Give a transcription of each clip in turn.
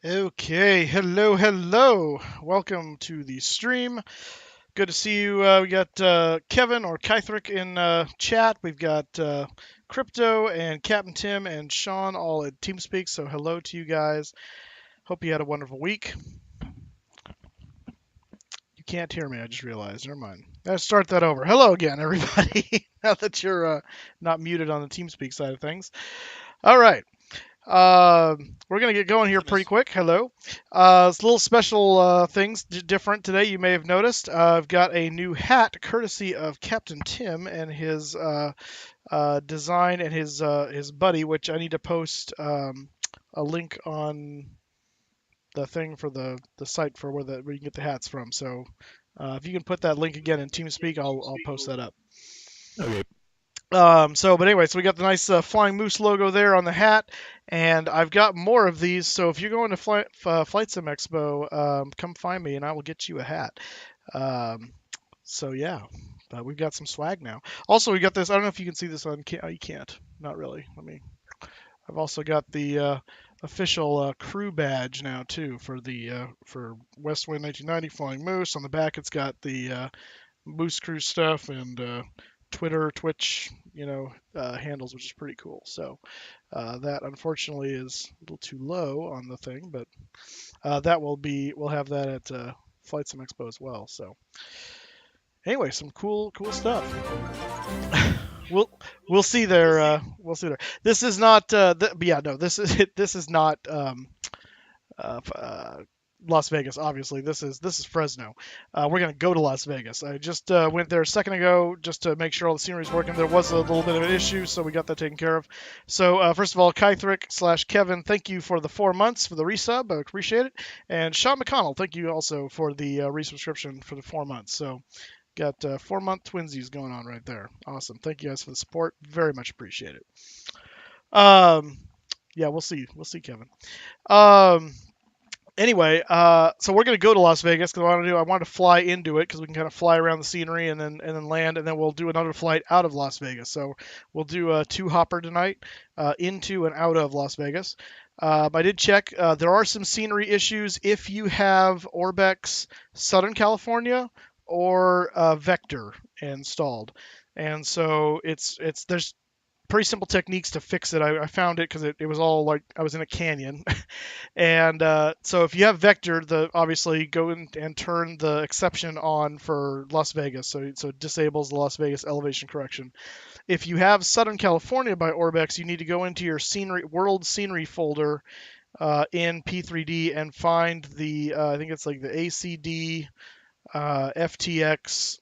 Okay, hello. Welcome to the stream. Good to see you. We got Kevin or Kythric in chat. We've got Crypto and Captain Tim and Sean all at TeamSpeak. So hello to you guys. Hope you had a wonderful week. You can't hear me. I just realized. Never mind. Let's start that over. Hello again, everybody. Now that you're not muted on the TeamSpeak side of things. All right. We're going to get going here pretty quick. Hello. It's a little special things different today. You may have noticed. I've got a new hat courtesy of Captain Tim and his design and his buddy, which I need to post a link on the thing for the site for where you can get the hats from. So if you can put that link again in TeamSpeak, I'll post that up. Okay. But anyway, so we got the nice Flying Moose logo there on the hat, and I've got more of these. So if you're going to Flight Sim Expo, come find me and I will get you a hat. Um, so yeah, we've got some swag now. Also, we got this. I don't know if you can see this on. Oh, you can't. Not really. I've also got the official crew badge now too for the for West Wind 1990 Flying Moose. On the back, it's got the Moose Crew stuff and Twitter, Twitch, handles, which is pretty cool. So that unfortunately is a little too low on the thing, but we'll have that at Flight Sim Expo as well. So anyway, some cool stuff. we'll see there. We'll see there. This is not. Yeah, no. This is not. Las Vegas, obviously. This is Fresno. We're gonna go to Las Vegas. I just went there a second ago just to make sure all the scenery is working. There was a little bit of an issue, so we got that taken care of. So first of all, Kythric/Kevin, thank you for the 4 months for the resub. I appreciate it. And Sean McConnell, thank you also for the resubscription for the 4 months. So got 4 month twinsies going on right there. Awesome. Thank you guys for the support. Very much appreciate it. Um, yeah, we'll see. We'll see, Kevin. Um, anyway, so we're gonna go to Las Vegas because I want to fly into it because we can kind of fly around the scenery and then land, and then we'll do another flight out of Las Vegas. So we'll do a two hopper tonight, into and out of Las Vegas. I did check. There are some scenery issues if you have Orbex Southern California or Vector installed, and so there's pretty simple techniques to fix it. I found it because it was all like I was in a canyon. And so if you have Vector, obviously go in and turn the exception on for Las Vegas. So it disables the Las Vegas elevation correction. If you have Southern California by Orbex, you need to go into your world scenery folder in P3D and find the I think it's like the ACD FTX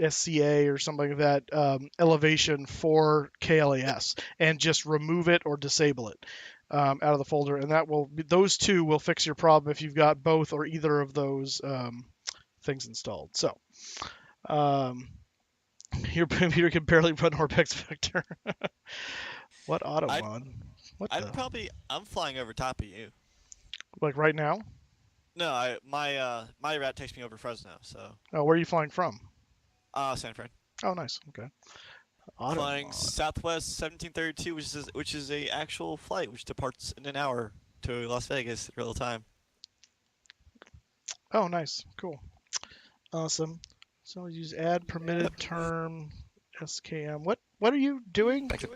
SCA or something like that elevation for KLAS, and just remove it or disable it out of the folder, and those two will fix your problem if you've got both or either of those things installed. So your computer can barely run Orbex Vector. What I'd Automon? What I'd the? probably I'm flying over top of you. Like right now? No, my route takes me over Fresno, so Oh, where are you flying from? San Fran. Oh, nice. Okay. Flying Automon. Southwest 1732, which is a actual flight which departs in an hour to Las Vegas real time. Oh, nice. Cool. Awesome. So use add permitted Yep. term SKM. What are you doing? Back to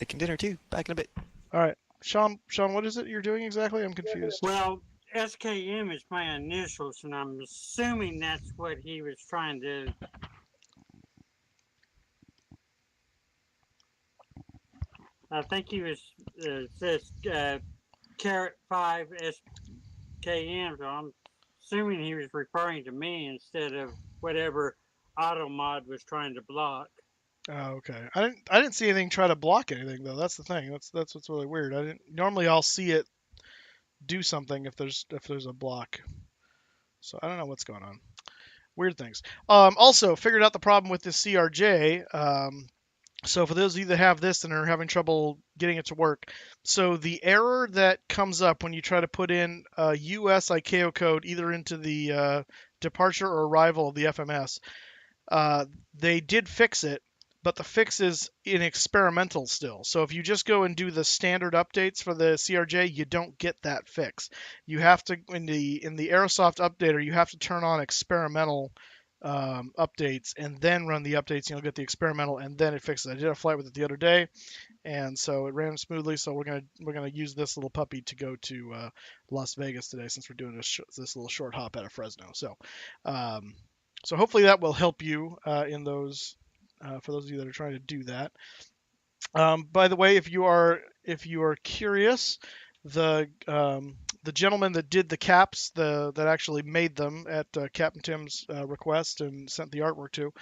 making dinner too. Back in a bit. All right. Sean, what is it you're doing exactly? I'm confused. Well, SKM is my initials, and I'm assuming that's what he was trying to. I think he was says caret 5 SKM, so I'm assuming he was referring to me instead of whatever AutoMod was trying to block. Oh, okay. I didn't see anything try to block anything though. That's the thing. That's what's really weird. I didn't normally I'll see it do something if there's a block. So I don't know what's going on. Weird things. Also figured out the problem with this CRJ. So for those of you that have this and are having trouble getting it to work, so the error that comes up when you try to put in a US ICAO code either into the departure or arrival of the FMS, they did fix it, but the fix is in experimental still. So if you just go and do the standard updates for the CRJ, you don't get that fix. You have to in the Aerosoft updater, you have to turn on experimental updates and then run the updates. And you'll get the experimental, and then it fixes. I did a flight with it the other day, and so it ran smoothly. So we're gonna use this little puppy to go to Las Vegas today, since we're doing this little short hop out of Fresno. Um, so hopefully that will help you in those for those of you that are trying to do that. By the way, if you are curious, the gentleman that did the caps, that actually made them at Captain Tim's request and sent the artwork to,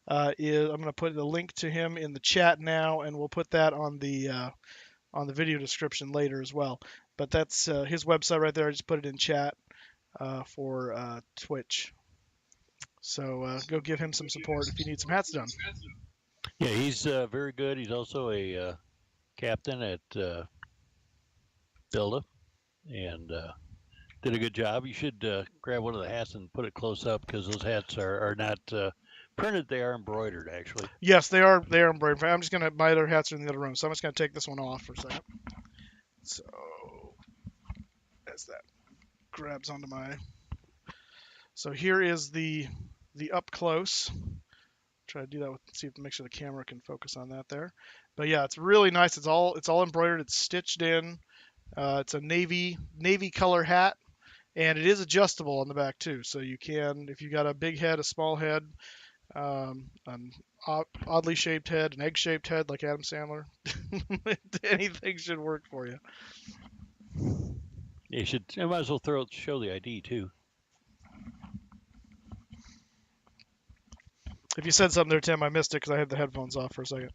I'm going to put a link to him in the chat now, and we'll put that on the video description later as well. But that's his website right there. I just put it in chat for Twitch. So go give him some support if you need some hats done. Yeah, he's very good. He's also a captain at Delta, and did a good job. You should grab one of the hats and put it close up, because those hats are not printed; they are embroidered, actually. Yes, they are embroidered. I'm just gonna my other hats are in the other room, so I'm just gonna take this one off for a second. So as that grabs onto my, so here is the up close. Try to do that with, see if make sure the camera can focus on that there. But yeah, it's really nice. It's all embroidered. It's stitched in. It's a navy color hat, and it is adjustable on the back too. So you can, if you got a big head, a small head, an oddly shaped head, an egg-shaped head like Adam Sandler, anything should work for you. You should. I might as well show the ID too. If you said something there, Tim, I missed it because I had the headphones off for a second.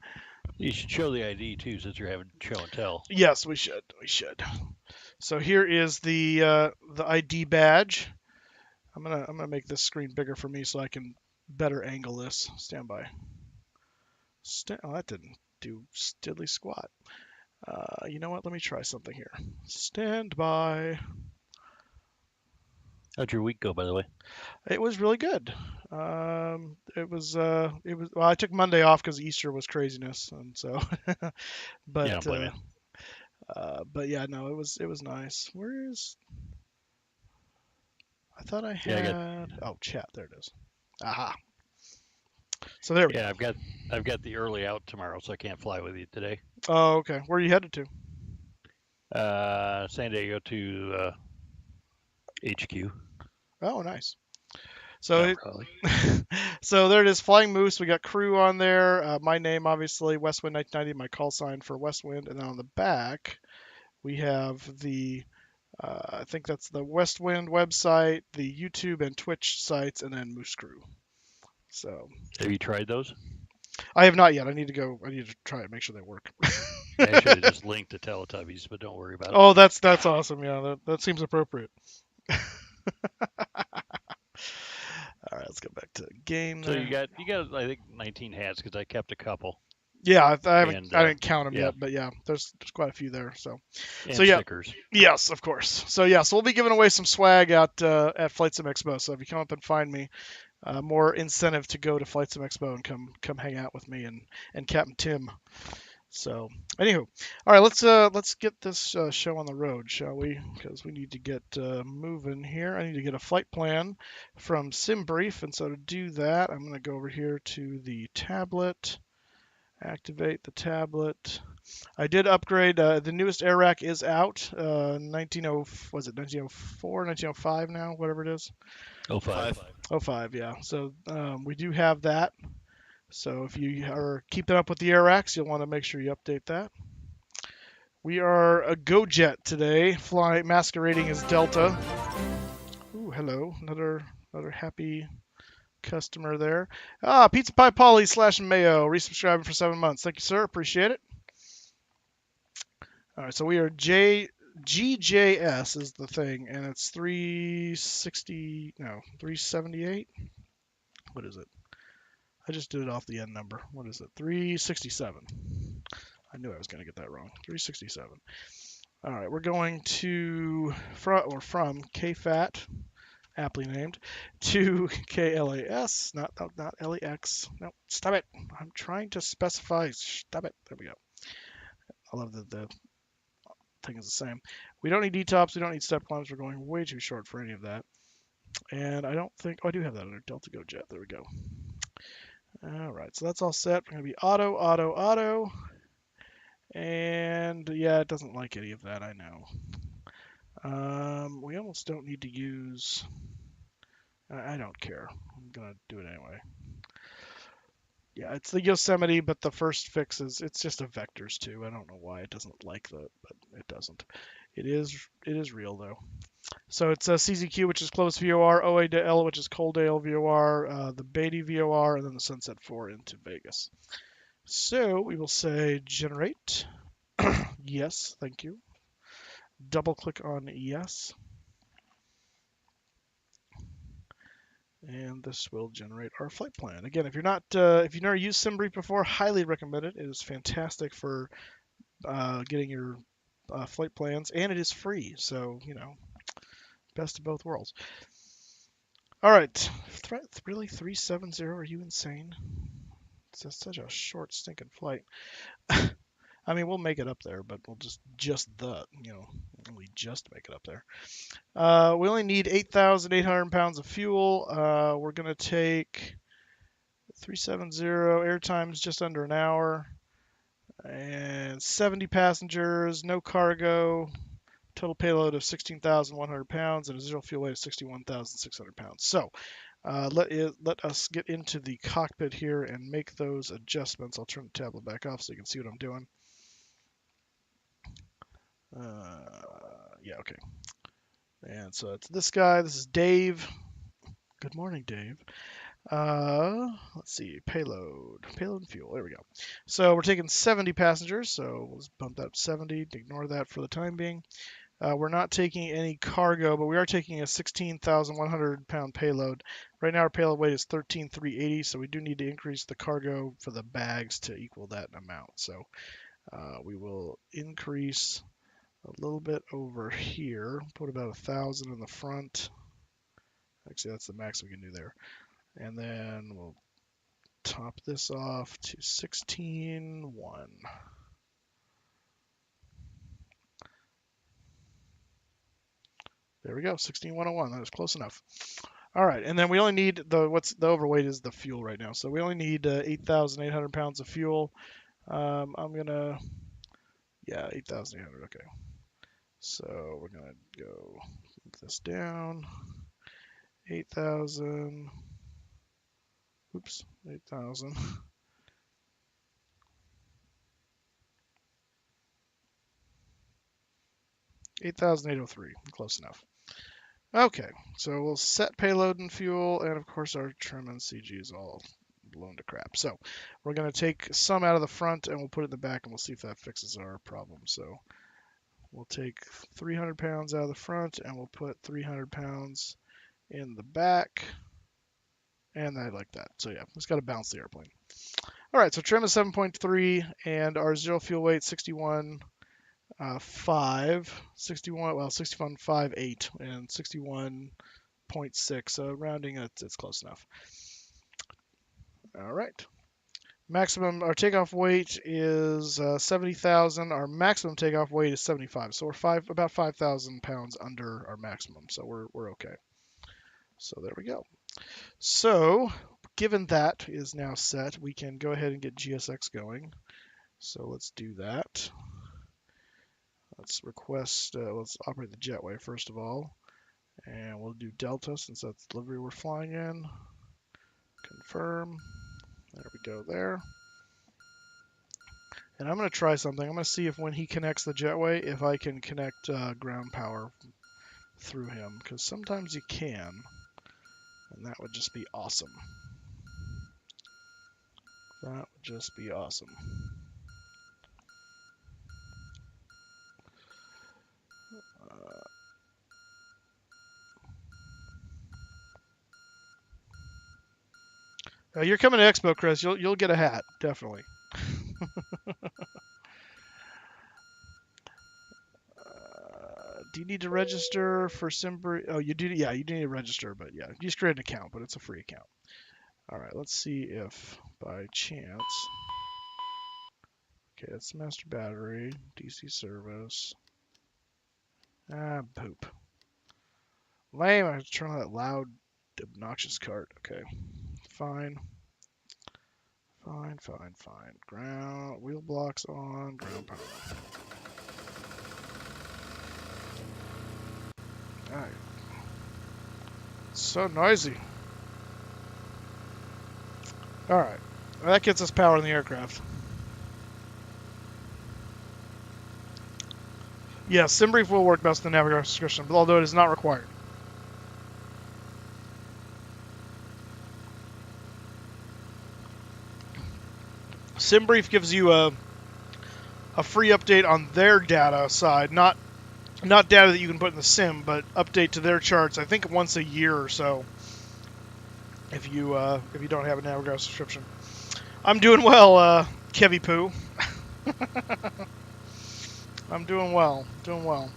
You should show the ID too, since you're having show and tell. Yes, we should. We should. So here is the ID badge. I'm gonna make this screen bigger for me so I can better angle this. Stand by. Oh, that didn't do diddly squat. You know what? Let me try something here. Stand by. How'd your week go, by the way? It was really good. It was. Well, I took Monday off because Easter was craziness, and so. But Yeah, don't blame you. but yeah, no, it was nice. Where is? I thought I Yeah, had. Oh, chat. There it is. Aha. So there we go. Yeah, I've got the early out tomorrow, so I can't fly with you today. Oh, okay. Where are you headed to? San Diego to HQ. Oh, nice. So, Yeah, probably. so there it is, Flying Moose. We got crew on there. My name, obviously, Westwind 1990, my call sign for Westwind. And then on the back, we have the, I think that's the Westwind website, the YouTube and Twitch sites, and then Moose Crew. So. Have you tried those? I have not yet. I need to try it, make sure they work. I should have just linked to Teletubbies, but don't worry about it. Oh, that's awesome. Yeah, that seems appropriate. All right, let's go back to game. So there. you got I think 19 hats, because I kept a couple. Yeah, I didn't count them yeah. yet, but yeah, there's quite a few there. So And So, yeah. stickers. yes, of course. So yeah, so we'll be giving away some swag at Flight Sim Expo. So if you come up and find me, more incentive to go to Flight Sim Expo and come hang out with me and Captain Tim. So anywho, all right, let's get this show on the road, shall we? Because we need to get moving here. I need to get a flight plan from SimBrief, and so to do that, I'm going to go over here to the tablet, activate the tablet. I did upgrade. The newest air rack is out. 1904, 1905 now, whatever it is. 05. 05, yeah. So we do have that. So if you are keeping up with the air racks, you'll want to make sure you update that. We are a GoJet today, masquerading as Delta. Ooh, hello, another happy customer there. Pizza Pie Polly /Mayo, resubscribing for 7 months. Thank you, sir. Appreciate it. All right, so we are GJS is the thing, and it's 378. What is it? I just did it off the end number. What is it? 367. I knew I was going to get that wrong. 367. All right, we're going to from KFAT aptly named, to KLAS, not LAX. No, stop it. I'm trying to specify. Stop it. There we go. I love that the thing is the same. We don't need D-tops. We don't need step climbs. We're going way too short for any of that. And I don't think, oh, I do have that under Delta Go Jet. There we go. All right, so that's all set. We're going to be auto, auto, auto. And yeah, it doesn't like any of that, I know. We almost don't need to use, I don't care. I'm going to do it anyway. Yeah, it's the Yosemite, but the first fix is, it's just a vectors too. I don't know why it doesn't like that, but it doesn't. It is real though. So it's a CZQ, which is close VOR, OA to L, which is Coaldale VOR, the Beatty VOR, and then the Sunset 4 into Vegas. So we will say generate. Yes, thank you. Double click on yes. And this will generate our flight plan. Again, if you've never used SimBrief before, highly recommend it. It is fantastic for getting your flight plans, and it is free. So, best of both worlds. All right, really 370? Are you insane? It's just such a short stinking flight. I mean, we'll make it up there, but we'll only just make it up there. We only need 8,800 pounds of fuel. We're gonna take 370. Airtime's just under an hour, and 70 passengers, no cargo. Total payload of 16,100 pounds and a zero fuel weight of 61,600 pounds. So let us get into the cockpit here and make those adjustments. I'll turn the tablet back off so you can see what I'm doing. Yeah, okay. And so it's this guy. This is Dave. Good morning, Dave. Let's see, payload and fuel. There we go. So we're taking 70 passengers. So let's bump that up to 70. Ignore that for the time being. We're not taking any cargo, but we are taking a 16,100 pound payload. Right now our payload weight is 13,380, so we do need to increase the cargo for the bags to equal that amount. So we will increase a little bit over here, put about 1,000 in the front. Actually, that's the max we can do there. And then we'll top this off to 16,1. There we go, 16,101. That was close enough. All right, and then we only need the overweight is the fuel right now. So we only need 8,800 pounds of fuel. I'm gonna, yeah, 8,800. Okay. So we're gonna go move this down. 8,000. Oops, 8,000. 8,803. Close enough. Okay, so we'll set payload and fuel, and of course our trim and CG is all blown to crap. So we're going to take some out of the front and we'll put it in the back, and we'll see if that fixes our problem. So we'll take 300 pounds out of the front and we'll put 300 pounds in the back, and I like that. So yeah, it's got to balance the airplane. All right, so trim is 7.3 and our zero fuel weight 61.58 and 61.6. So rounding, it's close enough. All right. Maximum, our takeoff weight is 70,000. Our maximum takeoff weight is 75. So we're about 5,000 pounds under our maximum. So we're okay. So there we go. So given that is now set, we can go ahead and get GSX going. So let's do that. Let's request, let's operate the jetway first of all. And we'll do Delta since that's the delivery we're flying in. Confirm. There we go there. And I'm going to try something. I'm going to see if when he connects the jetway, if I can connect ground power through him. Because sometimes you can. And that would just be awesome. That would just be awesome. You're coming to Expo, Chris. You'll get a hat, definitely. Do you need to register for Simbrief? Oh, you do. Yeah, you do need to register, but yeah, you just create an account, but it's a free account. All right, let's see if by chance. Okay, that's master battery, DC service. Ah, poop. Lame. I have to turn on that loud, obnoxious cart. Okay, fine. Fine, fine, fine. Ground, wheel blocks on, ground power. Alright. So noisy. Alright. Well, that gets us power in the aircraft. Yeah, Simbrief will work best in the navigator description, but although it is not required. Simbrief gives you a free update on their data side, not data that you can put in the sim, but update to their charts. I think once a year or so. If you don't have a navigator subscription, I'm doing well, Kevy Poo. I'm doing well, doing well.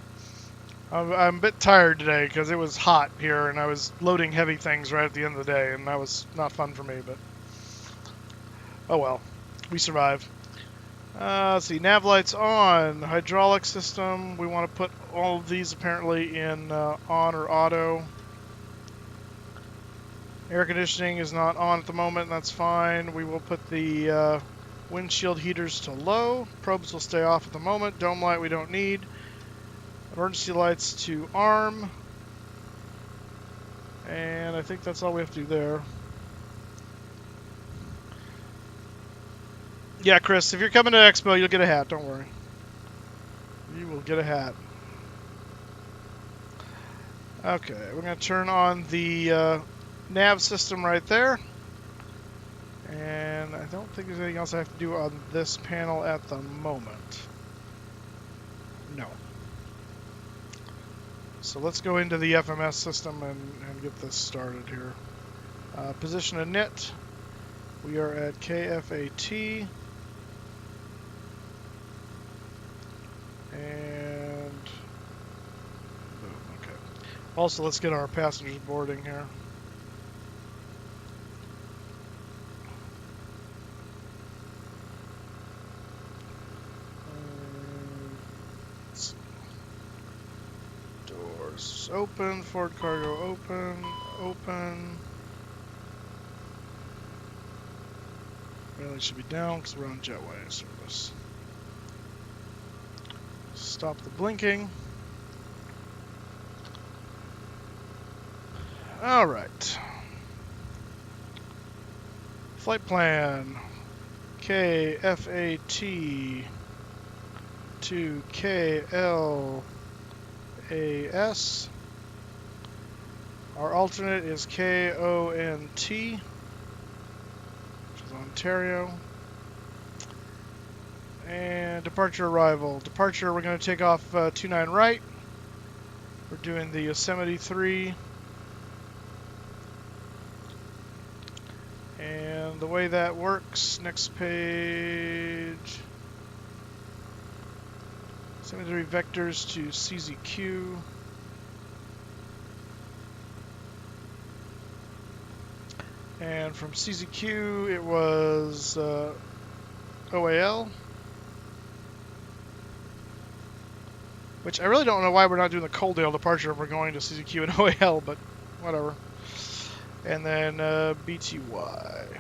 I'm a bit tired today because it was hot here and I was loading heavy things right at the end of the day, and that was not fun for me. But oh well, we survived. Let's see, nav lights on, hydraulic system. We want to put all of these apparently in on or auto. Air conditioning is not on at the moment, and that's fine. We will put the windshield heaters to low. Probes will stay off at the moment. Dome light we don't need. Emergency lights to arm. And I think that's all we have to do there. Yeah, Chris, if you're coming to Expo, you'll get a hat. Don't worry. You will get a hat. Okay, we're going to turn on the nav system right there. And I don't think there's anything else I have to do on this panel at the moment. No. So let's go into the FMS system and get this started here. Position a NIT. We are at KFAT. And boom, okay. Also, let's get our passengers boarding here. Doors open, forward cargo open. Railing should be down because we're on jetway service. Stop the blinking. All right. Flight plan. KFAT to KLAS. Our alternate is KONT, which is Ontario. And departure arrival. Departure, we're going to take off 29 right. We're doing the Yosemite 3. And the way that works, next page. Yosemite 3 vectors to CZQ. And from CZQ, it was OAL. Which I really don't know why we're not doing the Coaldale departure if we're going to CZQ and OAL, but whatever. And then BTY.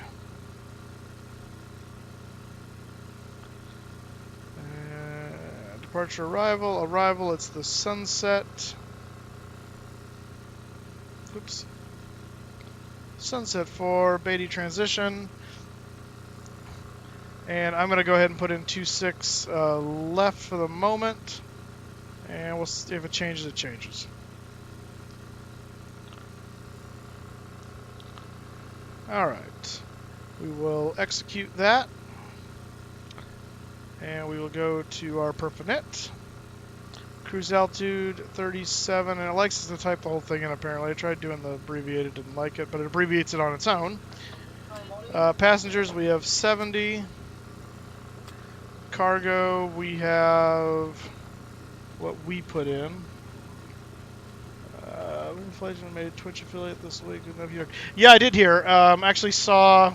Departure arrival, it's the Sunset. Oops. Sunset 4, Beatty transition. And I'm going to go ahead and put in 26 left for the moment. And we'll see if it changes, it changes. Alright. We will execute that. And we will go to our perfinet. Cruise altitude 37, and it likes us to type the whole thing in apparently. I tried doing the abbreviated, didn't like it, but it abbreviates it on its own. Passengers, we have 70. Cargo, we have what we put in. Flight made Twitch affiliate this week. Yeah, I did hear. Actually saw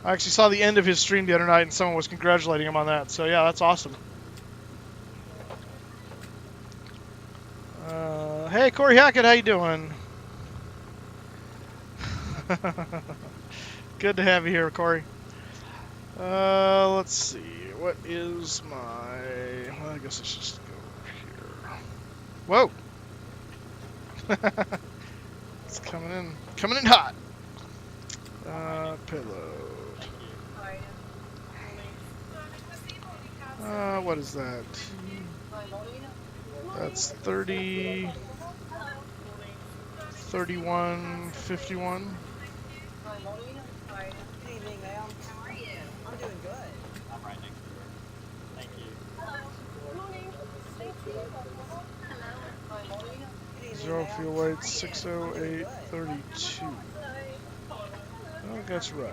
the end of his stream the other night, and someone was congratulating him on that. So yeah, that's awesome. Hey, Corey Hackett, how you doing? Good to have you here, Corey. Let's see. What is my... Well, I guess I should just go here. Whoa! It's coming in hot. Payload. What is that? That's 30, 31, 51. Good evening, ma'am. How are you? I'm doing good. I'm right next to her. Thank you. Good morning. Thank you. Hello. Zero fuel weight, 60832. I think that's right.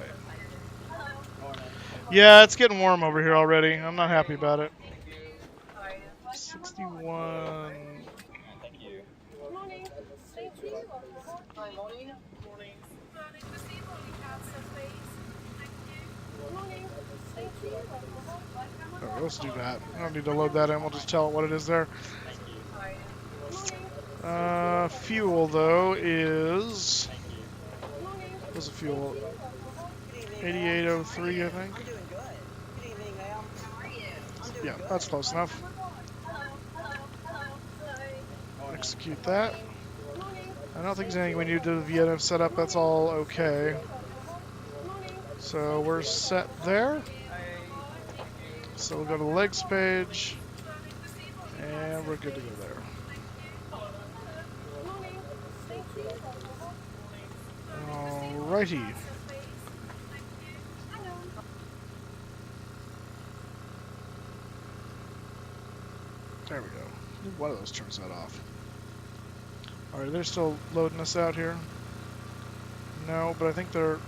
Yeah, it's getting warm over here already. I'm not happy about it. 61. Thank you. Good morning. Thank you. Good morning. Good morning. Good morning. Thank you. Oh, let's do that. I don't need to load that in. We'll just tell it what it is there. Fuel, though, is... What's the fuel? 8803, I think. I'm doing good. Good evening, ma'am. How are you? I'm doing Yeah, good. that's close enough. Execute that. I don't think there's anything we need to do the VNF setup. That's all okay. So we're set there. So we'll go to the legs page. And we're good to go there. Alrighty. There we go. One of those turns that off. Alright, they're still loading us out here. No, but I think they're...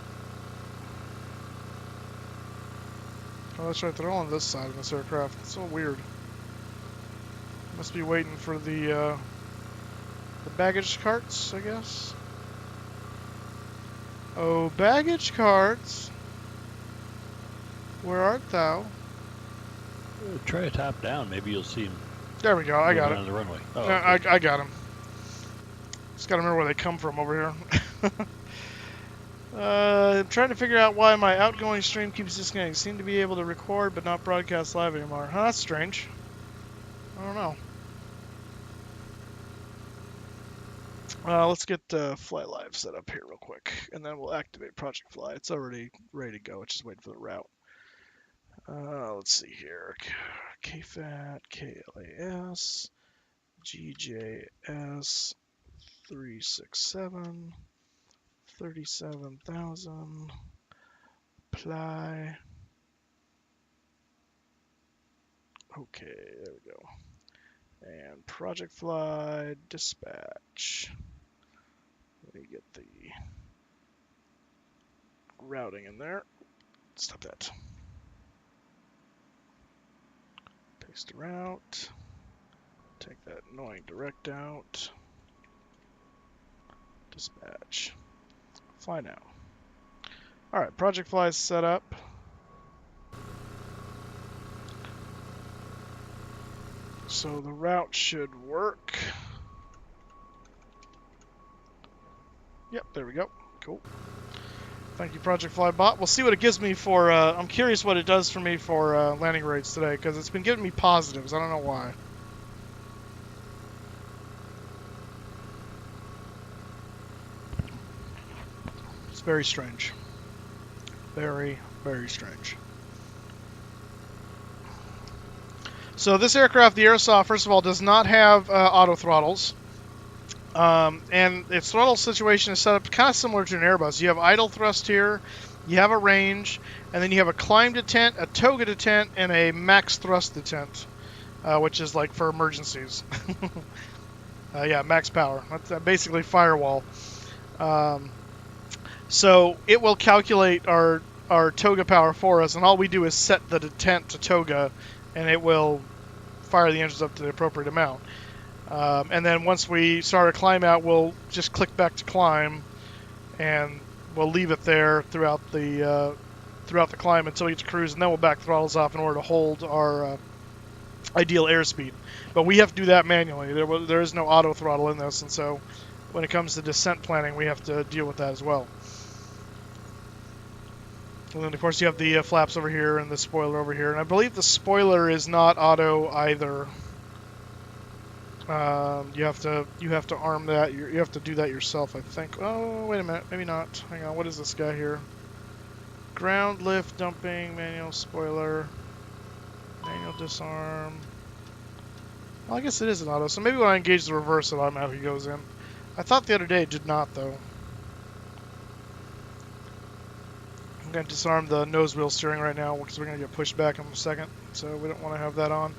Oh, that's right, they're all on this side of this aircraft. It's so weird. Must be waiting for the baggage carts, I guess. Oh, baggage carts! Where art thou? Try a top down. Maybe you'll see him. There we go, I got it. On the runway. Oh, No, okay. I got him. Just gotta remember where they come from over here. I'm trying to figure out why my outgoing stream keeps disconnecting. Seem to be able to record but not broadcast live anymore. Huh, that's strange. I don't know. Let's get Fly Live set up here real quick, and then we'll activate Project Fly. It's already ready to go. It's just waiting for the route. Let's see here. KFAT, KLAS, GJS, 367, 37,000, apply. Okay, there we go. And Project Fly, dispatch. Let me get the routing in there. Stop that. Paste the route. Take that annoying direct out. Dispatch. Fly now. Alright, Project Fly is set up. So the route should work. Yep, there we go. Cool. Thank you, Project Fly bot. We'll see what it gives me for, I'm curious what it does for me for landing rates today, because it's been giving me positives. I don't know why. It's very strange. Very, very strange. So this aircraft, the Aerosoft, first of all, does not have auto throttles. And its throttle situation is set up kind of similar to an Airbus. You have idle thrust here, you have a range, and then you have a climb detent, a toga detent, and a max thrust detent, which is like for emergencies. Yeah, max power. That's basically firewall. So it will calculate our toga power for us, and all we do is set the detent to toga, and it will fire the engines up to the appropriate amount. And then once we start a climb out, we'll just click back to climb, and we'll leave it there throughout the climb until we get to cruise, and then we'll back throttles off in order to hold our ideal airspeed. But we have to do that manually. There is no auto throttle in this, and so when it comes to descent planning, we have to deal with that as well. And then, of course, you have the flaps over here and the spoiler over here. And I believe the spoiler is not auto either. You have to arm that. You have to do that yourself, I think. Oh, wait a minute. Maybe not. Hang on. What is this guy here? Ground lift, dumping, manual spoiler, manual disarm. Well, I guess it is an auto. So maybe when I engage the reverse, it automatically goes in. I thought the other day it did not, though. I'm going to disarm the nose wheel steering right now because we're going to get pushed back in a second, so we don't want to have that on.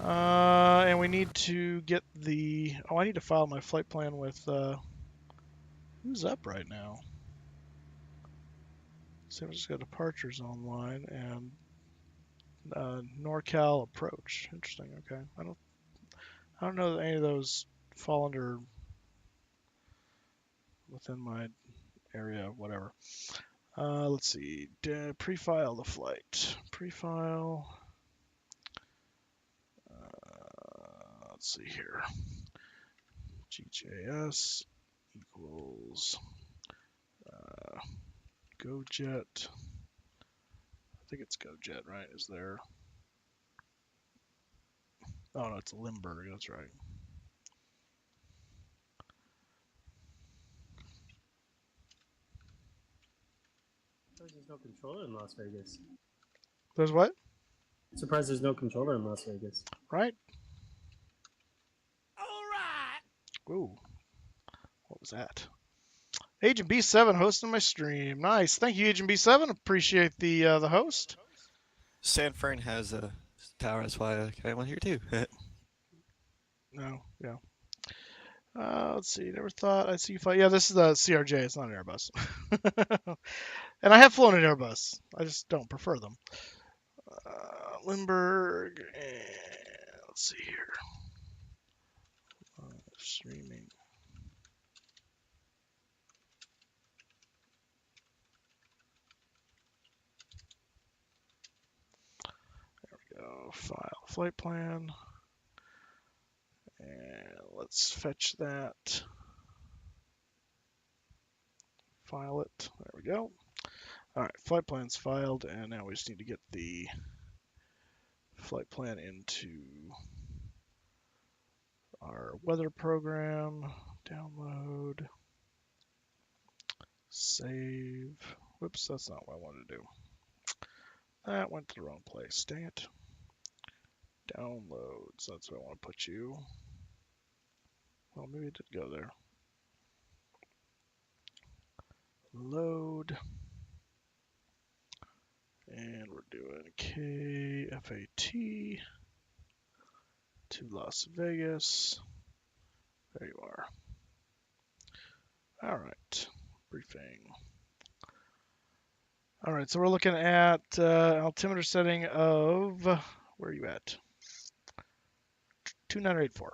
And we need to get the... Oh, I need to file my flight plan with... Who's up right now? San Francisco departures online and NorCal approach. Interesting. Okay, I don't know that any of those fall under within my area. Whatever. Let's see. Pre-file the flight. Pre-file. Let's see here. GJS equals GoJet. I think it's GoJet, right? Is there? Oh no, it's Limburg. That's right. There's no controller in Las Vegas. There's what? Surprised there's no controller in Las Vegas. Right. All right. Ooh. What was that? Agent B7 hosting my stream. Nice. Thank you, Agent B7. Appreciate the host. San Fern has a tower, that's why I got one here too. No, yeah. Let's see. Never thought I'd see you fly. Yeah, this is the CRJ. It's not an Airbus. And I have flown an Airbus. I just don't prefer them. Limburg. And let's see here. Streaming. There we go. File flight plan. And let's fetch that. File it. There we go. All right, flight plan's filed, and now we just need to get the flight plan into our weather program. Download. Save. Whoops, that's not what I wanted to do. That went to the wrong place. Dang it. Downloads. That's where I want to put you. Well, maybe it did go there. Load. And we're doing KFAT to Las Vegas. There you are. All right. Briefing. All right, so we're looking at altimeter setting of, where are you at? 2984.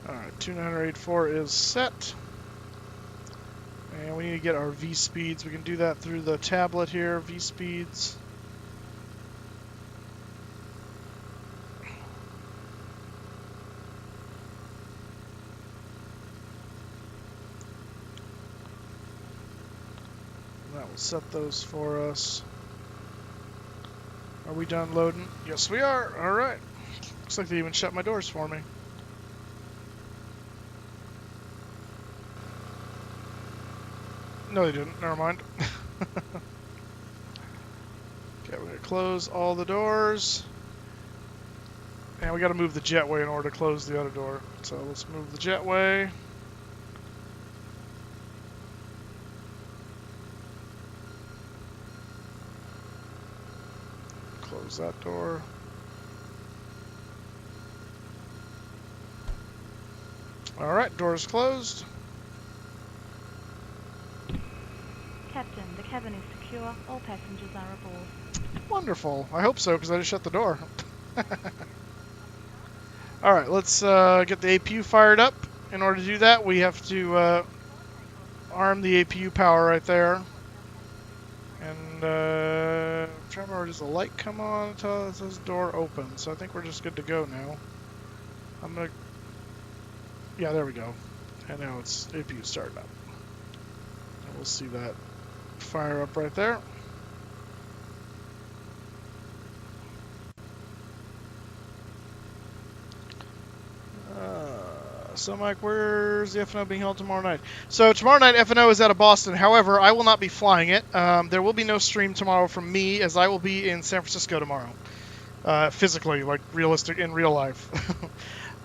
All right, 2984 is set. And we need to get our V speeds. We can do that through the tablet here, V speeds. That will set those for us. Are we done loading? Yes, we are. All right. Looks like they even shut my doors for me. No, they didn't. Never mind. Okay, we're going to close all the doors. And we got to move the jetway in order to close the other door. So let's move the jetway. Close that door. All right, door's closed. attention, the cabin is secure, all passengers are aboard. Wonderful. I hope so, because I just shut the door. Alright, let's get the APU fired up. In order to do that, we have to arm the APU power right there. And I'm trying to remember, does the light come on until it says door open? So I think we're just good to go now. I'm gonna... Yeah, there we go. And now it's APU started up. And we'll see that fire up right there. So, Mike, where's the FNO being held tomorrow night? So, tomorrow night, FNO is out of Boston. However, I will not be flying it. There will be no stream tomorrow from me, as I will be in San Francisco tomorrow. Physically, like realistic, in real life.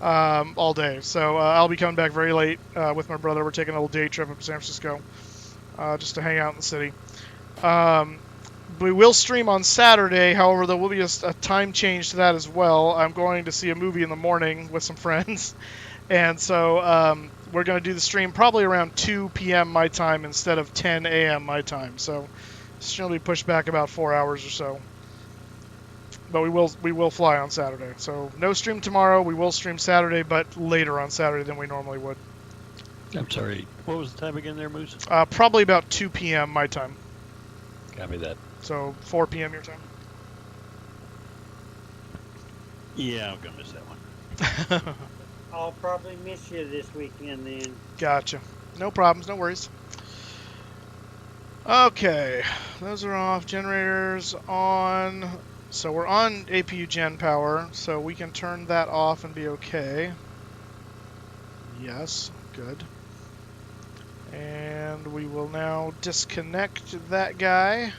All day. So, I'll be coming back very late with my brother. We're taking a little day trip up to San Francisco just to hang out in the city. We will stream on Saturday. However, there will be a time change to that as well. I'm going to see a movie in the morning with some friends. And so we're going to do the stream probably around 2 p.m. my time instead of 10 a.m. my time. So it's going to be pushed back about 4 hours or so. But we will fly on Saturday. So no stream tomorrow. We will stream Saturday, but later on Saturday than we normally would. I'm sorry. What was the time again there, Moose? Probably about 2 p.m. my time. Copy that. So 4 p.m. your time. Yeah, I'm going to miss that one. I'll probably miss you this weekend then. Gotcha. No problems, no worries. Okay, those are off. Generators on. So we're on APU gen power, so we can turn that off and be okay. Yes, good. And we will now disconnect that guy.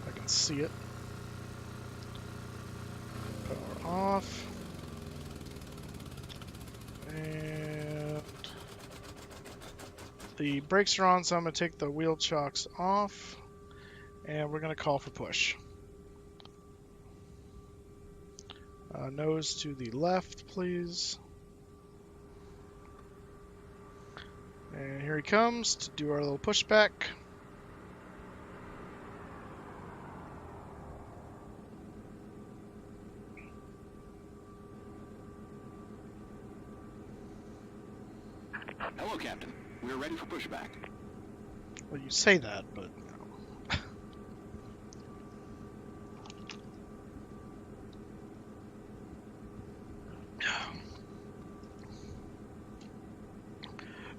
I can see it. Power off. And the brakes are on, so I'm going to take the wheel chocks off. And we're going to call for push. Nose to the left, please. And here he comes to do our little pushback. Hello, Captain. We are ready for pushback. Well, you say that, but...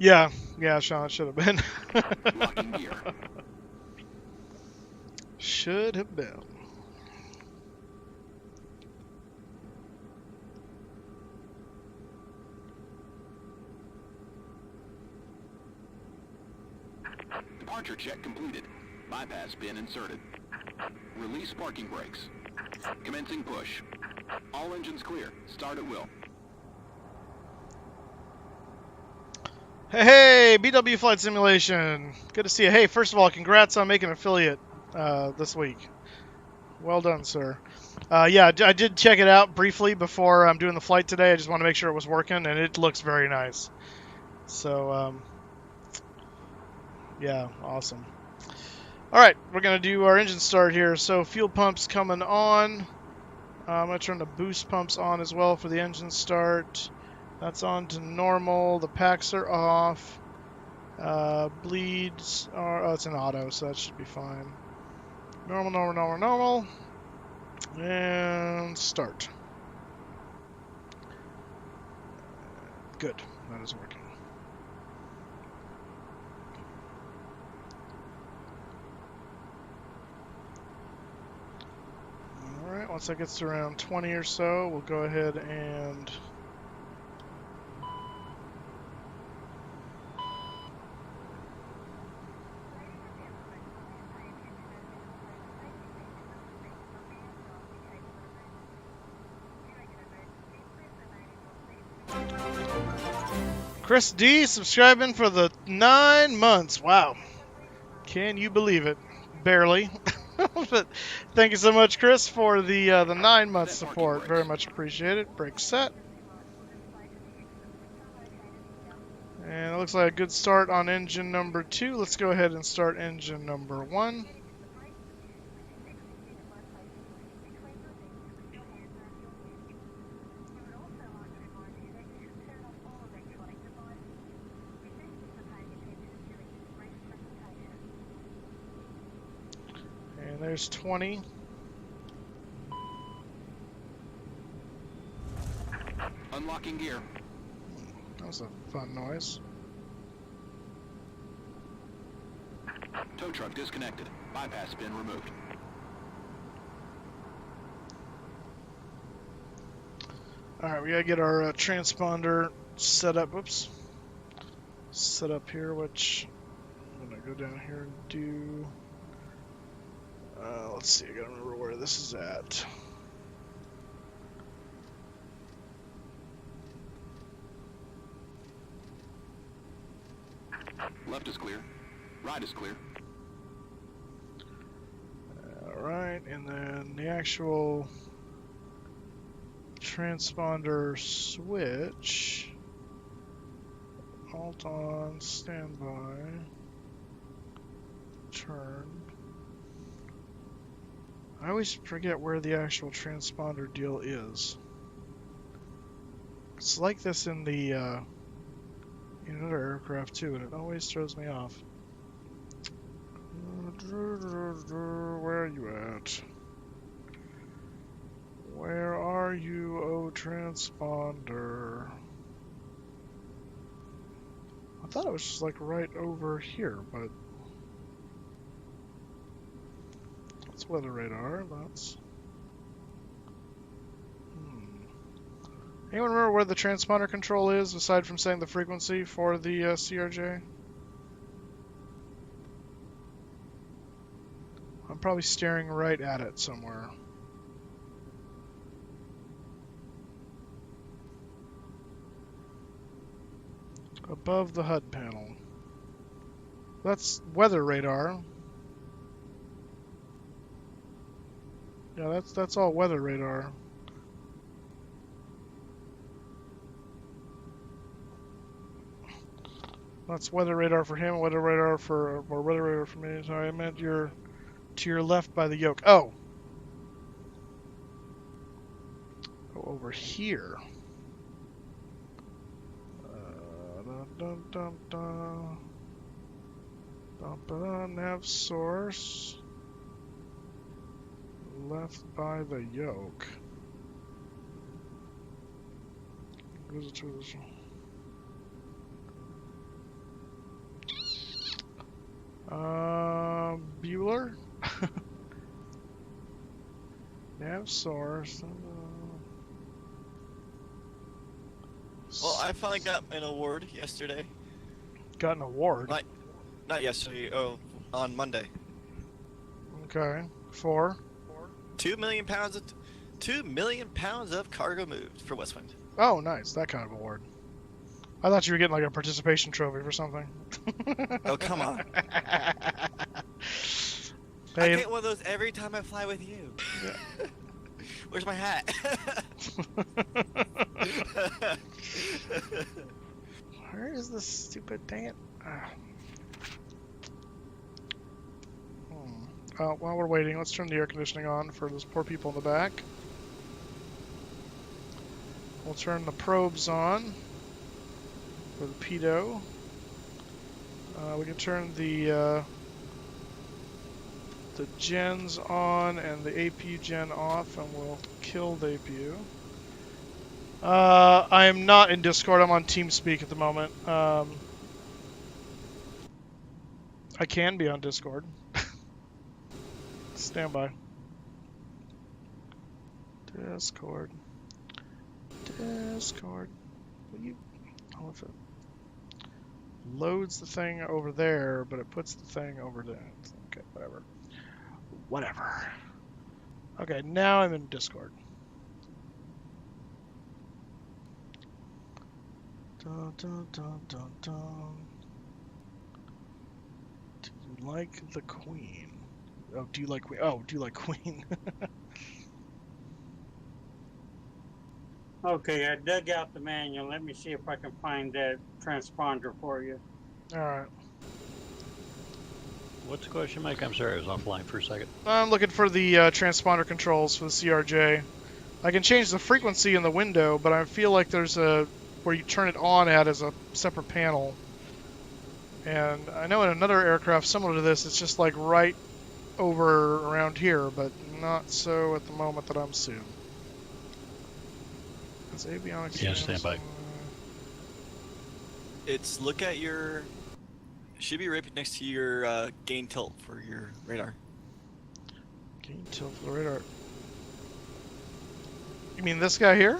Yeah, Sean, it should have been. Locking gear. Should have been. Departure check completed. Bypass pin inserted. Release parking brakes. Commencing push. All engines clear. Start at will. Hey, BW Flight Simulation. Good to see you. Hey, first of all, congrats on making an affiliate this week. Well done, sir. Yeah, I did check it out briefly before I'm doing the flight today. I just want to make sure it was working, and it looks very nice. So, yeah, awesome. All right, we're going to do our engine start here. So fuel pumps coming on. I'm going to turn the boost pumps on as well for the engine start. That's on to normal. The packs are off. Bleeds are... Oh, it's an auto, so that should be fine. Normal. And start. Good. That is working. Alright, once that gets to around 20 or so, we'll go ahead and... Chris D subscribing for the 9 months. Wow. Can you believe it? Barely. But thank you so much, Chris, for the 9 month support. Very much appreciated. Brake set. And it looks like a good start on engine number 2. Let's go ahead and start engine number 1. And there's 20. Unlocking gear. That was a fun noise. Tow truck disconnected. Bypass pin removed. Alright, we gotta get our transponder set up. Whoops. Set up here, which I'm gonna go down here and do. Let's see, I gotta remember where this is at. Left is clear. Right is clear. Alright, and then the actual transponder switch. Alt on, standby, turn. I always forget where the actual transponder deal is. It's like this in the in another aircraft too, and it always throws me off. Where are you at? Where are you, oh transponder? I thought it was just like right over here, but that's weather radar. That's Anyone remember where the transponder control is, aside from saying the frequency for the CRJ? I'm probably staring right at it somewhere. Above the HUD panel. That's weather radar. Yeah, that's all weather radar. That's weather radar for him, weather radar for, or weather radar for me. Sorry, I meant to your left by the yoke. Oh! Go over here. Nav source. Left by the yoke. Where's the position? Bueller? Nav source. Well, I finally got an award yesterday. Got an award? Not yesterday. Oh, on Monday. Okay. For? 2 million pounds of 2 million pounds of cargo moved for Westwind. Oh, nice. That kind of award. I thought you were getting like a participation trophy for something. Oh, come on. Hey, I get one of those every time I fly with you. Yeah. Where's my hat? Where is this stupid dang while we're waiting, let's turn the air conditioning on for those poor people in the back. We'll turn the probes on for the pedo. We can turn the gens on and the APU gen off, and we'll kill the APU. I am not in Discord. I'm on TeamSpeak at the moment. I can be on Discord. Stand by. Discord. Discord. Will you? Oh, if it loads the thing over there, but it puts the thing over there. Okay, whatever. Whatever. Okay, now I'm in Discord. Dun, dun, dun, dun, dun. Do you like the Queen? Oh, do you like Queen? Oh, do you like Queen? Okay, I dug out the manual. Let me see if I can find that transponder for you. All right. What's the question, Mike? I'm sorry, I was offline for a second. I'm looking for the transponder controls for the CRJ. I can change the frequency in the window, but I feel like there's a where you turn it on at as a separate panel. And I know in another aircraft similar to this, it's just like right over around here, but not so at the moment that I'm seeing. That's avionics. Yeah, stand by. It's look at your. It should be right next to your gain tilt for your radar. Gain tilt for the radar. You mean this guy here?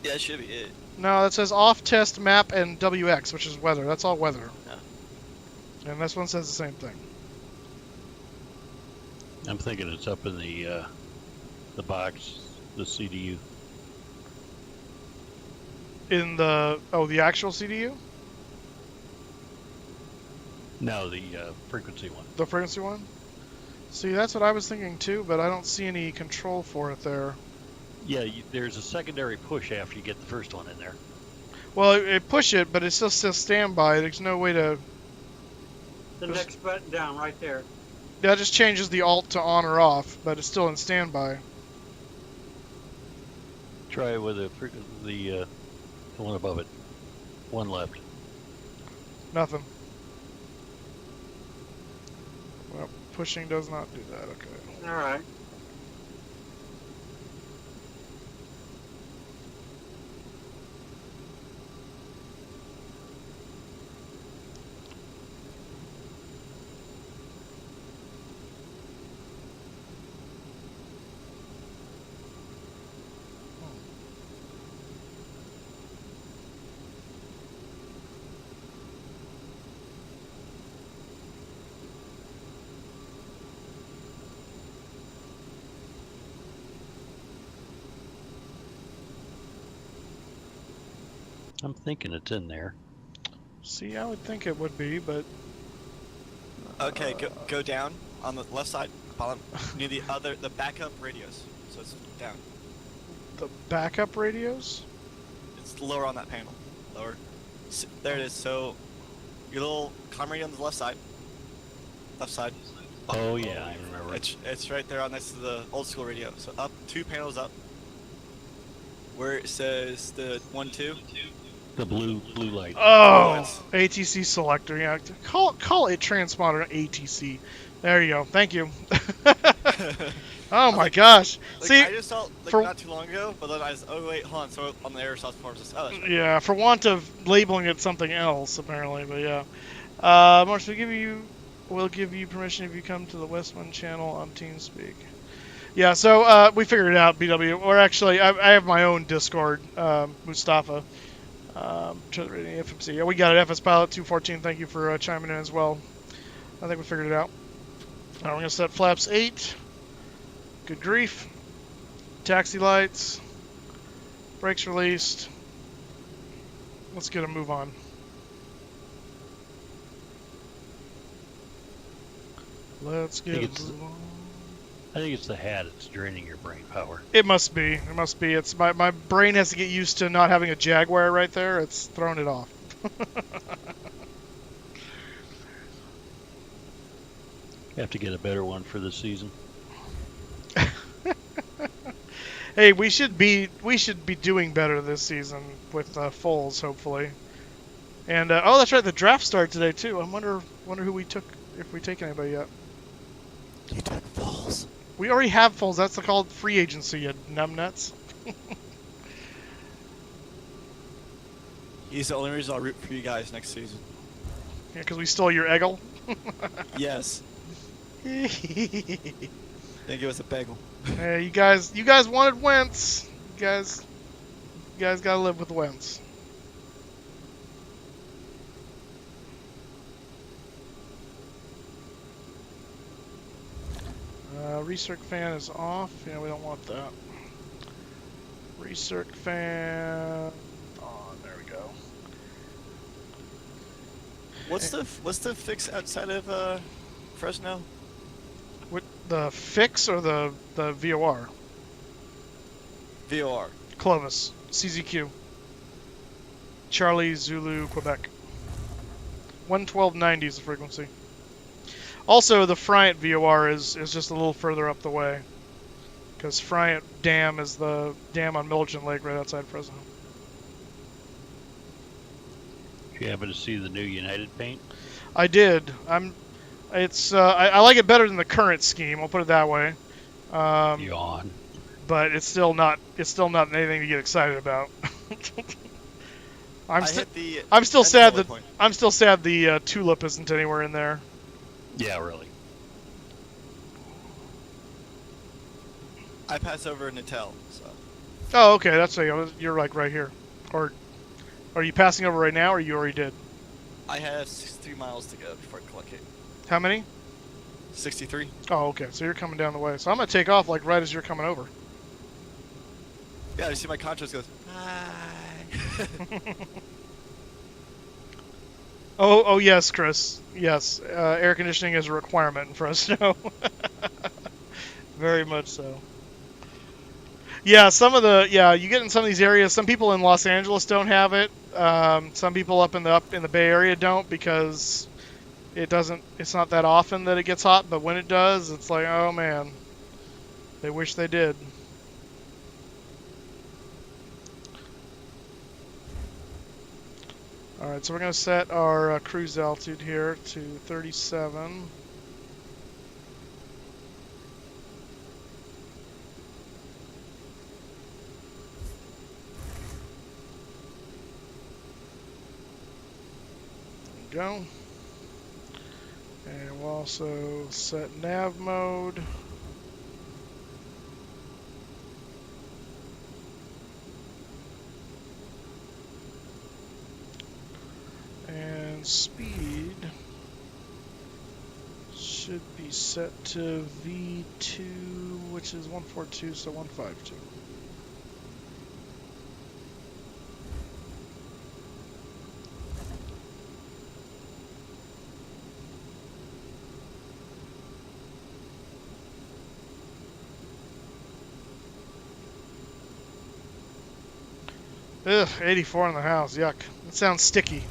Yeah, it should be it. No, that says off test map and WX, which is weather. That's all weather. Oh. And this one says the same thing. I'm thinking it's up in the box, the CDU. In the the actual CDU? No, the frequency one. The frequency one? See, that's what I was thinking too, but I don't see any control for it there. Yeah, there's a secondary push after you get the first one in there. Well, it push it, but it still says standby. There's no way to... The next button down right there. That just changes the alt to on or off, but it's still in standby. Try it with the one above it. One left. Nothing. Well, pushing does not do that, okay. All right. I'm thinking it's in there. See, I would think it would be, but... Okay, go down on the left side, bottom, near the backup radios. So it's down. The backup radios? It's lower on that panel. Lower. There it is. So your little comm radio on the left side. Left side. Oh yeah, I remember. It's right there on next to the old school radio. So up 2 panels up. Where it says the 1-2. The blue light. Oh, ATC selector. Yeah, call it transponder ATC. There you go. Thank you. Oh my gosh. Like, See, I just saw not too long ago, but then I was wait, hold on. So on the Aerosoft forums, oh, that's right. Yeah, for want of labeling it something else apparently, but yeah. Marsh, we'll give you permission if you come to the Westman channel on TeamSpeak. Yeah, so we figured it out, BW. Or actually, I have my own Discord, Moosestaffa. FMC. Yeah, we got it. FS Pilot 214. Thank you for chiming in as well. I think we figured it out. Alright, we're gonna set flaps 8. Good grief. Taxi lights. Brakes released. Let's get a move on. Let's get a move on. I think it's the hat. It's draining your brain power. It must be. It must be. It's my brain has to get used to not having a Jaguar right there. It's thrown it off. Have to get a better one for this season. Hey, we should be doing better this season with Foles, hopefully. And oh, that's right, the draft started today too. I wonder who we took, if we take anybody yet. You took Foles. We already have Foles. That's called free agency, you numbnuts. He's the only reason I'll root for you guys next season. Yeah, because we stole your Eggle. Yes. Think it was a bagel. Hey, you guys wanted Wentz. You guys gotta live with Wentz. Recirc fan is off. Yeah, we don't want that. Recirc fan on. There we go. What's the fix outside of Fresno? What, the fix or the VOR? VOR. Clovis. CZQ. Charlie Zulu Quebec. 112.90 is the frequency. Also, the Friant VOR is just a little further up the way, because Friant Dam is the dam on Milton Lake right outside Fresno. Did you happen to see the new United paint? I did. I like it better than the current scheme. I'll put it that way. Yawn. But it's still not anything to get excited about. I'm still sad the tulip isn't anywhere in there. Yeah, really. I pass over Natel, so. Oh, okay, that's you're like right here. Or are you passing over right now, or you already did? I have 63 miles to go before I collect it. How many? 63. Oh, okay, so you're coming down the way. So I'm gonna take off like right as you're coming over. Yeah, you see my contrast goes, hi. Oh yes, Chris. Yes, air conditioning is a requirement in Fresno. Very much so. Yeah, you get in some of these areas. Some people in Los Angeles don't have it. Some people up in the Bay Area don't, because it's not that often that it gets hot. But when it does, it's like, oh man, they wish they did. All right, so we're gonna set our cruise altitude here to 37. Go. And we'll also set nav mode. And speed should be set to V2, which is 142, so 152. Ugh, 84 in the house. Yuck. That sounds sticky.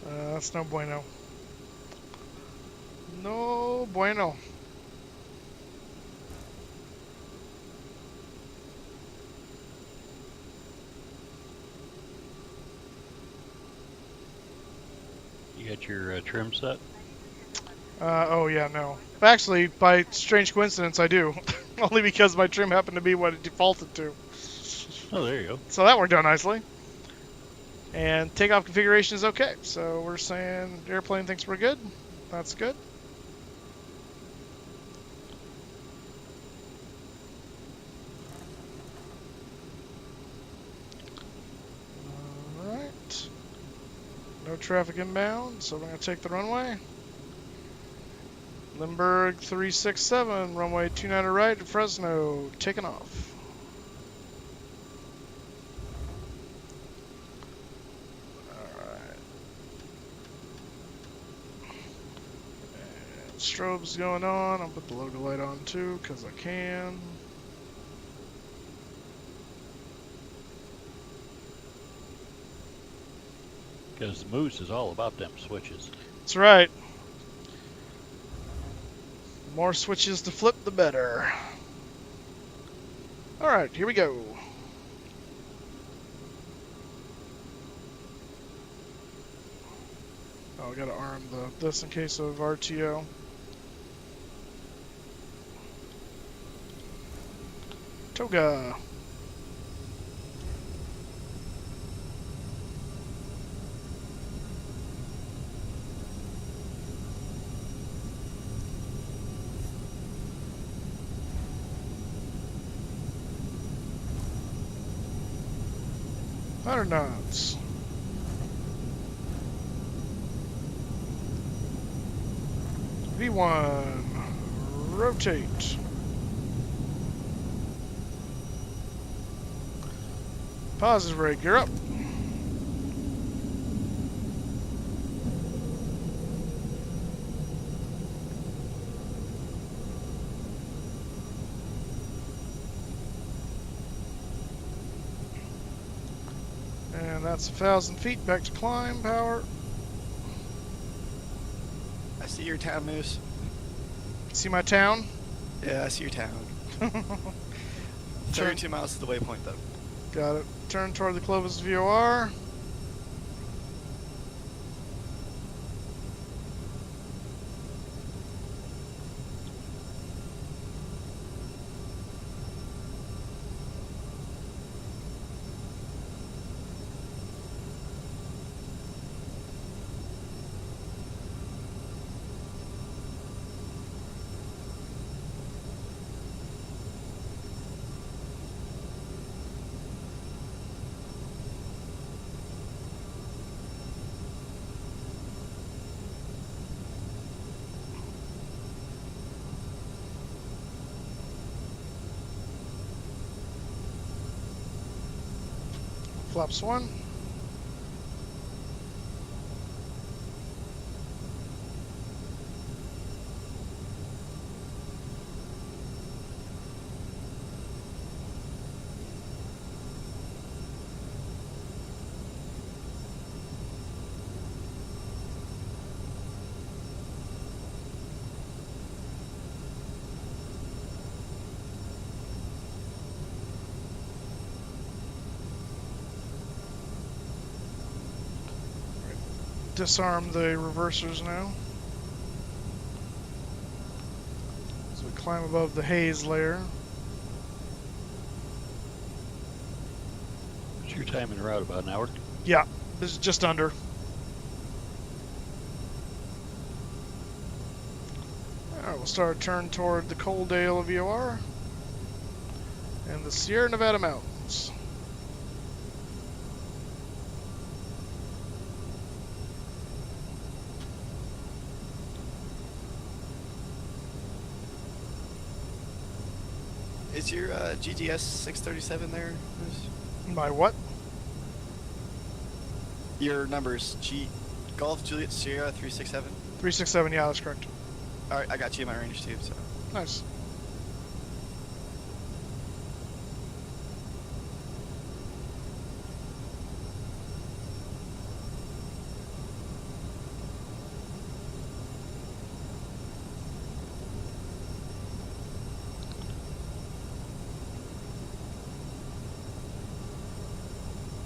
That's no bueno. No bueno. You got your trim set? Oh yeah, no. Actually, by strange coincidence, I do. Only because my trim happened to be what it defaulted to. Oh, there you go. So that worked out nicely. And takeoff configuration is okay. So we're saying airplane thinks we're good. That's good. Alright. No traffic inbound, so we're going to take the runway. Limburg 367, runway 29 right, Fresno, taking off. Strobe's going on. I'll put the logo light on too, because I can. Because Moose is all about them switches. That's right. The more switches to flip, the better. Alright, here we go. Oh, I gotta arm this in case of RTO. Toga. Hundred knots. V1. Rotate. Positive brake, you're up. that's 1,000 feet back to climb power. I see your town, Moose. See my town? Yeah, I see your town. 32 miles to the waypoint, though. Got it. Turn toward the Clovis VOR. Flaps 1. Disarm the reversers now. So we climb above the haze layer. What's your time en route? About an hour? Yeah, this is just under. Alright, we'll start a turn toward the Coaldale VOR and the Sierra Nevada Mountains. Is your GGS 637 there, Moose? My what? Your numbers, Golf Juliet Sierra 367. 367, yeah, that's correct. Alright, I got you in my range tube, so. Nice.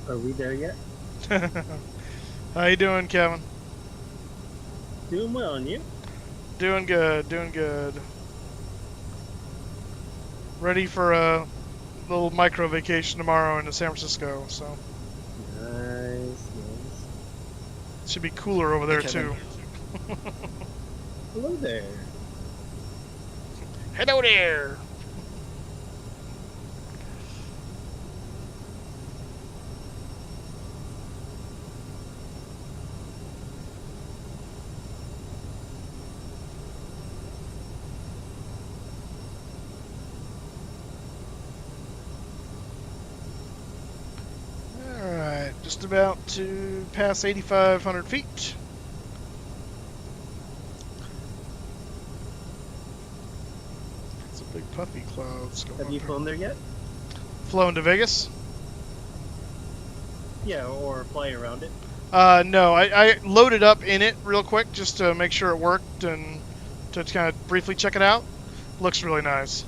Are we there yet? How you doing, Kevin? Doing well, and you? Doing good, doing good. Ready for a little micro vacation tomorrow into San Francisco, so Nice. it should be cooler over there Hey, Kevin. too. Hello there. Hello there. Alright, just about to pass 8,500 feet. It's a big puffy clouds going Have you up. flown there yet? Flown to Vegas? Yeah, or flying around it? No, I loaded up in it real quick just to make sure it worked and to kind of briefly check it out. Looks really nice.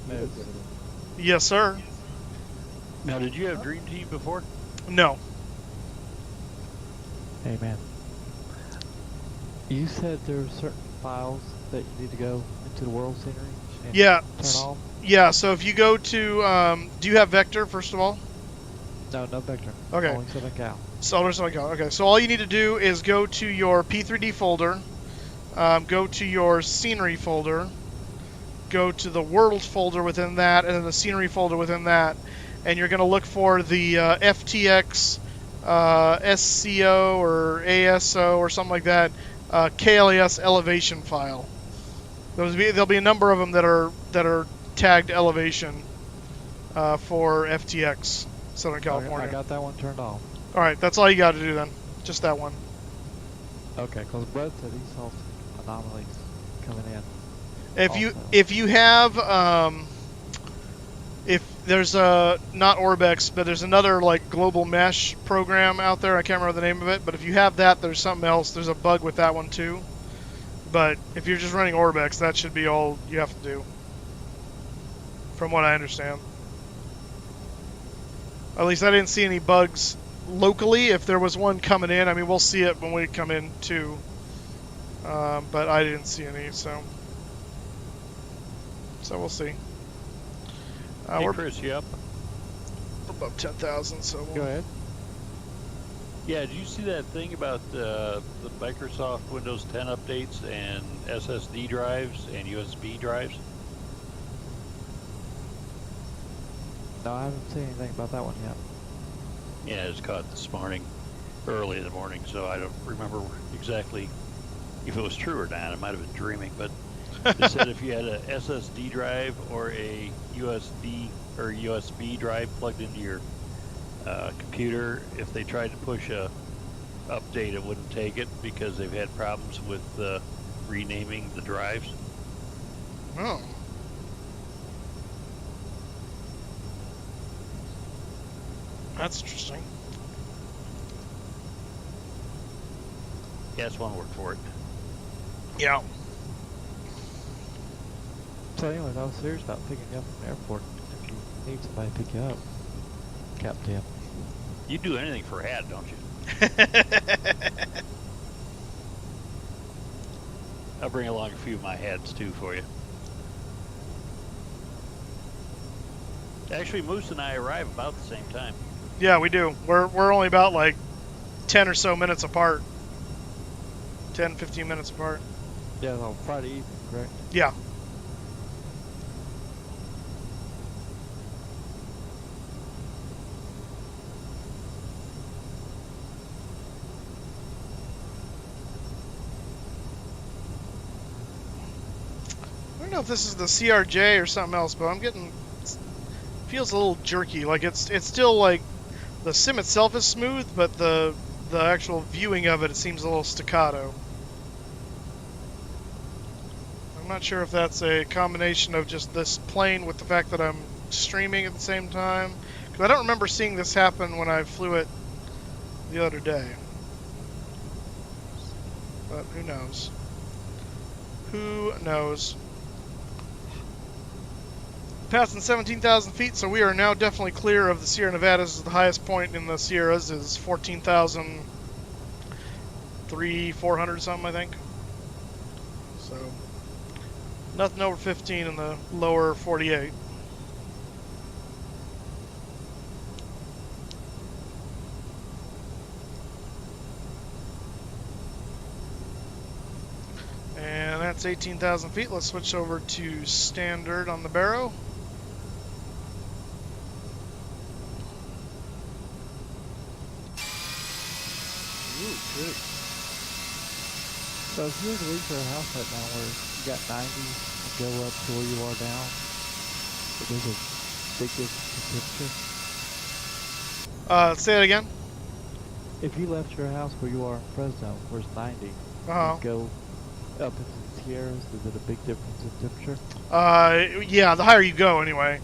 Nice. Yes, sir. Now, did you have Dream Team before? No. Hey man, you said there were certain files that you need to go into the world scenery and Yeah. turn off? Yeah, so if you go to, do you have Vector, first of all? No, no vector. Okay. Only Southern Cal. Okay, so all you need to do is go to your P3D folder, go to your scenery folder, go to the world folder within that, and then the scenery folder within that, and you're going to look for the FTX SCO or ASO or something like that, KLAS elevation file. There'll be a number of them that are tagged elevation for FTX, Southern California. I got that one turned off. All right, that's all you got to do then. Just that one. Okay, because Brett said he saw some anomalies coming in. If you Also. if you have if there's not Orbex, but there's another like global mesh program out there. I can't remember the name of it, but if you have that, there's something else. There's a bug with that one too. But if you're just running Orbex, that should be all you have to do, from what I understand. At least I didn't see any bugs locally. If there was one coming in, I mean, we'll see it when we come in too. But I didn't see any, so we'll see. Hey, We're Chris, you up? above 10,000, so Go ahead. Yeah, did you see that thing about the Microsoft Windows 10 updates and SSD drives and USB drives? No, I haven't seen anything about that one yet. Yeah, it was caught this morning, early in the morning, so I don't remember exactly if it was true or not. I might have been dreaming, but it said if you had a SSD drive or a USD or USB drive plugged into your computer, if they tried to push a update, it wouldn't take it because they've had problems with renaming the drives. oh. That's interesting. Yeah, that's one word for it. Yeah. So anyways, I was serious about picking you up from the airport. If you need somebody to pick you up, Captain. You do anything for a hat, don't you? I'll bring along a few of my hats too for you. Actually, Moose and I arrive about the same time. Yeah, we do. We're only about like 10 or so minutes apart. 10, 15 minutes apart. Yeah, on Friday evening, correct? Yeah. I don't know if this is the CRJ or something else, but I'm getting, feels a little jerky. Like it's still like the sim itself is smooth, but the actual viewing of it seems a little staccato. I'm not sure if that's a combination of just this plane with the fact that I'm streaming at the same time, because I don't remember seeing this happen when I flew it the other day. But who knows? Who knows? Passing 17,000 feet, so we are now definitely clear of the Sierra Nevadas. The highest point in the Sierras is 14,300, 400 something, I think. So nothing over 15 in the lower 48. And that's 18,000 feet. Let's switch over to standard on the Barrow. Ooh, good. So if you were to leave your house right now where you got 90 and go up to where you are now, there's a big difference in temperature. Say it again. If you left your house where you are in Fresno, where it's 90, and go up into the Sierras, is it a big difference in temperature? Yeah, the higher you go anyway.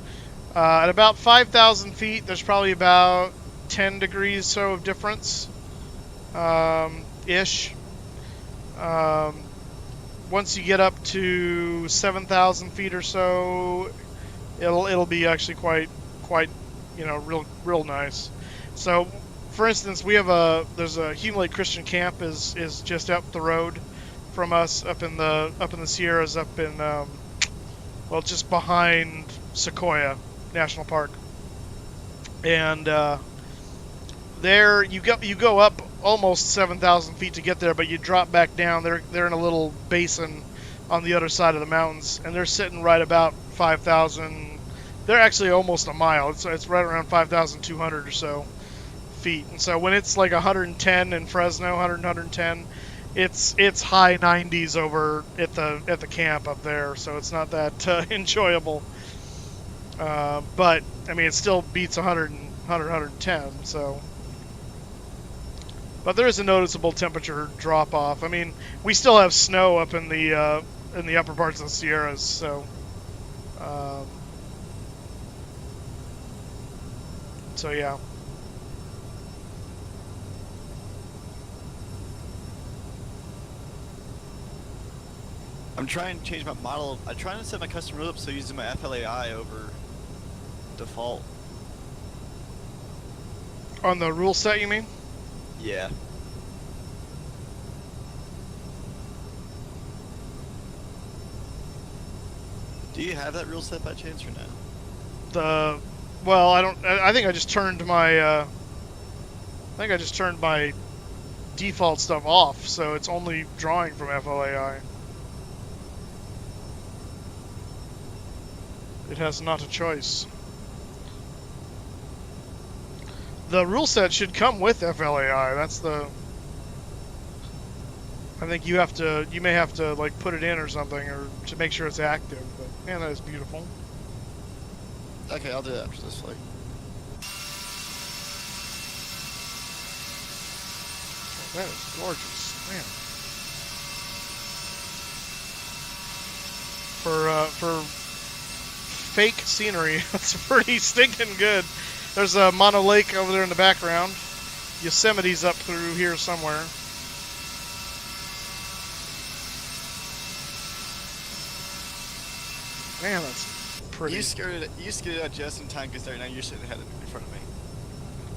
At about 5,000 feet, there's probably about 10 degrees so of difference. Ish. Once you get up to 7,000 feet or so, it'll be actually quite real nice. So, for instance, we have there's a Hume Lake Christian Camp is just up the road from us, up in the Sierras, up in just behind Sequoia National Park, and there you go up almost 7,000 feet to get there, but you drop back down. They're in a little basin on the other side of the mountains, and they're sitting right about 5,000. They're actually almost a mile. It's right around 5,200 or so feet. And so when it's like 110 in Fresno, 110, it's high 90s over at the camp up there. So it's not that enjoyable. But I mean, it still beats 110. So. But there is a noticeable temperature drop off. I mean, we still have snow up in the upper parts of the Sierras, so So yeah. I'm trying to change my model. I'm trying to set my custom road up so using my FLAI over default. On the rule set, you mean? Yeah. Do you have that rule set by chance or no? Well, I don't. I think I just turned my. I think I just turned my default stuff off, so it's only drawing from FLAI. It has not a choice. The rule set should come with FLAI. That's the. I think you have to. You may have to like put it in or something, or to make sure it's active. But man, that is beautiful. Okay, I'll do that after this flight. Oh, that is gorgeous, man. For fake scenery, that's pretty stinking good. There's a Mono Lake over there in the background. Yosemite's up through here somewhere. Man, that's pretty. You skirted out just in time because now you're sitting ahead in front of me.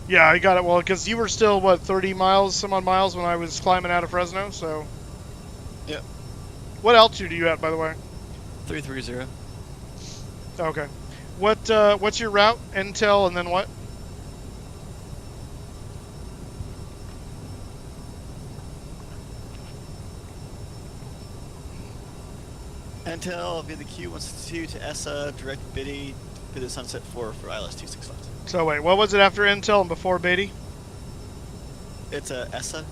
Yeah, I got it. Well, because you were still, what, 30 miles, some odd miles when I was climbing out of Fresno, so. Yep. What altitude are you at, by the way? 330. Okay. What's your route? Intel and then what? Intel via the Q162 to ESA, direct Biddy, to the Sunset 4 for ILS 26 left. So wait, what was it after Intel and before Beatty? It's a ESA.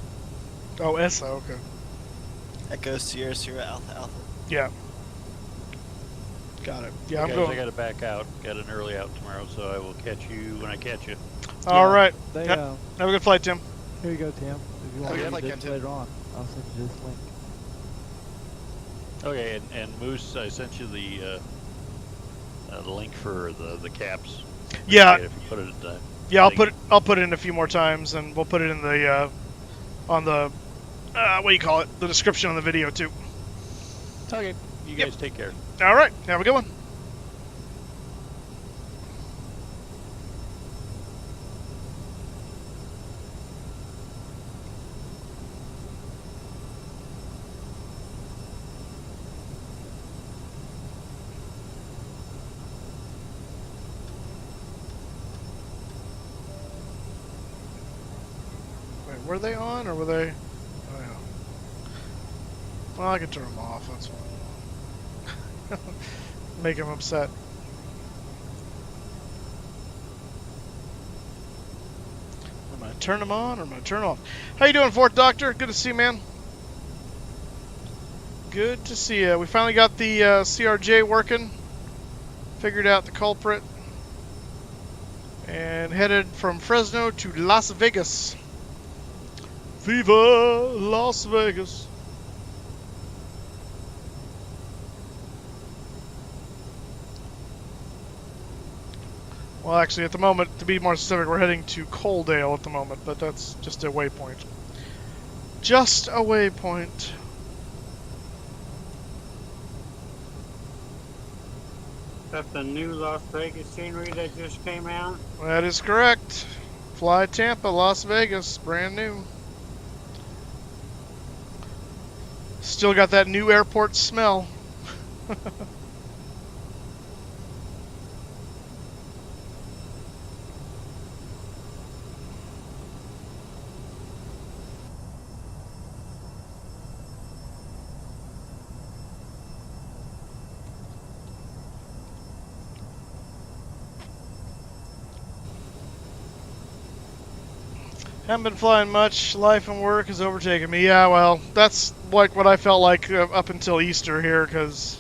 Oh, ESA, okay. Echo Sierra Sierra Alpha Alpha. Yeah. Got it. Yeah, Guys, I'm going. I got to back out. Got an early out tomorrow, so I will catch you when I catch you. All right. They, Have a good flight, Tim. Here you go, Tim. If you want Okay, to like read this Tim. later on, I'll send you this link. Okay, and Moose, I sent you the link for the caps. Yeah. If you put it, Yeah, I'll put it in a few more times, and we'll put it in the on the what do you call it? The description on the video too. Okay, you guys take care. All right, have a good one. Wait, were they on or were they? Oh, yeah. Well, I can turn them off. That's fine. Make him upset. Am I gonna turn them on or am I gonna turn them off? How you doing, Fourth Doctor? Good to see you, man. Good to see you. We finally got the CRJ working. Figured out the culprit. And headed from Fresno to Las Vegas. Viva Las Vegas. Well, actually, at the moment, to be more specific, we're heading to Coaldale at the moment, but that's just a waypoint. Just a waypoint. That's the new Las Vegas scenery that just came out. That is correct. Fly Tampa, Las Vegas, brand new. Still got that new airport smell. Haven't been flying much. Life and work has overtaken me. Yeah, well, that's like what I felt like up until Easter here, because,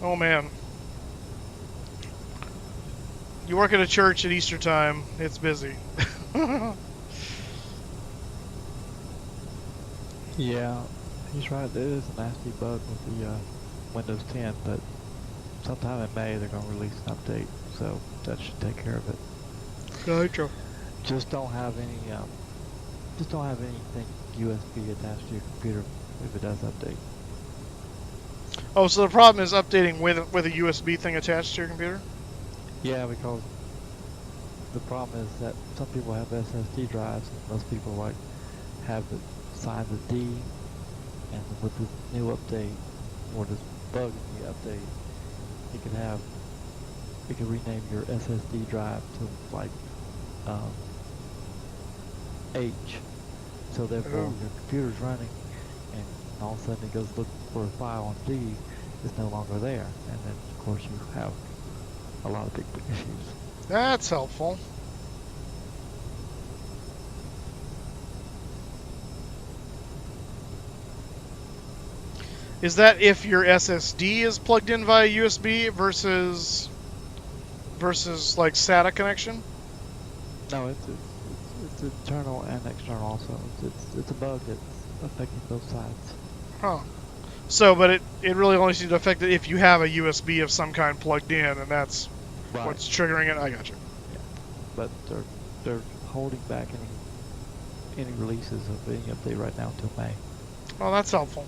oh man. You work at a church at Easter time, it's busy. Yeah, he's right. It is a nasty bug with the Windows 10, but sometime in May they're going to release an update, so that should take care of it. Gotcha. Just don't have anything USB attached to your computer if it does update. Oh, so the problem is updating with a USB thing attached to your computer? Yeah, because the problem is that some people have SSD drives, and most people like have the sign the D, and with the new update or this bug in the update, it can rename your SSD drive to like H. So therefore, your computer's running, and all of a sudden it goes look for a file on D, it's no longer there, and then of course you have a lot of big issues. That's helpful. Is that if your SSD is plugged in via USB versus like SATA connection? No, it's internal and external also. It's a bug that's affecting both sides. Huh. So, but it really only seems to affect it if you have a USB of some kind plugged in, and that's Right. what's triggering it. I got you. Yeah. But they're holding back any releases of any update right now until May. Well, that's helpful.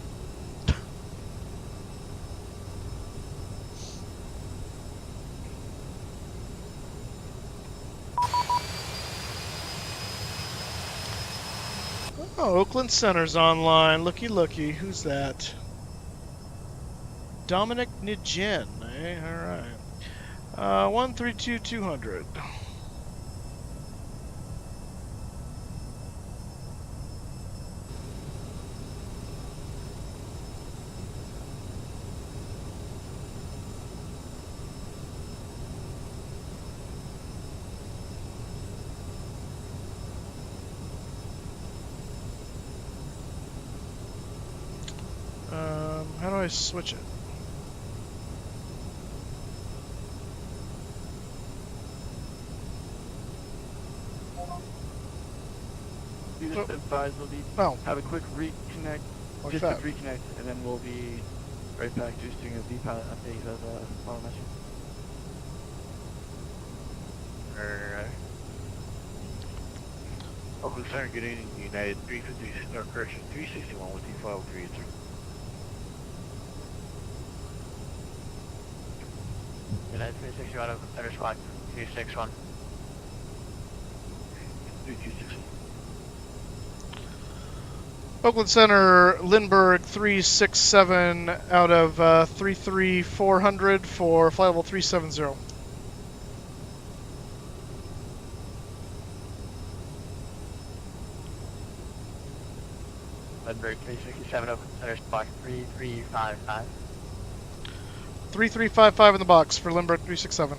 Oh, Oakland Center's online. Looky, looky. Who's that? Dominic Nijin. Eh? All right. 132-200. How do I switch it? You just advise we'll need have a quick reconnect, Like just that. a reconnect, and then we'll be right back just doing a V-pilot update of final message. Oakland Center, good evening, United 350, or correction, 361 with D503. United 361, Oakland Center Squad 261. 3261. Oakland Center, Lindbergh 367 out of 33400 for flight level 370. Lindbergh 367, Oakland Center Squad 3355. 3355 in the box for Lindbergh 367.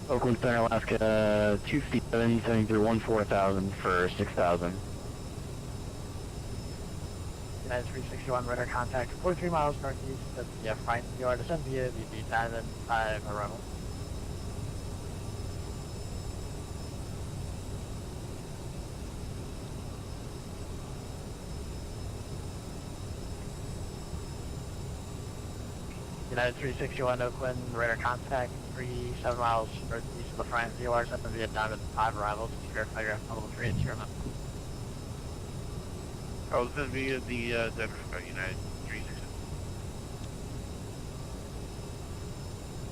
Oakland Center, Alaska 257, sending through 14,000 for 6,000. United 361, radar contact 43 miles northeast of the flight. You are to send via VB 975 arrival. United 361 Oakland, radar contact 37 miles northeast of the front. You are sent via Diamond 5 arrivals. Verify your level 3 at 0 knots. Oh, this is via the Denver United 367.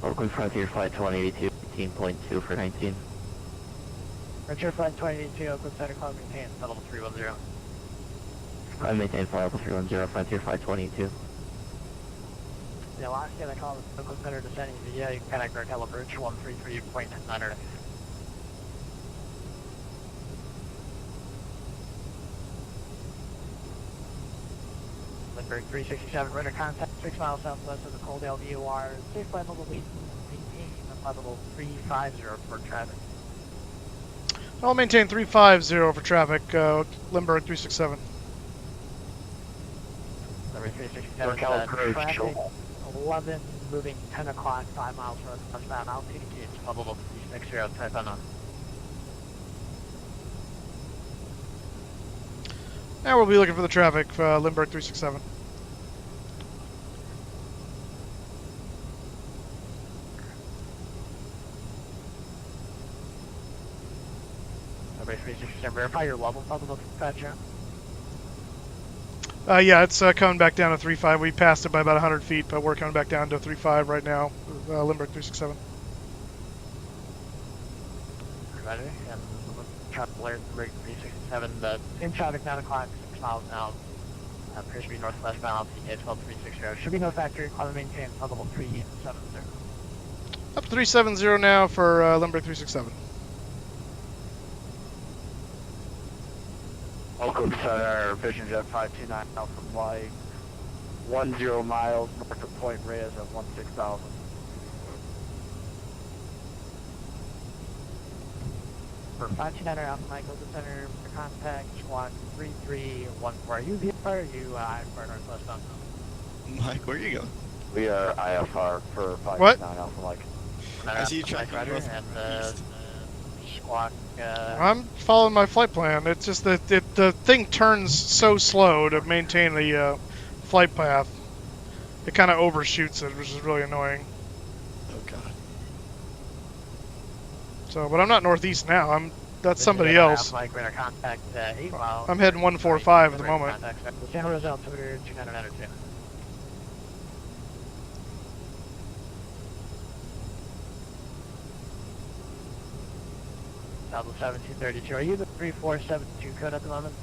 Oakland Frontier Flight 2082, 18.2 for 19. Frontier Flight 2082, Oakland Center Club maintains level 310. I maintain flight level 310, Frontier Flight 2082. The Alaska, they call the Oakland Center descending via Connect Cartel Approach 133.9. Lindbergh 367, radar contact 6 miles southwest of the Coaldale VOR. Safe flight level maintain level 350 for traffic. I'll maintain 350 for traffic, Lindbergh 367. Lindbergh 367, traffic 11, moving 10 o'clock, 5 miles from touchdown, altitude gauge level 360, type unknown. Now we'll be looking for the traffic, Lindbergh 367. verify your level on the dispatcher. Yeah, it's coming back down to 3.5. We passed it by about 100 feet, but we're coming back down to 3.5 right now. Limerick 367. Roger, and traffic alert, Limerick 367, in traffic 9 o'clock, 6 miles now. Appears to be northwest bound, CK 12360. Should be no factory, climate maintain, level 370. Up 370 now for Limerick 367. Oakland Center, Vision Jet 529 Alpha Flight, 10 miles north of Point Reyes at 16,000. For 529 Alpha Mike, Oakland Center, for contact, squad 3314. Are you here or are you for northwest bound? Mike, where are you going? We are IFR for 529 What? Alpha Mike. I see you tracking Roger, north and east. squad. I'm following my flight plan. It's just that the thing turns so slow to maintain the flight path. It kind of overshoots it, which is really annoying. Oh god. So, but I'm not northeast now. That's somebody else. Mike, we're in contact 8 miles. I'm heading 145 at the moment. San Jose altimeter 2992. 1732. Are you the 3472 code at the moment?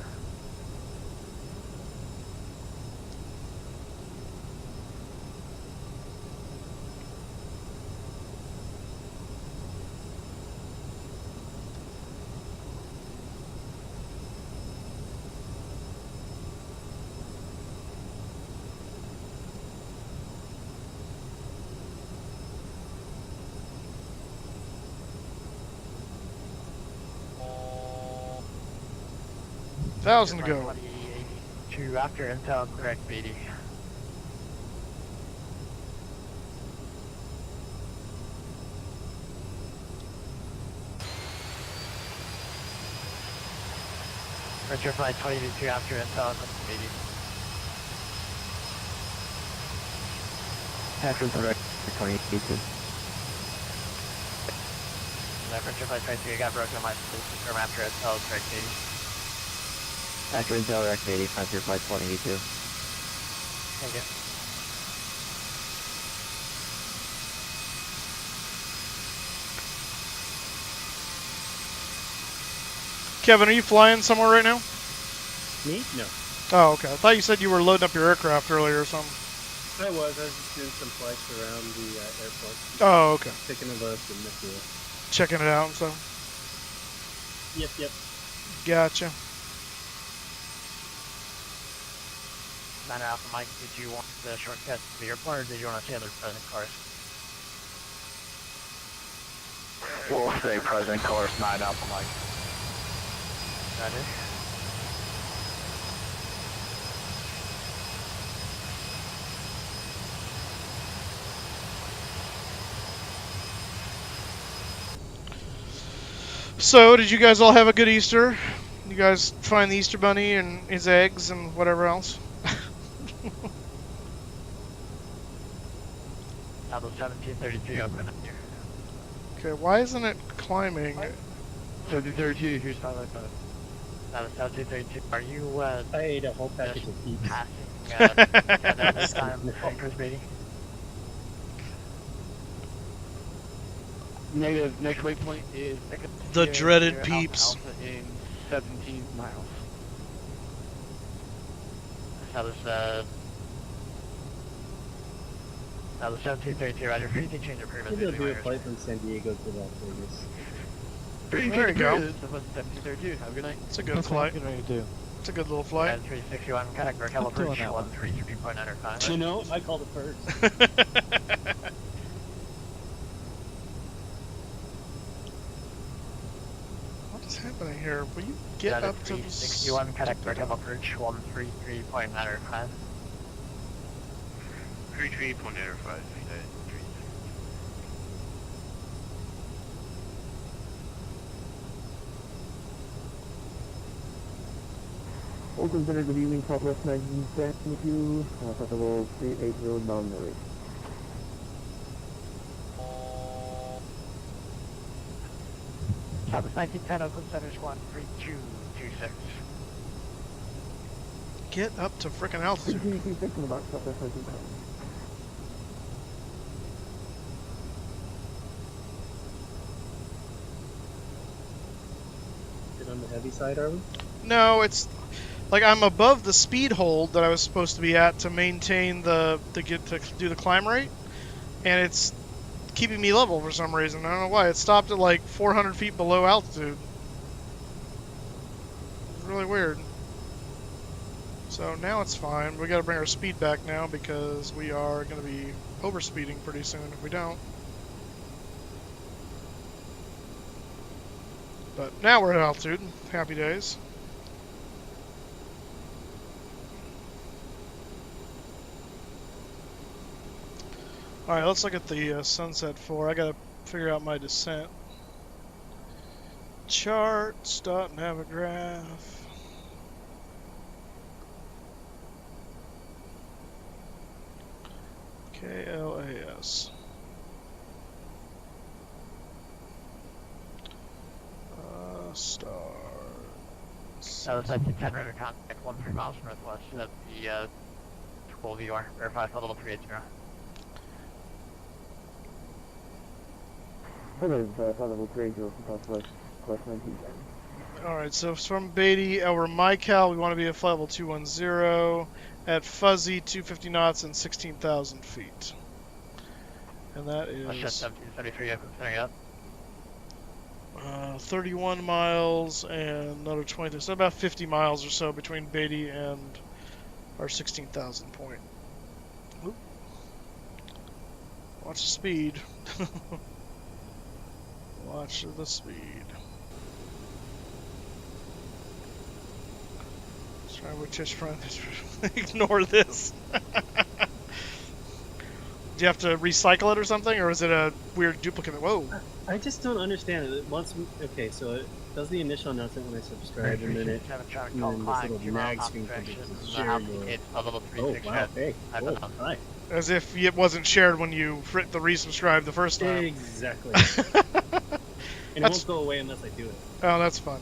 Thousand to go. 2082 after intel, correct, BD. Retro flight 22 after intel, correct, BD. After correct, 22. Retro flight 22 got broken on my confirm after intel, correct, BD. After intel, correct, 80, after flight 22. Thank you. Kevin, are you flying somewhere right now? Me? No. Oh, okay. I thought you said you were loading up your aircraft earlier or something. I was just doing some flights around the airport. Oh, okay. Taking a look and the fuel. Checking it out and stuff. Yep. Gotcha. 9 Alpha Mike, did you want the shortcut to the airport or did you want to stay other present cars? We'll stay present course 9 Alpha Mike. Roger. So, did you guys all have a good Easter? You guys find the Easter Bunny and his eggs and whatever else? Alpha 1732, open up here. Okay, why isn't it climbing? 1732, here's 595. Alpha 1732, are you, I ate a whole package of peeps. passing, this time, First meeting? Negative, next waypoint is The dreaded Alpha peeps. Alpha in 17 miles. That was 1732, Roger. Anything change your previous Maybe I'll do a flight from San Diego to Las Vegas. There you go. That was 1732. Have a good night. It's a good That's what I'm flight. getting ready to do. It's a good little flight. 361, contact North California, 133.95. You know, I called it first. What is happening here? Will you get up to the... 361, contact North California, 133.95. 33.95. Oakland Center, good evening, Southwest 1910 with you, Festival 380 Boundary. Southwest 1910, Oakland Center, Squad 32, 26. Get up to frickin' altitude. Bit on the heavy side, are we? No, it's like I'm above the speed hold that I was supposed to be at to maintain to do the climb rate, and it's keeping me level for some reason. I don't know why. It stopped at like 400 feet below altitude. It's really weird. So now it's fine. We got to bring our speed back now because we are going to be overspeeding pretty soon if we don't. But now we're at altitude. Happy days. Alright, let's look at the Sunset 4. I gotta figure out my descent. Charts, dot navigaph. KLAS. Star. That's at 10 radar contact, 13 miles northwest of the 12 VR, verify level 380. Alright, so from Beatty over MyCal, we want to be at flight level 210 at fuzzy 250 knots and 16,000 feet. And that is 1773, setting up. 31 miles and another 20, so about 50 miles or so between Beatty and our 16,000 point. Oop. Watch the speed. Watch the speed. Let's try with Tish front. Ignore this. Do you have to recycle it or something, or is it a weird duplicate? Whoa. I just don't understand it. Okay, so it does the initial announcement when I subscribe, and then this little nag screen comes to share your... Oh, wow, hey, whoa, hi. As if it wasn't shared when you hit the resubscribe the first time. Exactly. And it won't go away unless I do it. Oh, that's fun.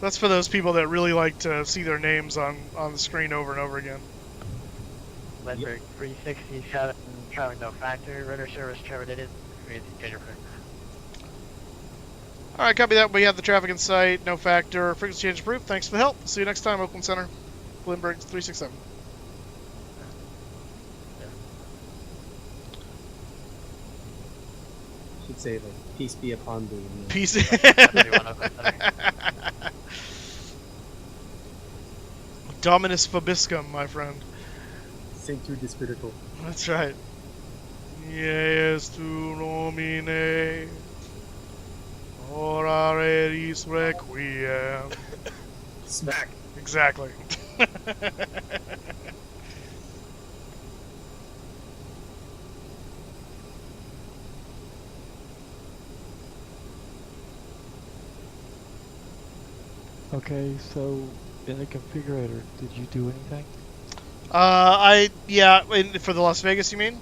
That's for those people that really like to see their names on the screen over and over again. Ledberg 367, traveling no factory, radar service terminated, change your frequency. Alright, copy that. We have the traffic in sight, no factor, frequency change approved. Thanks for the help. See you next time, Oakland Center. Ledberg 367. Should say, like, peace be upon thee. Peace. Dominus Vobiscum, my friend. Sanctu de Spiritu. That's right. Yes, tu nomine. Ora eris requiem. Smack. Exactly. Okay, so in the configurator, did you do anything? For the Las Vegas, you mean?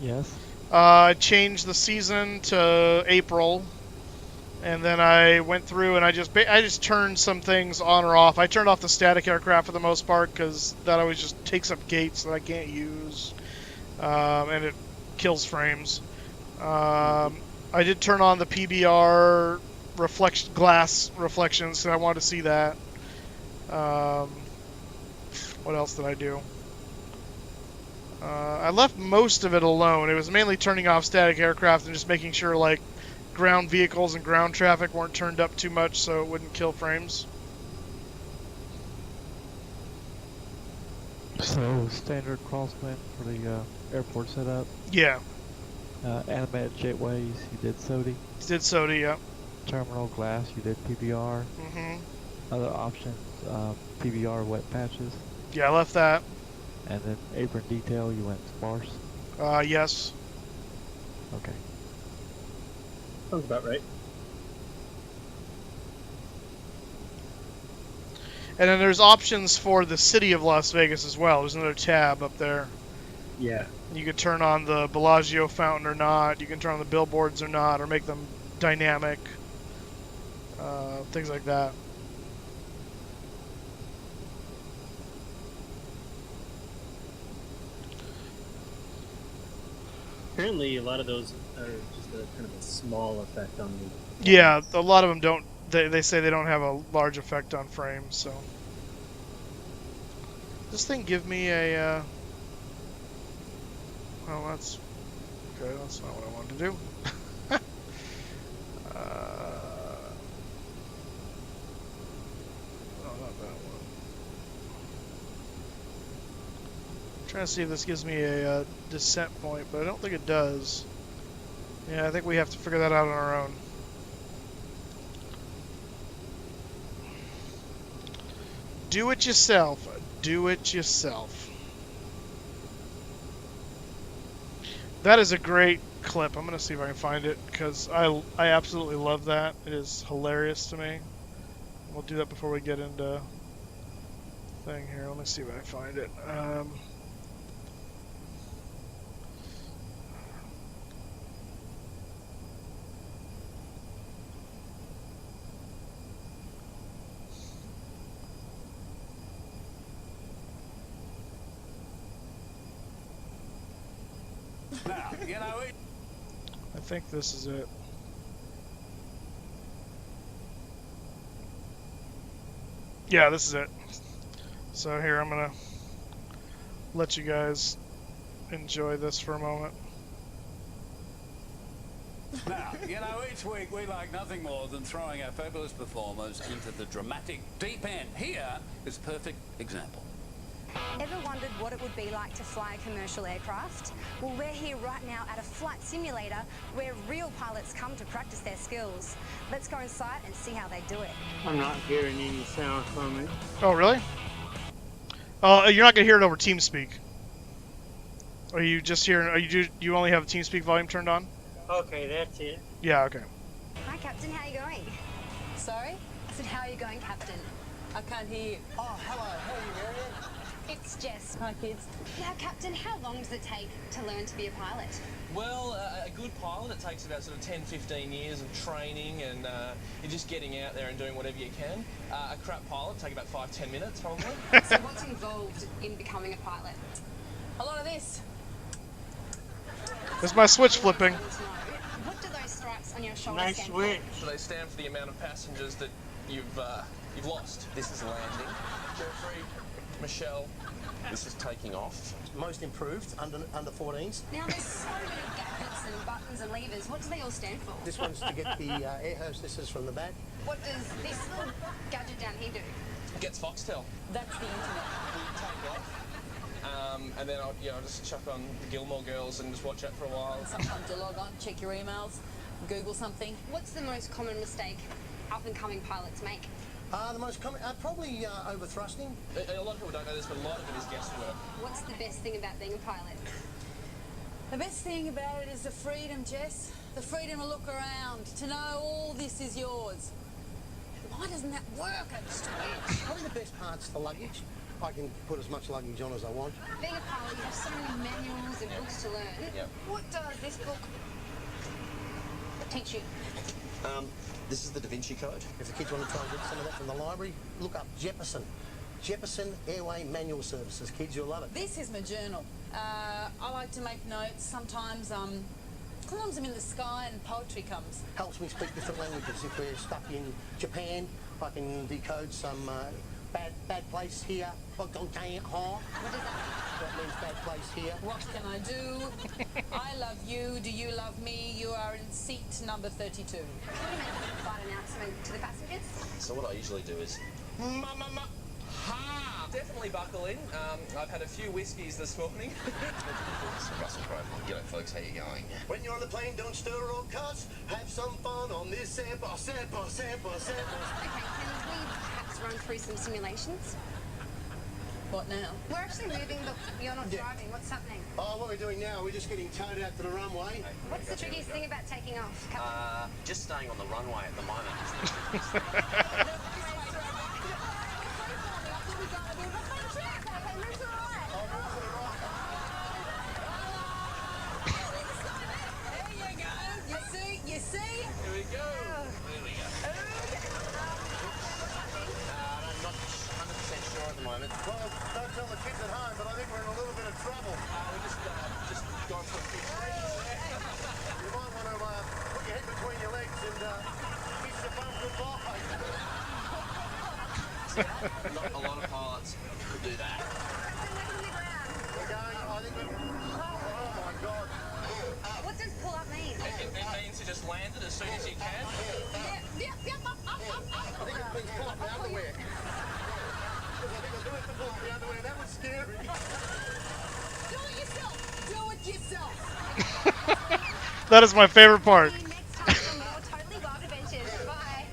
Yes. I changed the season to April, and then I went through and I just turned some things on or off. I turned off the static aircraft for the most part because that always just takes up gates that I can't use, and it kills frames. I did turn on the PBR glass reflections, so I wanted to see that. What else did I do? I left most of it alone. It was mainly turning off static aircraft and just making sure like ground vehicles and ground traffic weren't turned up too much so it wouldn't kill frames. So standard crosswind for the airport setup. Yeah. Animated jetways, you did SODI. Did SODI, yeah. Terminal glass, you did PBR. Mm-hmm. Other options, PBR wet patches. Yeah, I left that. And then apron detail, you went sparse. Yes. Okay. Sounds about right. And then there's options for the city of Las Vegas as well. There's another tab up there. Yeah. You could turn on the Bellagio fountain or not. You can turn on the billboards or not, or make them dynamic. Things like that. apparently a lot of those are just a kind of a small effect on the... Yeah, a lot of them don't. They say they don't have a large effect on frames, so... This thing give me a... Well, that's... Okay, that's not what I wanted to do. Oh, not that one. I'm trying to see if this gives me a descent point, but I don't think it does. Yeah, I think we have to figure that out on our own. Do it yourself. Do it yourself. That is a great clip. I'm going to see if I can find it, because I absolutely love that. It is hilarious to me. We'll do that before we get into thing here. Let me see if I can find it. Now, you know, I think this is it. Yeah, this is it. So here, I'm gonna let you guys enjoy this for a moment. Now, you know, each week we like nothing more than throwing our fabulous performers into the dramatic deep end. Here is a perfect example. Ever wondered what it would be like to fly a commercial aircraft? Well, we're here right now at a flight simulator where real pilots come to practice their skills. Let's go inside and see how they do it. I'm not hearing any sound from it. Oh, really? Oh, you're not gonna hear it over TeamSpeak. Are you just hearing? Are you only have TeamSpeak volume turned on? Okay, that's it. Yeah. Okay. Hi, Captain. How are you going? Sorry? I said, how are you going, Captain? I can't hear you. Oh, hello. How are you, Marianne? It's Jess. Hi, kids. Now, Captain, how long does it take to learn to be a pilot? Well, a good pilot, it takes about sort of 10, 15 years of training, and you're just getting out there and doing whatever you can. A crap pilot take about 5-10 minutes, probably. So what's involved in becoming a pilot? A lot of this. There's my switch flipping. What do those stripes on your shoulder Nice stand switch. So they stand for the amount of passengers that you've lost. This is landing. Jeffrey, Michelle, this is taking off. Most improved, under 14s. Now, there's so many gadgets and buttons and levers. What do they all stand for? This one's to get the air hostesses from the back. What does this little gadget down here do? It gets Foxtel. That's the internet. We take off. And then I'll just chuck on the Gilmore Girls and just watch that for a while. Sometimes you log on, check your emails, Google something. What's the most common mistake up-and-coming pilots make? The most common, probably overthrusting. A lot of people don't know this, but a lot of it is guesswork. What's the best thing about being a pilot? The best thing about it is the freedom, Jess. The freedom to look around, to know all this is yours. Why doesn't that work? I'm just Probably the best part's the luggage. I can put as much luggage on as I want. Being a pilot, you have so many manuals and books to learn. Yep. What does this book teach you? This is the Da Vinci Code. If the kids want to try and get some of that from the library, look up Jeppesen. Jeppesen Airway Manual Services. Kids, you'll love it. This is my journal. I like to make notes. Sometimes I'm in the sky and poetry comes. Helps me speak different languages. If we're stuck in Japan, I can decode some bad place here. What does that mean? That means bad place here. What can I do? I love you. Do you love me? You are in seat number 32. Can you make a flight announcement to the passengers? So what I usually do is... Ha! Definitely buckle in. I've had a few whiskies this morning. Russell Crowe. G'day folks, how you going? When you're on the plane, don't stir or cuss. Have some fun on this sample. Okay, can we perhaps run through some simulations? What now? We're actually moving, but you're not driving. What's happening? Oh, what we're doing now, we're just getting towed out to the runway. What's the trickiest thing about taking off, Captain? Just staying on the runway at the moment is the trickiest. You see? Here we go. There we go. I'm not 100% sure at the moment. Well, don't tell the kids at home, but I think we're in a little bit of trouble. We're just going for a few trees there. between your legs and kiss the bum goodbye. Not a lot of pilots could do that. We're going, I think oh my God. What does pull up mean? It means to just land it as soon as you can. Yep, up. I think it means pull up the underwear. Because I think I do have to pull up the underwear. That was scary. Do it yourself. Do it yourself. That is my favorite part. See you next time for more Totally Wild Adventures. Bye.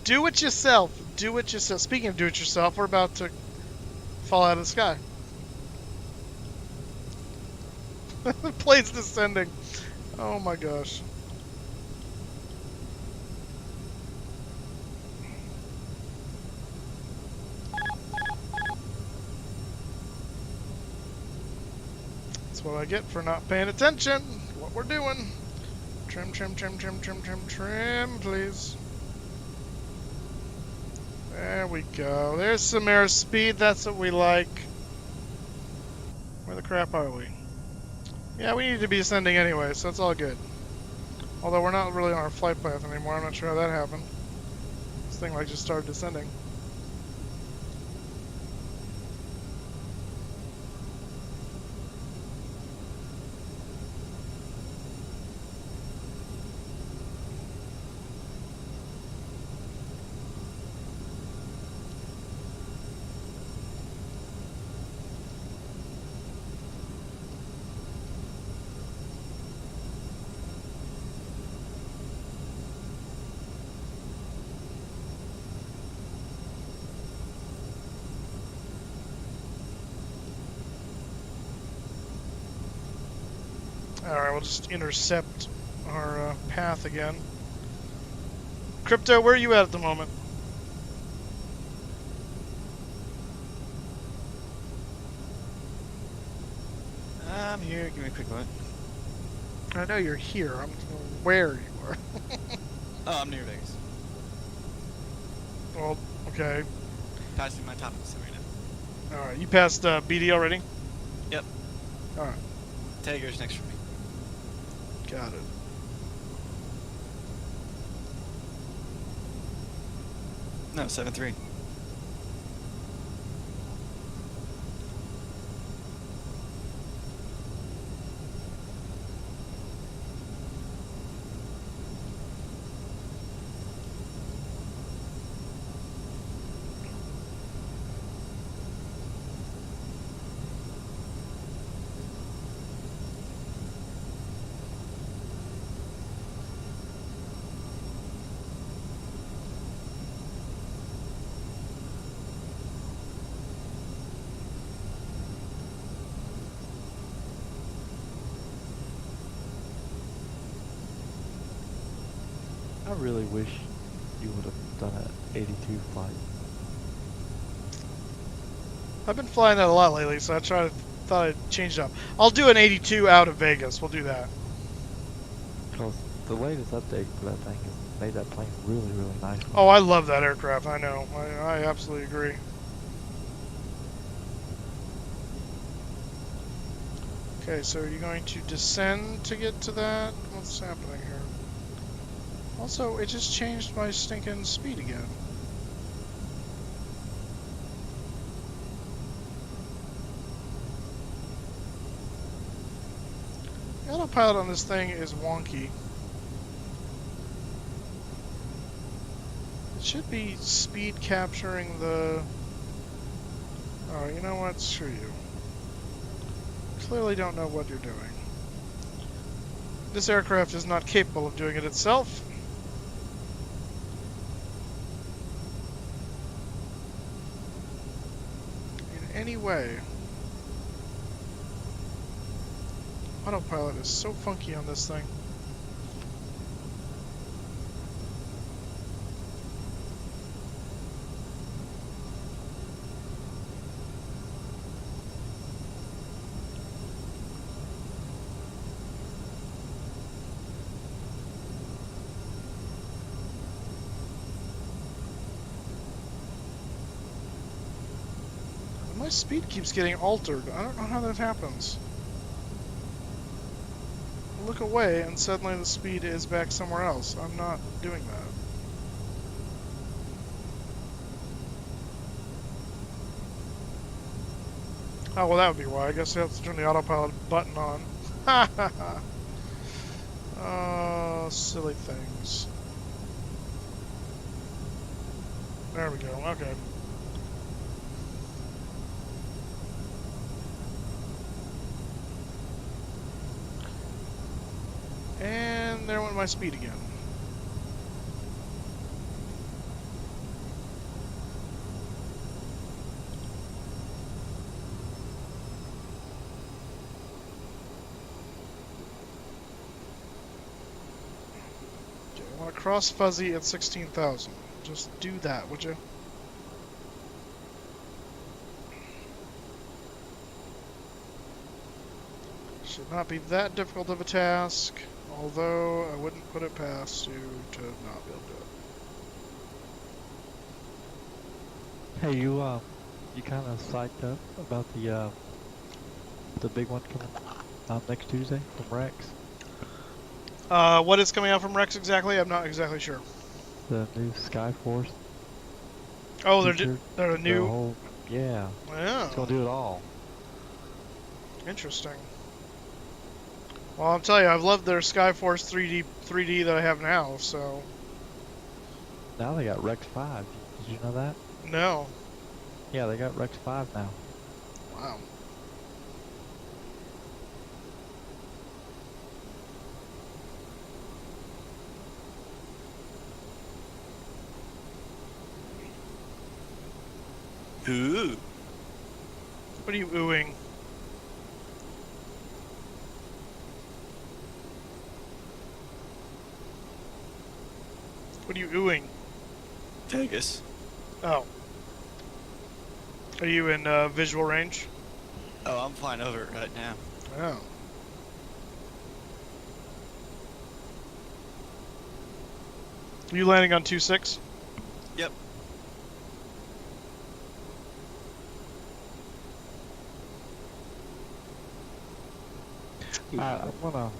Do it yourself. Do it yourself. Speaking of do it yourself, we're about to fall out of the sky. The plane's descending. Oh my gosh. That's what I get for not paying attention. What we're doing. Trim, trim, trim, trim, trim, trim, trim, please. There we go. There's some airspeed. That's what we like. Where the crap are we? Yeah, we need to be ascending anyway, so it's all good. Although we're not really on our flight path anymore. I'm not sure how that happened. This thing like just started descending. Alright, we'll just intercept our path again. Crypto, where are you at the moment? I'm here. Give me a quick moment. I know you're here. I'm where you are. Oh, I'm near Vegas. Well, okay. Passing my top of the city right now. Alright, you passed BD already? Yep. Alright. Tager's next for me. Got it. No, 7-3. I really wish you would have done an 82 flight. I've been flying that a lot lately, so thought I'd change it up. I'll do an 82 out of Vegas. We'll do that. Because the latest update for that thing has made that plane really, really nice. Oh, I love that aircraft. I know. I absolutely agree. Okay, so are you going to descend to get to that? What's happening here? Also, it just changed my stinking speed again. The autopilot on this thing is wonky. It should be speed capturing the... Oh, you know what? Screw you. Clearly don't know what you're doing. This aircraft is not capable of doing it itself. In any way. Autopilot is so funky on this thing. My speed keeps getting altered. I don't know how that happens. I look away and suddenly the speed is back somewhere else. I'm not doing that. Oh, well, that would be why. I guess I have to turn the autopilot button on. Ha ha ha. Oh, silly things. There we go. Okay. And there went my speed again. Okay, I want to cross fuzzy at 16,000. Just do that, would you? Should not be that difficult of a task, although I wouldn't put it past you to not be able to do it. Hey, you kind of psyched up about the big one coming out next Tuesday from Rex? What is coming out from Rex exactly? I'm not exactly sure. The new Skyforce. Oh, feature, they're a new. whole, yeah. Yeah. It's gonna do it all. Interesting. Well, I'll tell you, I've loved their Skyforce 3D that I have now. So. Now they got Rex 5. Did you know that? No. Yeah, they got Rex 5 now. Wow. Ooh. What are you oohing? What are you oohing? Vegas. Oh. Are you in visual range? Oh, I'm flying over it right now. Oh. Are you landing on 2.6? Yep. I'm gonna.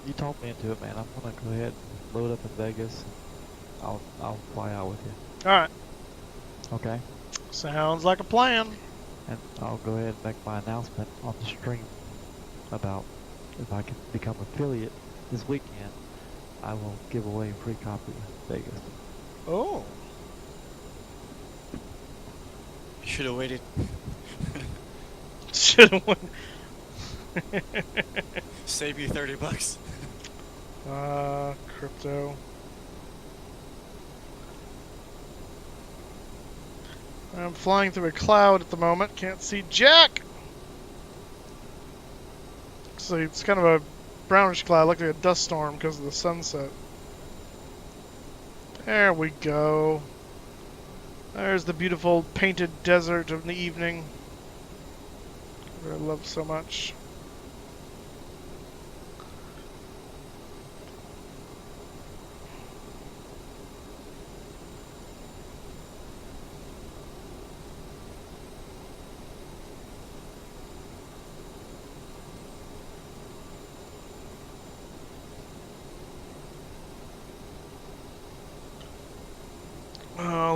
You talked me into it, man. I'm gonna go ahead and load up in Vegas. I'll fly out with you. All right. Okay. Sounds like a plan. And I'll go ahead and make my announcement on the stream about if I can become affiliate this weekend. I will give away a free copy of Vegas. Oh. Should have waited. Should have won. Save you $30. Crypto. I'm flying through a cloud at the moment. Can't see jack. So it's kind of a brownish cloud, like a dust storm because of the sunset. There we go. There's the beautiful painted desert of the evening that I love so much.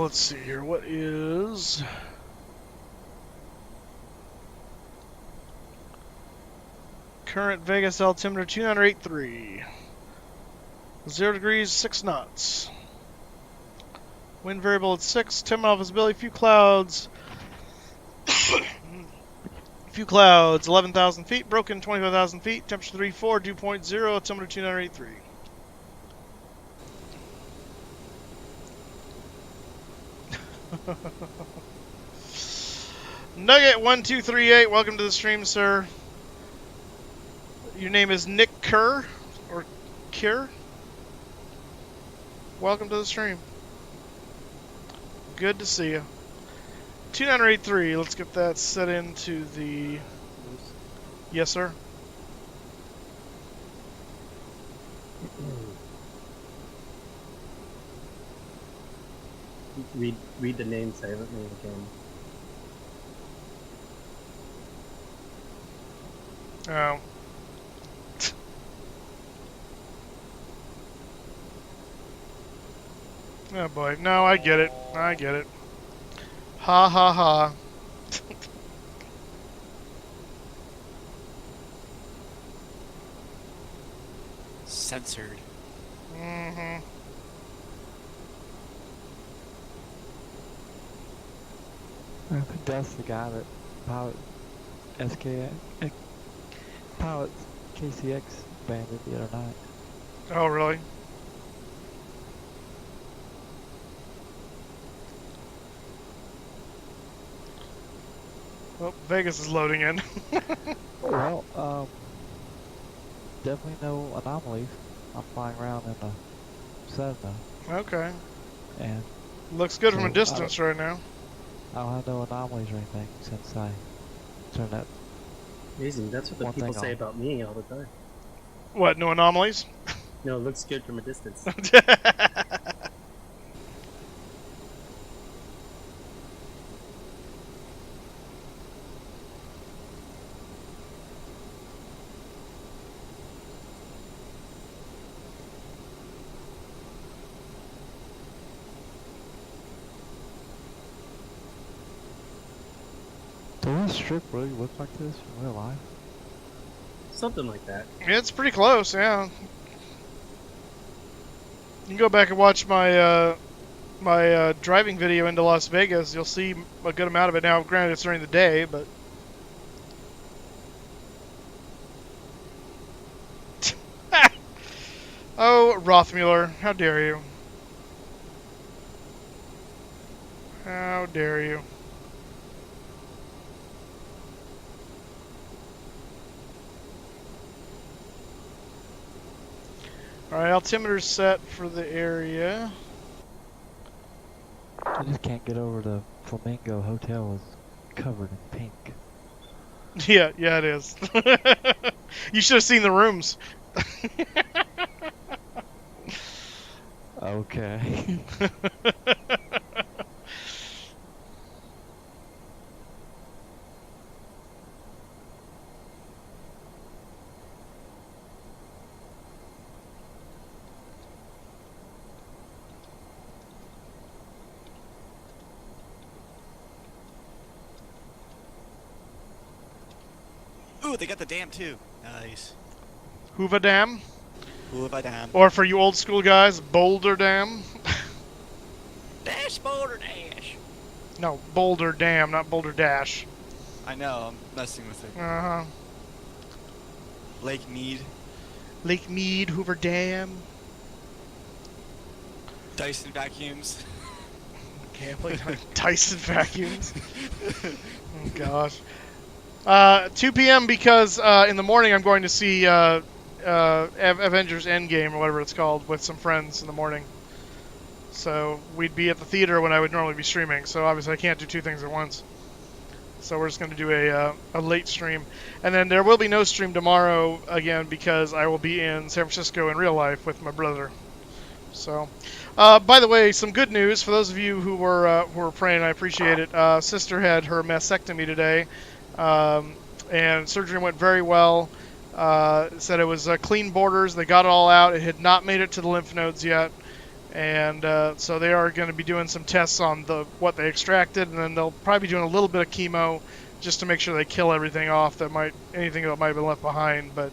Let's see here. What is... current Vegas altimeter 2983. 0 degrees, 6 knots. Wind variable at 6. 10 mile visibility. Few clouds. Few clouds. 11,000 feet. Broken 25,000 feet. Temperature 34. Dew point 0. Altimeter 2983. Nugget1238, welcome to the stream, sir. Your name is Nick Kerr, or Kier. Welcome to the stream. Good to see you. 2983, let's get that set into the... Yes, sir. Read the name silently again. Oh. Oh boy. No, I get it. I get it. Ha ha ha. Censored. Mm-hmm. I think that's the guy that pilot pilot KCX banded the other night. Oh, really? Well, Vegas is loading in. Well, definitely no anomalies. I'm flying around in the Cessna. Okay. And looks good so from a distance right now. I don't have no anomalies or anything since I turned that. Amazing. That's what the people say about me all the time. What? No anomalies? No, it looks good from a distance. Does this strip really look like this in real life? Something like that. It's pretty close, yeah. You can go back and watch my my driving video into Las Vegas. You'll see a good amount of it now. Granted, it's during the day, but oh, Rothmuller, how dare you? How dare you? Alright, altimeter's set for the area. I just can't get over the Flamingo Hotel is covered in pink. Yeah, it is. You should have seen the rooms. Okay. Ooh, they got the dam too. Nice. Hoover Dam. Hoover Dam. Or for you old school guys, Boulder Dam. Dash Boulder Dash. No, Boulder Dam, not Boulder Dash. I know, I'm messing with it. Uh-huh. Lake Mead. Lake Mead, Hoover Dam. Dyson vacuums. Can't believe Dyson vacuums. Oh gosh. 2 p.m. because in the morning I'm going to see Avengers Endgame or whatever it's called with some friends in the morning. So we'd be at the theater when I would normally be streaming. So obviously I can't do two things at once. So we're just going to do a late stream. And then there will be no stream tomorrow again because I will be in San Francisco in real life with my brother. So, by the way, some good news for those of you who were praying. I appreciate it. Sister had her mastectomy today. And surgery went very well. Said it was clean borders. They got it all out. It had not made it to the lymph nodes yet. And so they are going to be doing some tests on what they extracted, and then they'll probably be doing a little bit of chemo just to make sure they kill everything off anything that might have been left behind. But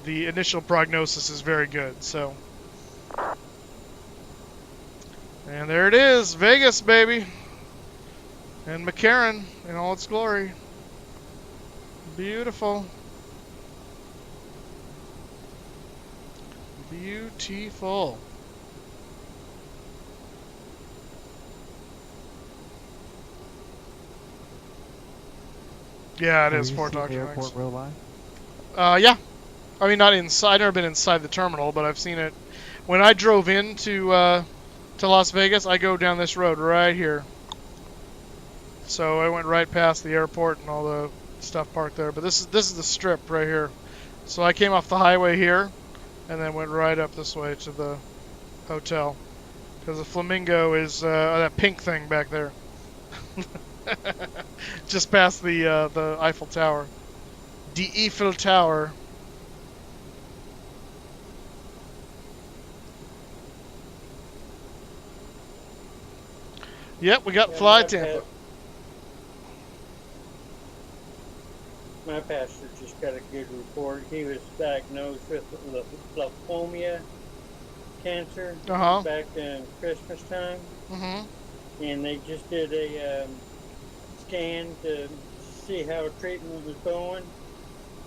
the initial prognosis is very good. So, and there it is, Vegas, baby, and McCarran in all its glory. Beautiful. Beautiful. Yeah, it is Fort Dr. Airport real life? Yeah. I mean, not inside. I've never been inside the terminal, but I've seen it. When I drove into to Las Vegas, I go down this road right here. So I went right past the airport and all the stuff parked there. But this is the strip right here. So I came off the highway here, and then went right up this way to the hotel. Because the Flamingo is that pink thing back there. Just past the Eiffel Tower. The Eiffel Tower. Yep, we got Yeah, Fly Tampa. My pastor just got a good report. He was diagnosed with leukemia cancer back in Christmas time. And they just did a scan to see how treatment was going.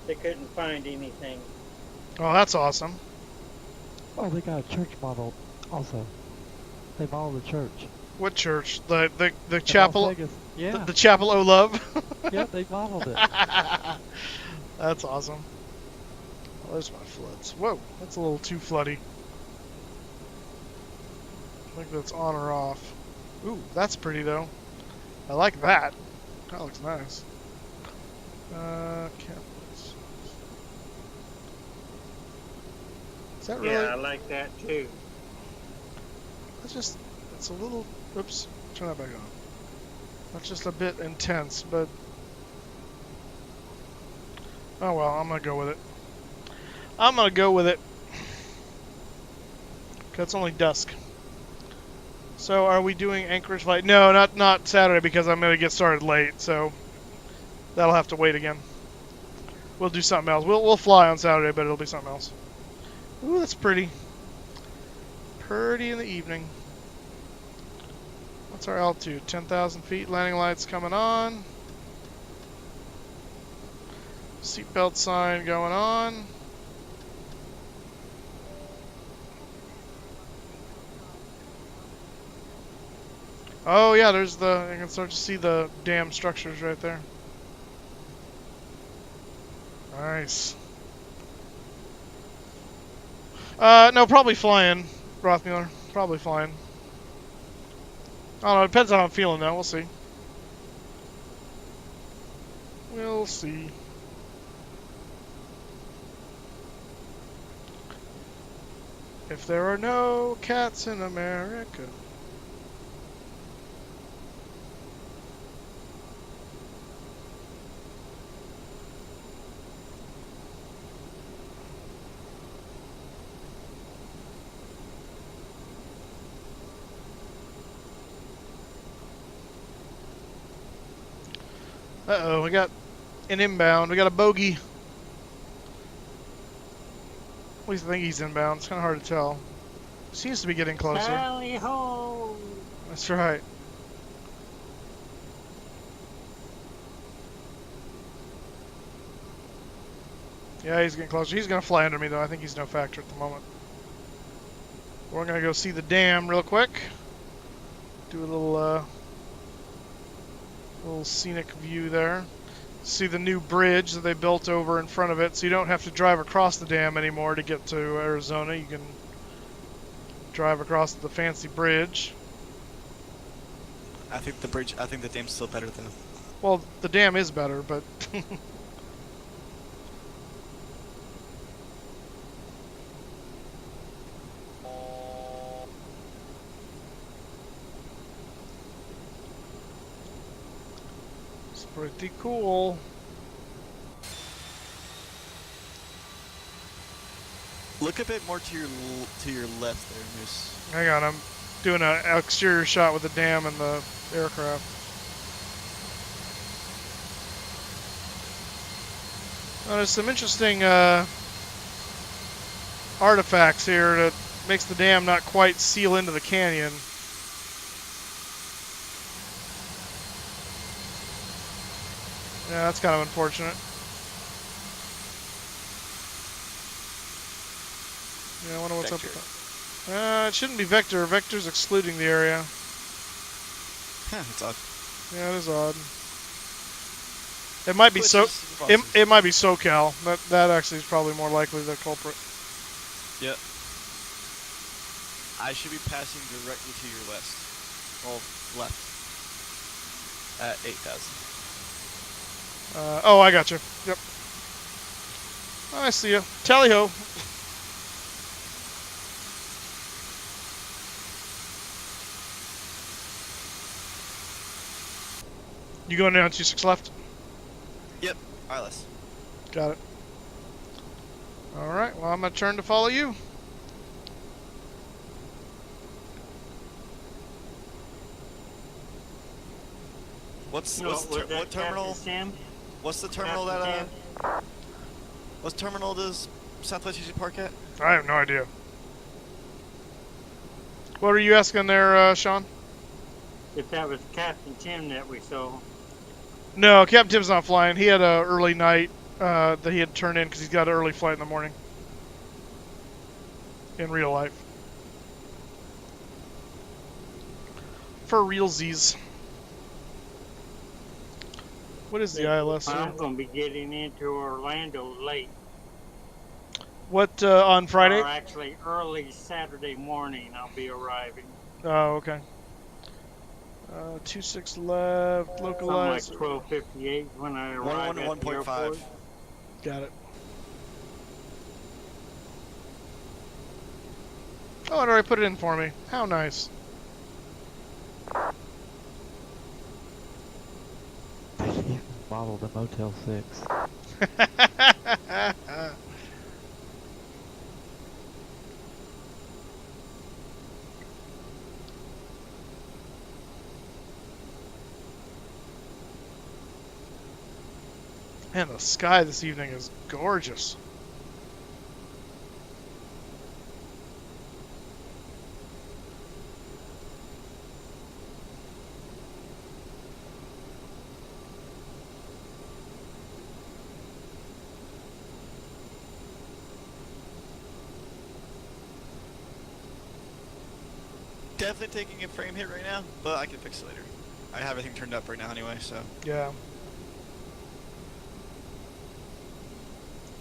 They couldn't find anything. Oh, that's awesome. Oh, they got a church model also. They modeled the church. What church? The chapel? Las Vegas. Yeah. The Chapel O' Love? Yep, they modeled it. That's awesome. Oh, there's my floods. Whoa, that's a little too floody. I think that's on or off. Ooh, that's pretty though. I like that. That looks nice. Campus. Is that really? Yeah, I like that too. It's a little, oops, turn that back on. That's just a bit intense, but, oh well, I'm gonna go with it. I'm gonna go with it. 'Cause it's only dusk. So are we doing Anchorage flight? No, not Saturday because I'm gonna get started late, so that'll have to wait again. We'll do something else. We'll fly on Saturday, but it'll be something else. Ooh, that's pretty. Pretty in the evening. What's our altitude? 10,000 feet. Landing lights coming on. Seatbelt sign going on. Oh yeah, there's you can start to see the dam structures right there. Nice. No, probably flying, Rothmuller. Probably flying. I don't know, it depends on how I'm feeling now, we'll see. We'll see. If there are no cats in America. Uh-oh, we got an inbound. We got a bogey. At least I think he's inbound. It's kind of hard to tell. Seems to be getting closer. Tally ho! That's right. Yeah, he's getting closer. He's going to fly under me, though. I think he's no factor at the moment. We're going to go see the dam real quick. Do a little scenic view there. See the new bridge that they built over in front of it, so you don't have to drive across the dam anymore to get to Arizona. You can drive across the fancy bridge. I think the dam's still better than. Well, the dam is better, but it's pretty cool. Look a bit more to your left there, Moose. Hang on, I'm doing an exterior shot with the dam and the aircraft. There's some interesting artifacts here that makes the dam not quite seal into the canyon. Yeah, that's kind of unfortunate. Yeah, I wonder what's Vector. up with that. It shouldn't be Vector. Vector's excluding the area. Huh, it's odd. Yeah, it is odd. It might be it might be SoCal. That actually is probably more likely the culprit. Yep. I should be passing directly to your west. Well, left. At 8,000. Oh, I got you. Yep. I see you. Tally ho. You going down 26 left? Yep, ILS. Got it. All right. Well, I'm gonna turn to follow you. What terminal? What's the terminal that what terminal does Southwest usually park at? I have no idea. What are you asking there, Sean? If that was Captain Tim that we saw. No, Captain Tim's not flying. He had an early night that he had turned in because he's got an early flight in the morning. In real life. For realsies. What is the ILS? I'm going to be getting into Orlando late. What, on Friday? Or actually early Saturday morning I'll be arriving. Oh, okay. 26 left, localized. Something like 12:58 when I arrive at the airport. Got it. Oh, it already put it in for me. How nice. They even modeled the Motel 6. Man, the sky this evening is gorgeous. Definitely taking a frame hit right now, but I can fix it later. I have everything turned up right now anyway, so. Yeah.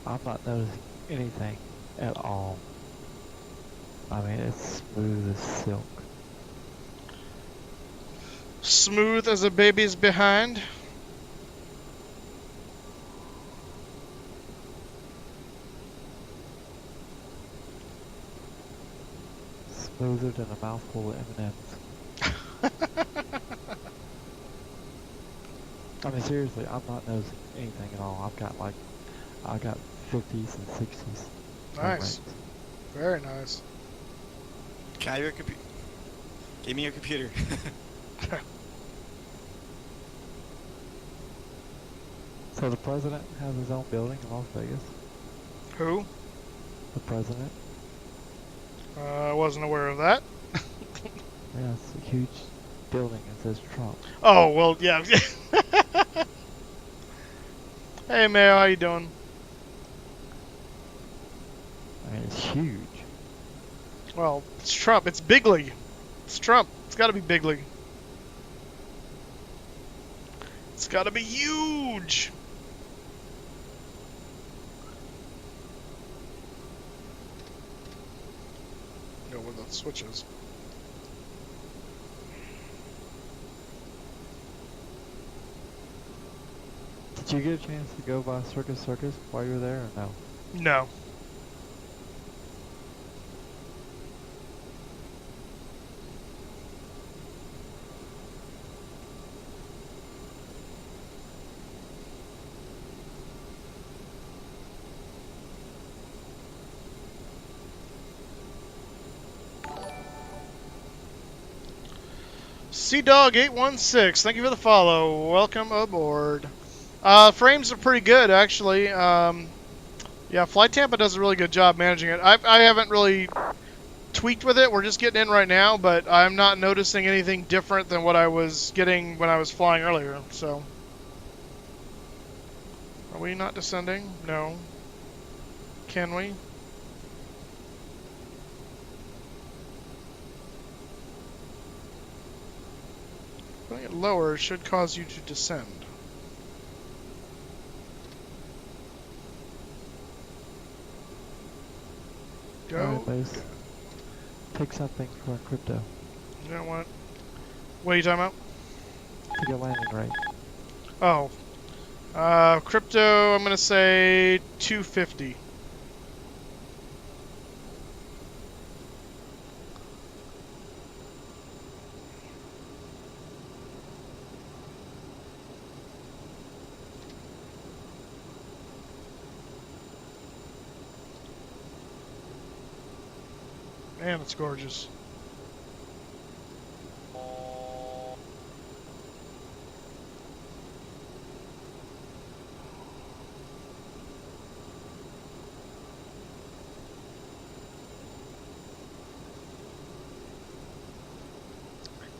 I'm not noticing anything at all. I mean, it's smooth as silk. Smooth as a baby's behind. Smoother than a mouthful of M&Ms. I mean, seriously, I'm not noticing anything at all. I got 50s and 60s. Nice. Very nice. Can I have your computer? Give me your computer. So the president has his own building in Las Vegas? Who? The president. I wasn't aware of that. Yeah, it's a huge building. It says Trump. Oh, well, yeah. Hey, Mayo, how you doing? I mean, it's huge. Well, it's Trump. It's big league. It's Trump. It's got to be big league. It's got to be huge. Go where the switch is. Did you get a chance to go by Circus while you were there, or no? No. CDog816, thank you for the follow. Welcome aboard. Frames are pretty good, actually. Yeah, Fly Tampa does a really good job managing it. I haven't really tweaked with it. We're just getting in right now, but I'm not noticing anything different than what I was getting when I was flying earlier. So, are we not descending? No. Can we? Going it lower should cause you to descend. Go. Alright, Moose. Pick something for crypto. You know what? What are you talking about? Pick a landing rate. Oh. Crypto, I'm going to say 250. And it's gorgeous.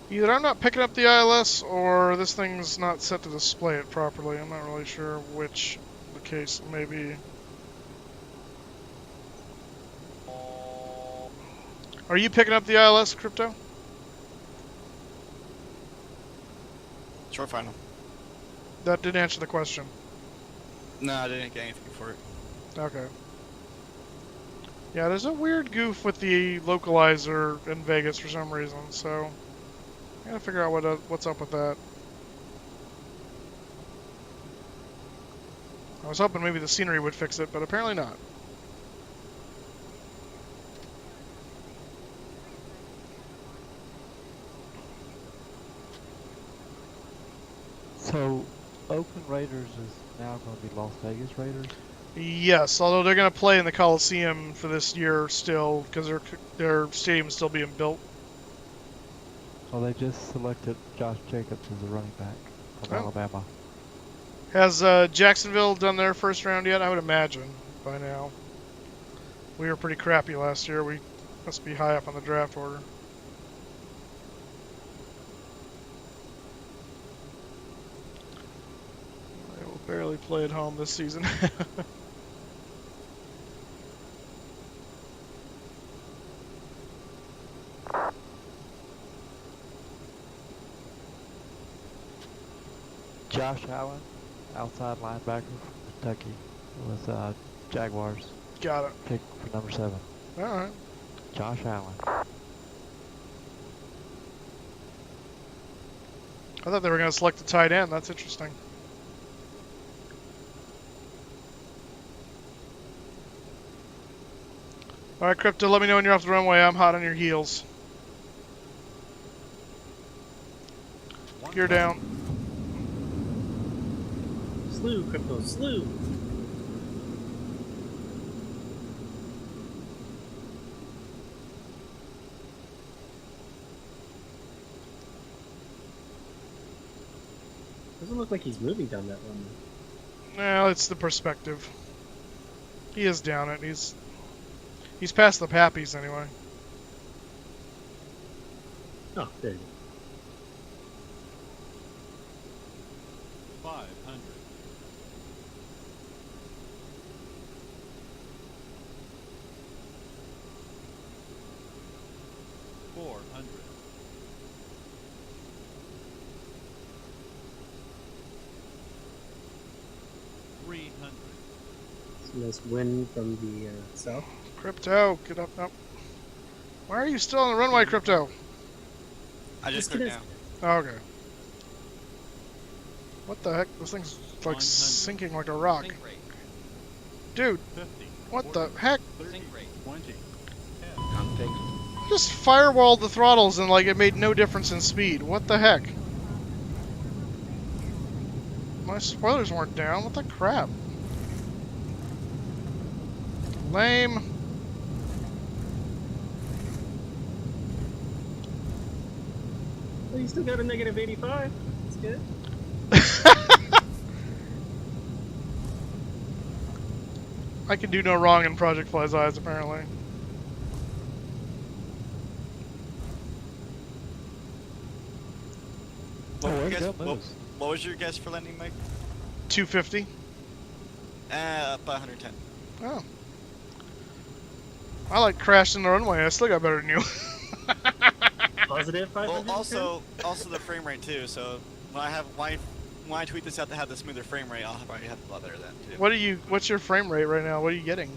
Either I'm not picking up the ILS, or this thing's not set to display it properly. I'm not really sure which the case may be. Are you picking up the ILS, Crypto? Short final. That didn't answer the question. No, I didn't get anything for it. Okay. Yeah, there's a weird goof with the localizer in Vegas for some reason, so I gotta figure out what's up with that. I was hoping maybe the scenery would fix it, but apparently not. So, Oakland Raiders is now going to be Las Vegas Raiders? Yes, although they're going to play in the Coliseum for this year still, because their stadium's still being built. Well, they just selected Josh Jacobs as a running back from Alabama. Has Jacksonville done their first round yet? I would imagine by now. We were pretty crappy last year. We must be high up on the draft order. They will barely play at home this season. Josh Allen, outside linebacker from Kentucky, with Jaguars. Got it. Pick for number 7. All right. Josh Allen. I thought they were going to select the tight end. That's interesting. All right, Crypto, let me know when you're off the runway. I'm hot on your heels. Gear down. Slew, Crypto, slew. Doesn't look like he's moving down that one. Well, it's the perspective. He is down it. He's past the Pappies anyway. Oh, there you go. 500. 400. 300. Some nice wind from the south. Crypto, get up. Why are you still on the runway, Crypto? I just cleared down. Oh, okay. What the heck? This thing's like sinking like a rock. Dude, 50. what the heck? 30. 20. I just firewalled the throttles and like it made no difference in speed. What the heck? My spoilers weren't down. What the crap? Lame. Well, you still got a negative 85. That's good. I can do no wrong in Project Fly's eyes, apparently. What was your guess for landing, Mike? 250. Up by 110. Oh. I like crashed in the runway. I still got better than you. Positive 500. Well, also the frame rate too. So when I tweet this out to have the smoother frame rate, I'll probably have a lot better then too. What's your frame rate right now? What are you getting?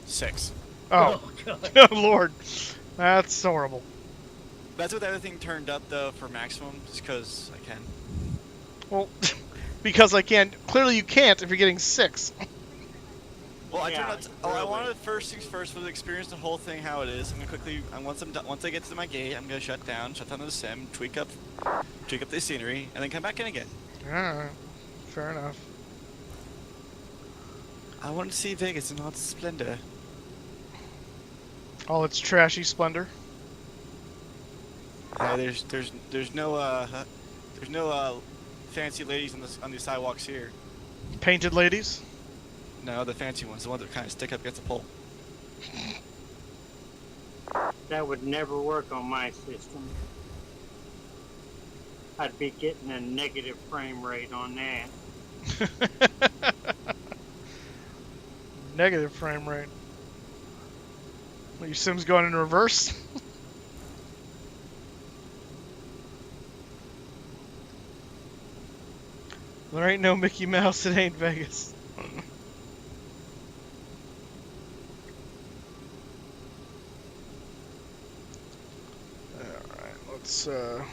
6. Oh, oh Lord, that's horrible. That's what everything turned up though for maximum, just because I can. Well, because I can. Clearly, you can't if you're getting 6. Well, I wanted first things first for the experience, the whole thing, how it is. I'm gonna quickly, once I get to my gate, I'm gonna shut down the sim, tweak up the scenery, and then come back in again. Alright, fair enough. I want to see Vegas in all its splendor. All its trashy splendor. Hey, there's no fancy ladies on the sidewalks here. Painted ladies? No, the fancy ones, the ones that kind of stick up against the pole. That would never work on my system. I'd be getting a negative frame rate on that. Negative frame rate. Your sim's going in reverse? There ain't no Mickey Mouse, it ain't Vegas. Alright, let's Oh.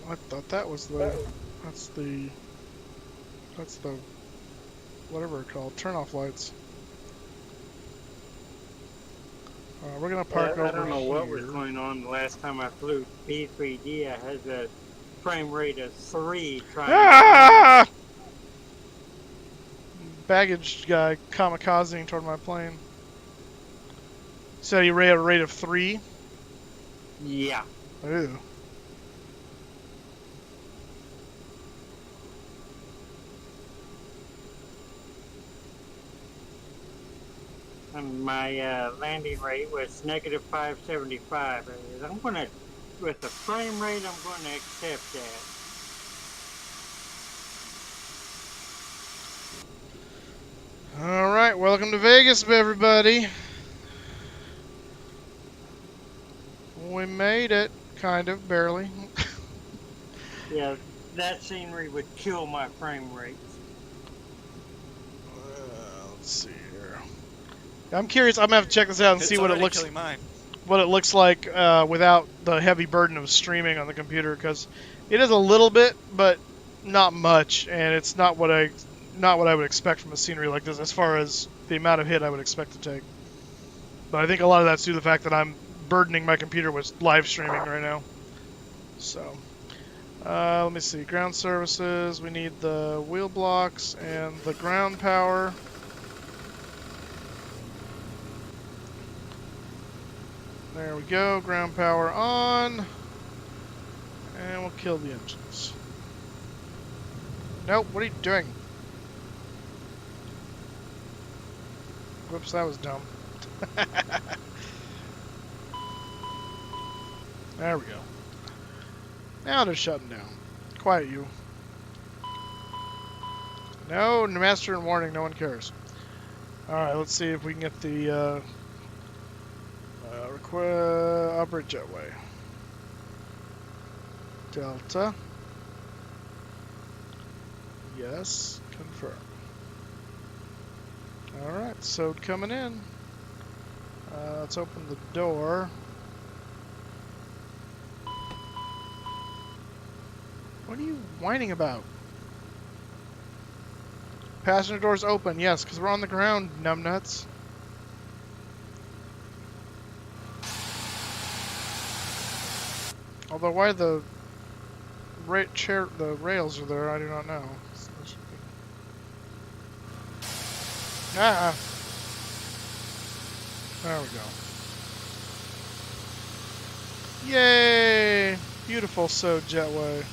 I thought that was that's the whatever it's called, turn off lights. We're gonna park over here. I don't know what was going on the last time I flew P3D. I had a frame rate of 3 trying to... Baggage guy kamikazing toward my plane. Said he ran at a rate of 3? Yeah. Ooh. And my landing rate was negative 575. I'm gonna, with the frame rate, I'm gonna accept that. Alright, welcome to Vegas, everybody. We made it, kind of, barely. Yeah, that scenery would kill my frame rates. Let's see here. I'm curious. I'm gonna have to check this out and see what it looks like without the heavy burden of streaming on the computer, because it is a little bit, but not much, and it's not what I would expect from a scenery like this as far as the amount of hit I would expect to take. But I think a lot of that's due to the fact that I'm burdening my computer with live streaming right now. So, let me see. Ground services. We need the wheel blocks and the ground power. There we go, ground power on. And we'll kill the engines. Nope, what are you doing? Whoops, that was dumb. There we go. Now they're shutting down. Quiet you. No, master and warning, no one cares. Alright, let's see if we can get the operate jetway. Delta. Yes, confirm. Alright, so coming in. Let's open the door. What are you whining about? Passenger doors open, yes, because we're on the ground, numbnuts. Although why the rails are there, I do not know. Ah! There we go. Yay! Beautiful so jetway.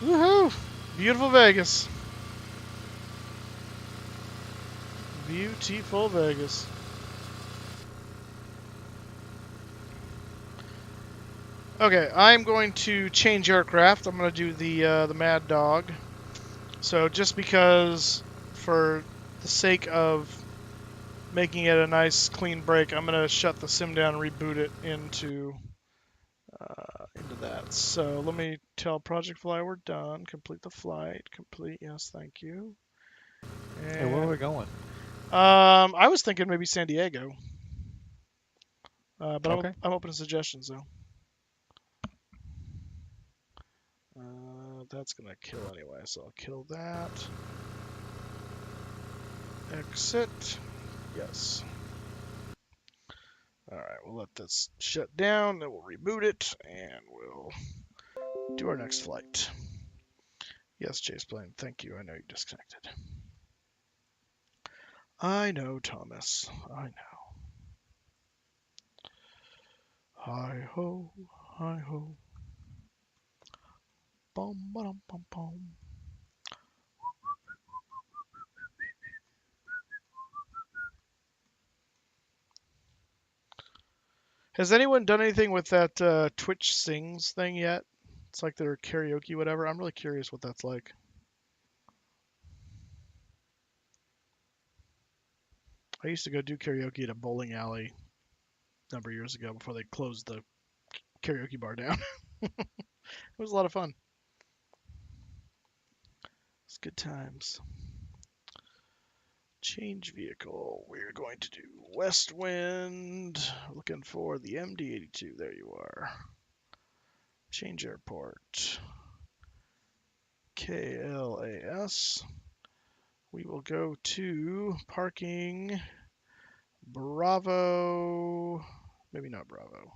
Woohoo! Beautiful Vegas. Beautiful Vegas. Okay, I'm going to change aircraft. I'm going to do the Mad Dog. So just because, for the sake of making it a nice clean break, I'm going to shut the sim down and reboot it into that. So let me tell Project Fly we're done. Complete the flight. Complete. Yes, thank you. And, hey, where are we going? I was thinking maybe San Diego. But okay. I'm open to suggestions though. That's gonna kill anyway, so I'll kill that. Exit. Yes. All right, we'll let this shut down, then we'll reboot it, and we'll do our next flight. Yes, Chase Plane, thank you. I know you disconnected. I know, Thomas. I know. Hi ho, hi ho. Bum ba dum bum bum. Has anyone done anything with that Twitch Sings thing yet? It's like their karaoke, whatever. I'm really curious what that's like. I used to go do karaoke at a bowling alley a number of years ago before they closed the karaoke bar down. It was a lot of fun. It's good times. Change vehicle. We're going to do West Wind. Looking for the MD-82. There you are. Change airport. KLAS. We will go to parking Bravo. Maybe not Bravo.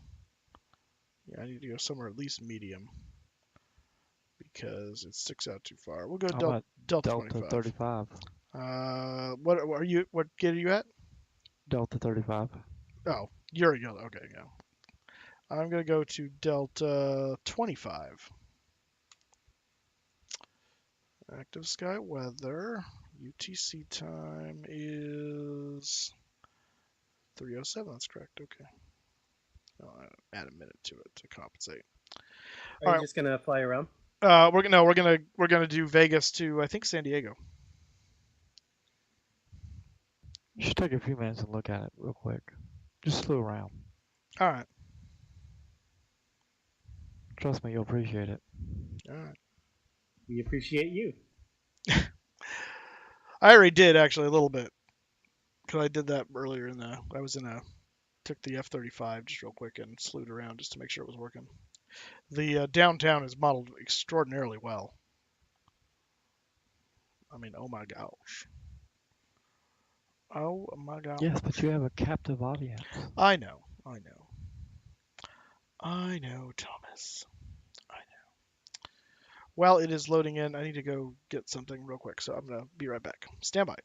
Yeah, I need to go somewhere at least medium because it sticks out too far. We'll go Delta 25. 35. What are you? What gate are you at? Delta 35. Oh, you're a yellow. Okay, yeah. I'm gonna go to Delta 25. Active sky weather. UTC time is 3:07. That's correct. Okay. I'll add a minute to it to compensate. Are you just gonna fly around? We're gonna do Vegas to I think San Diego. You should take a few minutes and look at it real quick. Just slow around. All right. Trust me, you'll appreciate it. All right. We appreciate you. I already did actually a little bit because I did that earlier took the F-35 just real quick and slewed around just to make sure it was working. The downtown is modeled extraordinarily well. I mean, oh my gosh. Oh my gosh. Yes, but you have a captive audience. I know, Thomas. I know. Well, it is loading in. I need to go get something real quick, so I'm going to be right back. Stand by.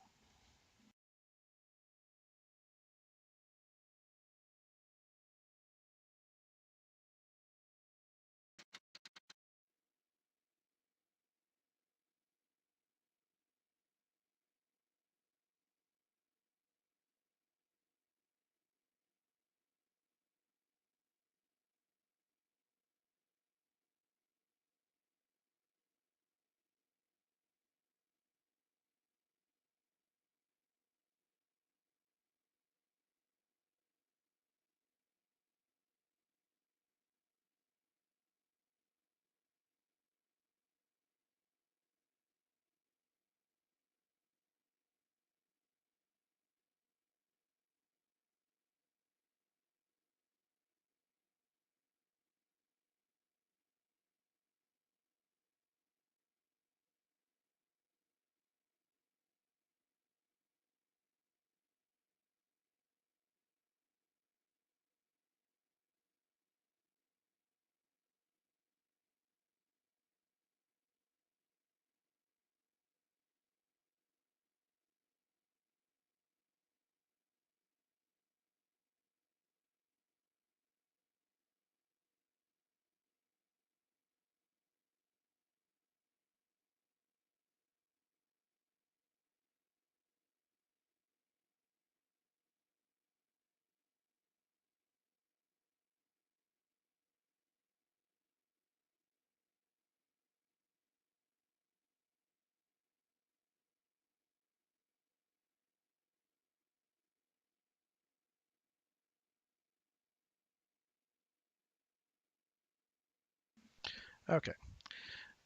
Okay.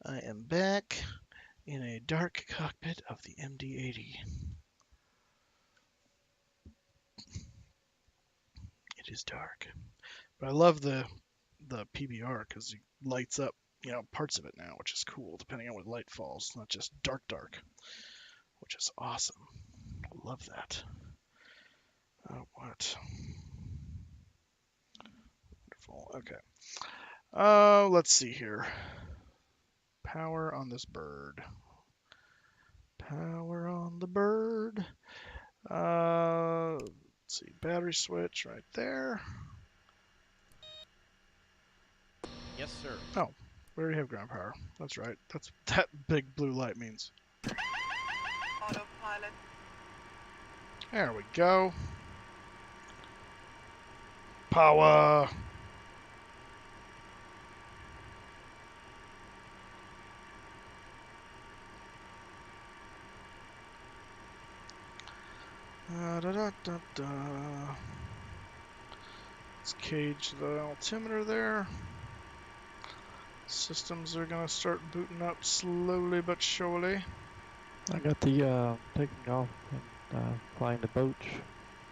I am back in a dark cockpit of the MD-80. It is dark. But I love the PBR because it lights up, parts of it now, which is cool, depending on what light falls. Not just dark, which is awesome. love that. Oh, what? Wonderful. Okay. Let's see here. Power on this bird. Power on the bird. Let's see. Battery switch right there. Yes, sir. Oh, we already have ground power. That's right. That's what that big blue light means. Autopilot. There we go. Power. Da, da, da, da. Let's cage the altimeter there. Systems are going to start booting up slowly but surely. I got the taking off and flying the Boach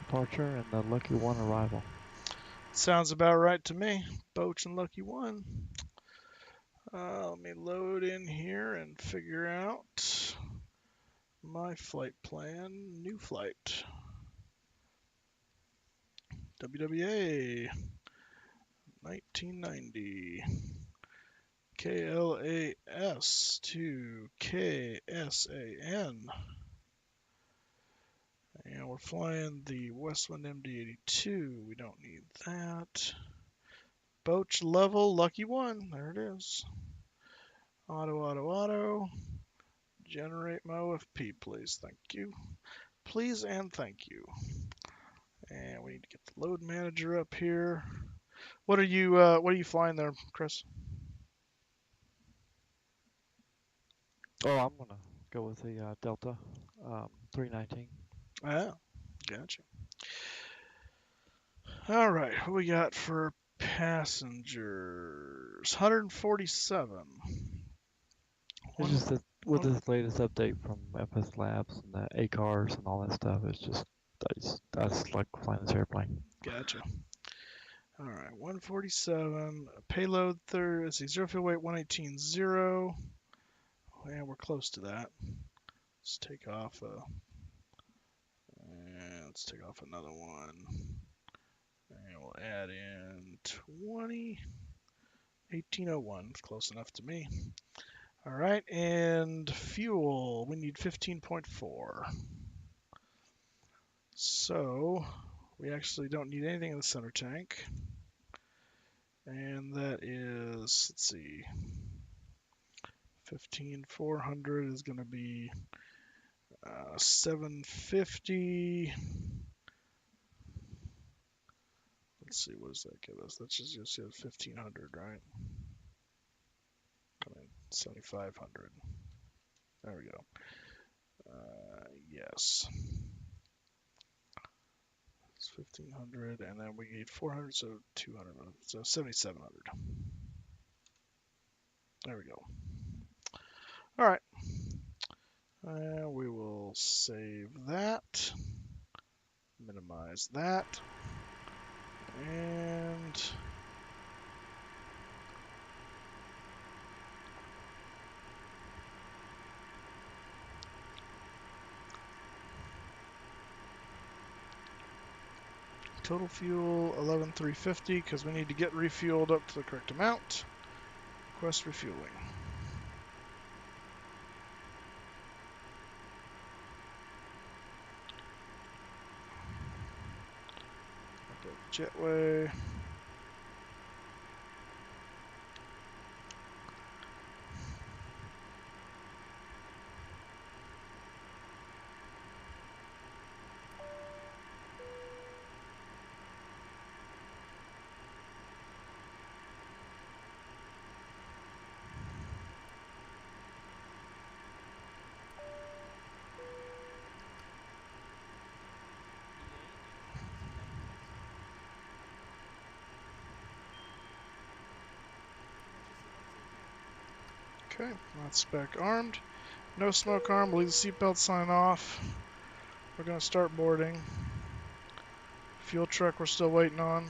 departure and the Lucky One arrival. Sounds about right to me. Boach and Lucky One. Let me load in here and figure out my flight plan. New flight. WWA 1990. KLAS to KSAN. And we're flying the Westwind MD-82. We don't need that. Boach level, Lucky One. There it is. Auto. Generate my OFP, please. Thank you. Please and thank you. And we need to get the load manager up here. What are you flying there, Chris? Oh, I'm gonna go with the Delta 319. Ah, gotcha. All right, what we got for passengers? 147. It's just that with this latest update from FS Labs and the ACARs and all that stuff, it's just I just like flying this airplane. Gotcha. All right, 147. Payload let's see, 0 fuel weight 118.0. And we're close to that. Let's take off let's take off another one. And we'll add in 20. 1801. It's close enough to me. All right, and fuel. We need 15.4. So we actually don't need anything in the center tank. And that is, let's see, 15,400 is going to be 750. Let's see, what does that give us? That's just 1,500, right? I mean, 7,500. There we go. Yes. It's 1,500, and then we need 400, so 200, so 7,700. There we go. All right. We will save that. Minimize that. And total fuel 11,350 because we need to get refueled up to the correct amount. Request refueling. Jetway. Okay, that's spec armed. No smoke arm, we'll leave the seatbelt sign off. We're going to start boarding. Fuel truck we're still waiting on.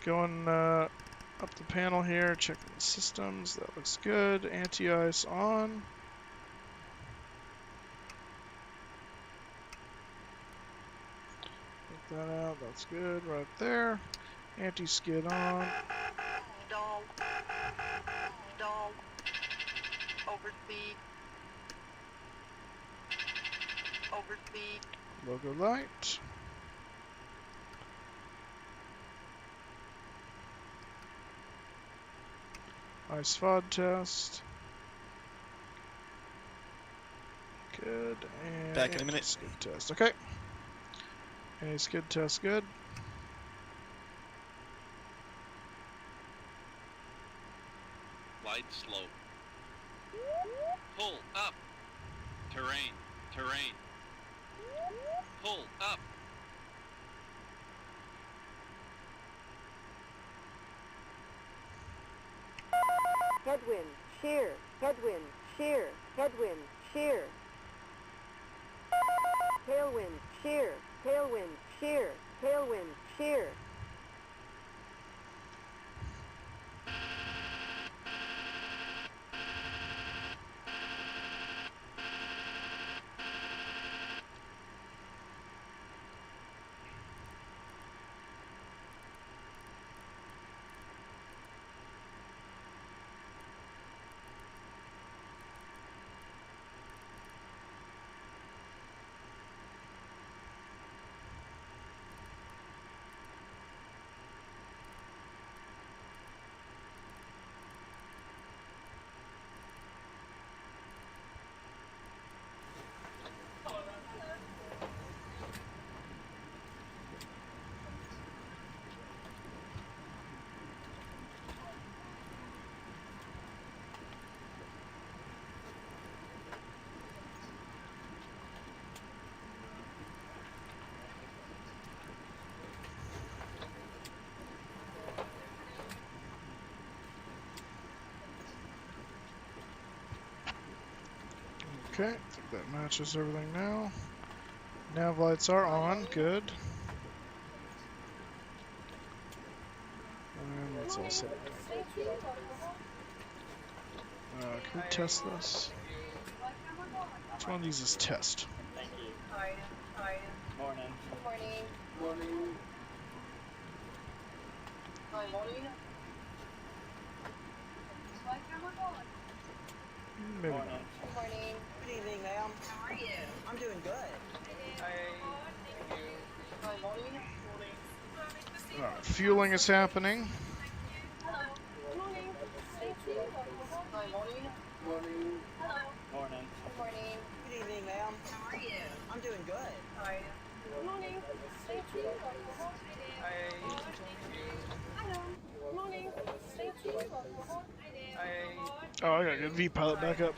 Going up the panel here, checking the systems. That looks good. Anti-ice on. that out. That's good right there. Anti-skid on. Stall. Stall. Overspeed. Overspeed. Logo light. Ice FOD test. Good. And back in a minute. Skid test. Okay. Any skid test good. Light slope. Pull up. Terrain. Terrain. Pull up. Headwind, shear, headwind, shear, headwind, shear. Tailwind, shear, tailwind, shear, tailwind, shear. Okay, I think that matches everything now. Nav lights are on, good. And that's all set. Can we test this? Which one of these is test? Thank you. Morning. Good morning. Morning. Hi, morning. Maybe Morning. not. Good morning. Good evening, ma'am. How are you? I'm doing good. Hi. Thank you. Hi, morning. Morning. Alright, fueling is happening. Hello. Good morning. Thank you. Hi, morning. Morning. Hello. Morning. Good morning. Good evening, ma'am. How are you? I'm doing good. Hi. Good morning. Thank you. Hi. Thank you. Hello. Good morning. Thank you. Hi. Oh, I got a good V-pilot back up.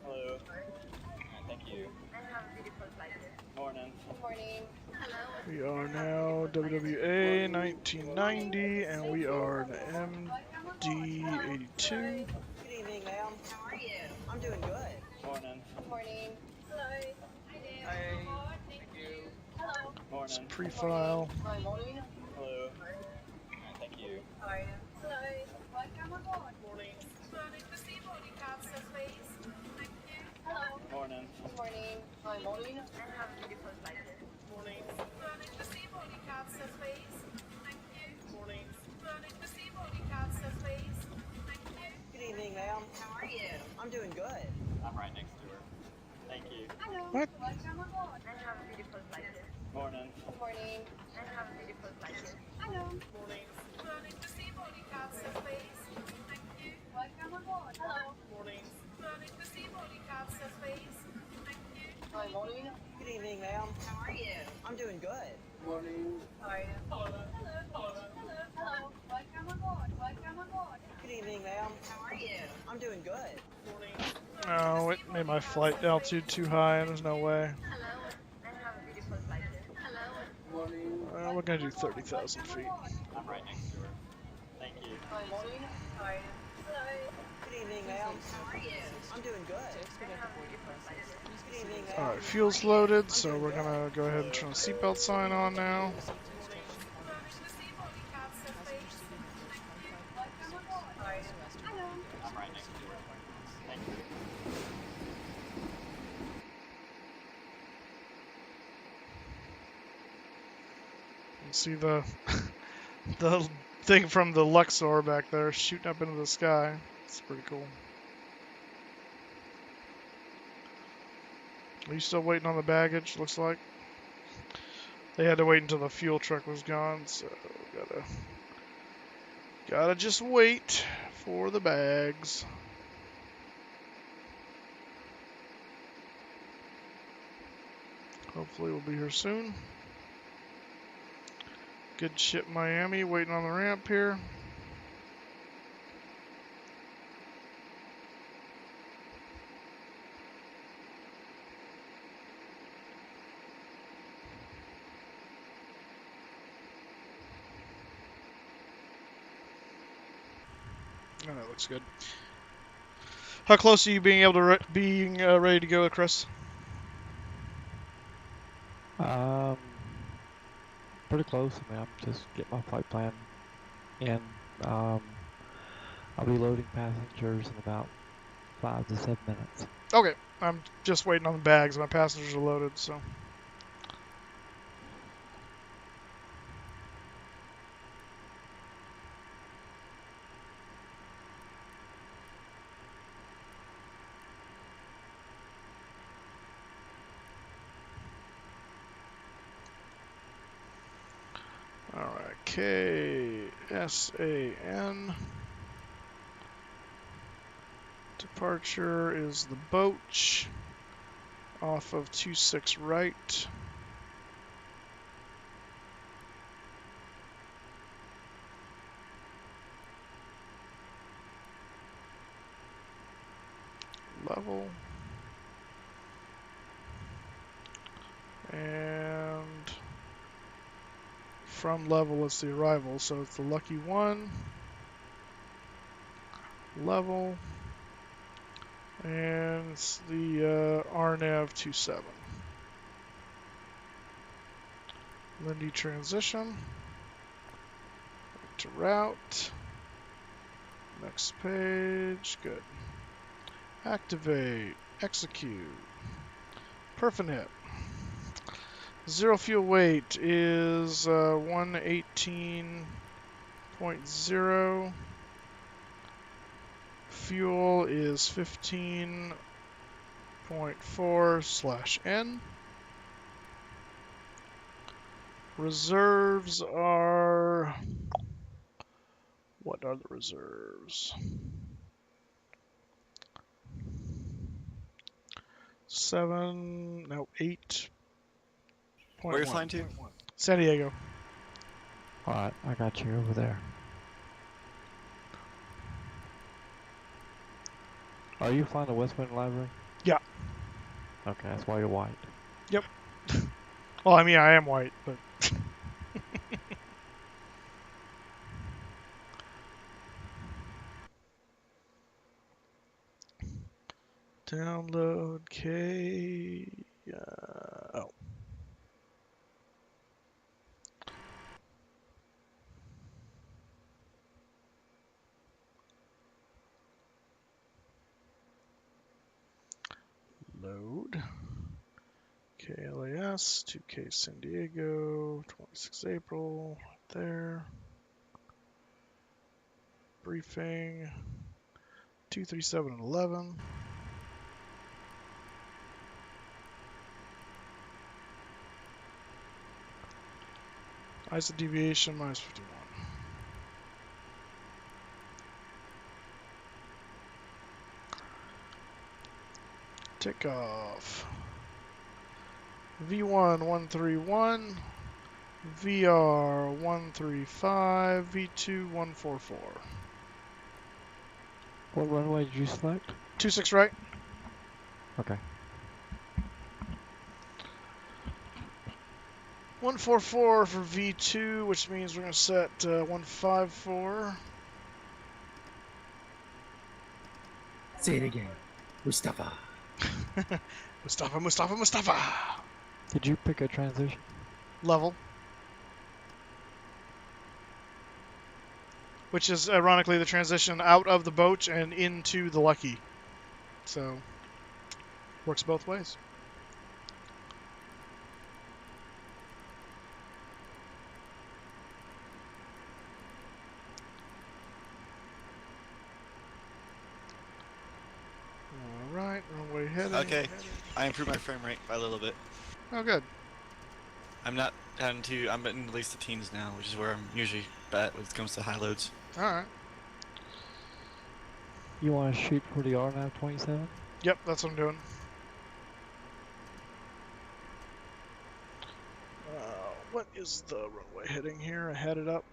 Hello. Thank you. Morning. Good morning. We are now WWA 1990, and we are an MD-82. Good evening, ma'am. How are you? I'm doing good. Morning. Good morning. Hello. Hi. Thank you. Hello. It's Morning. pre-file. Hi, morning. Hello. Thank you. Hi. Hello. Welcome aboard. Morning. Hello. Morning. Good morning. Hi, morning. And have a beautiful flight. Morning. Morning. Good evening, ma'am. How are you? I'm doing good. I'm right next to her. Thank you. Hello. What? Welcome aboard. And have a beautiful flight. Morning. Good morning. And have a beautiful flight. Hello. Morning. Welcome aboard. Hello. Morning. Hi, morning. Good evening, ma'am. How are you? I'm doing good. Morning. Hi. Hello. Hello. Hello. Welcome aboard. Welcome aboard. Good evening, ma'am. How are you? I'm doing good. Morning. Oh, it made my flight altitude too high. There's no way. Hello. And have a beautiful flight. Hello. Morning. We're gonna do 30,000 feet. I'm right next to her. Thank you. Hi, morning. Hi. Hello. Good evening, ma'am. How are you? I'm doing good. Good evening, ma'am. Alright, fuel's loaded, so we're gonna go ahead and turn the seatbelt sign on now. I'm right next to her. Thank you. See the the thing from the Luxor back there shooting up into the sky. It's pretty cool. Are you still waiting on the baggage? Looks like they had to wait until the fuel truck was gone, so gotta just wait for the bags. Hopefully we'll be here soon. Good ship Miami waiting on the ramp here. Oh, that looks good. How close are you being able to being ready to go, Chris? Pretty close. I mean, I'm just getting my flight plan in. I'll be loading passengers in about 5 to 7 minutes. Okay, I'm just waiting on the bags. My passengers are loaded, so. Alright, KSAN. Departure is the Boach off of 26 right. Level. And from level it's the arrival, so it's the Lucky 1. Level. And it's the RNAV 27. Lindy transition. Back to route. Next page. Good. Activate. Execute. Perfinite. Zero fuel weight is 118.0. Fuel is 15.4/N. Reserves are... What are the reserves? 8. Where are you flying to? San Diego. Alright, I got you over there. Are you flying the West Wind Library? Yeah. Okay, that's why you're white. Yep. Well, I mean, I am white, but... Download K... oh. Load. KLAS, 2K San Diego, 26 April, right there. Briefing, 237 and 11. ISO deviation minus 51. Takeoff. V1 131, VR 135, V2 144. What runway did you select? 26 right. Okay. 144 for V2, which means we're going to set 154. Say it again. Moosestaffa. Moosestaffa. Did you pick a transition? Level. Which is ironically the transition out of the boat and into the Lucky. So, works both ways. okay. I improved my frame rate by a little bit. Oh, good. I'm not down to. I'm in at least the teens now, which is where I'm usually at when it comes to high loads. All right. You want to shoot for the RNAV 27? Yep, that's what I'm doing. What is the runway heading here? I had it up.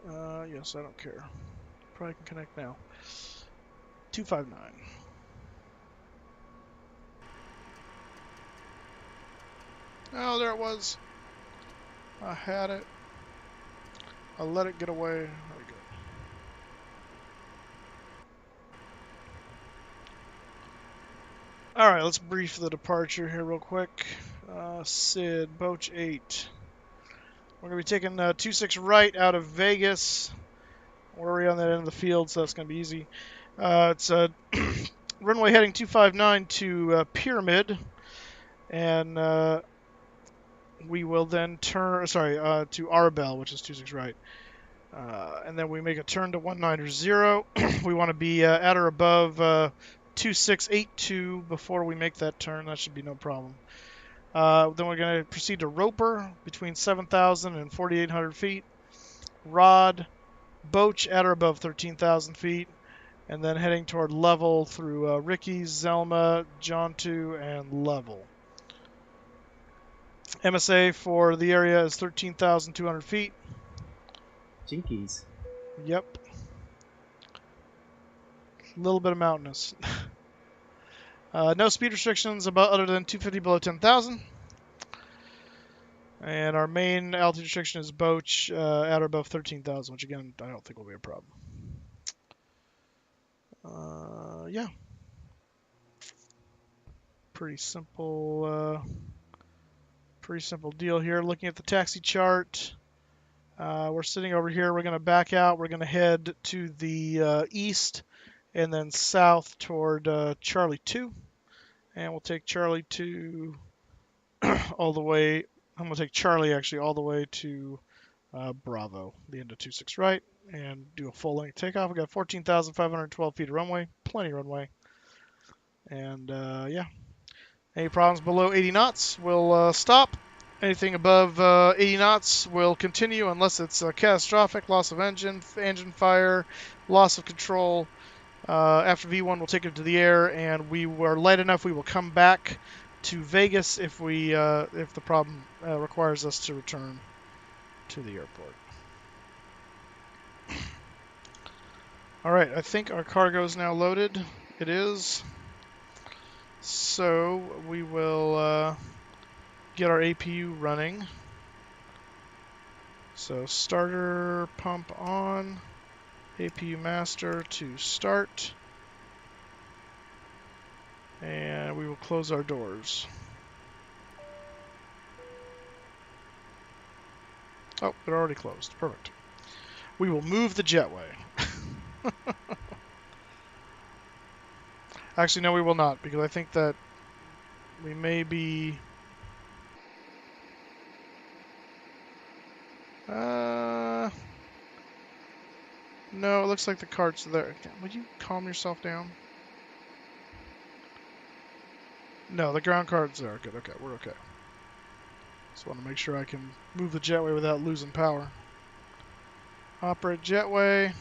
Yes, I don't care. Probably can connect now. 259. Oh, there it was. I had it. I let it get away. There we go. Alright, let's brief the departure here real quick. Sid, Boach 8. We're going to be taking 26 right out of Vegas. We're already on that end of the field, so that's going to be easy. It's runway heading 259 to Pyramid. And we will then turn, to Arbel, which is 26 right. And then we make a turn to 190. We want to be at or above 2682 before we make that turn. That should be no problem. Then we're going to proceed to Roper between 7,000 and 4,800 feet. Rod, Boach at or above 13,000 feet. And then heading toward Level through Ricky's, Zelma, Jontu, and Level. MSA for the area is 13,200 feet. Jinkies. Yep. A little bit of mountainous. No speed restrictions other than 250 below 10,000. And our main altitude restriction is Boach at or above 13,000, which again, I don't think will be a problem. Yeah. Pretty simple deal here. Looking at the taxi chart, we're sitting over here. We're going to back out. We're going to head to the east and then south toward Charlie 2. And we'll take Charlie 2 all the way. I'm going to take Charlie actually all the way to Bravo, the end of 26 right, and do a full length takeoff. We've got 14,512 feet of runway, plenty of runway. And yeah, any problems below 80 knots, we'll stop. Anything above 80 knots will continue unless it's catastrophic, loss of engine fire, loss of control. After V1, we'll take it to the air, and we were light enough. We will come back to Vegas if the problem requires us to return to the airport. All right, I think our cargo is now loaded. It is. So we will get our APU running. So starter pump on, APU master to start, and we will close our doors. Oh, they're already closed. Perfect. We will move the jetway. Actually, no, we will not, because I think that we may be... No, it looks like the cart's there. Would you calm yourself down? No, the ground card's there. Good, okay, we're okay. Just want to make sure I can move the jetway without losing power. Operate jetway,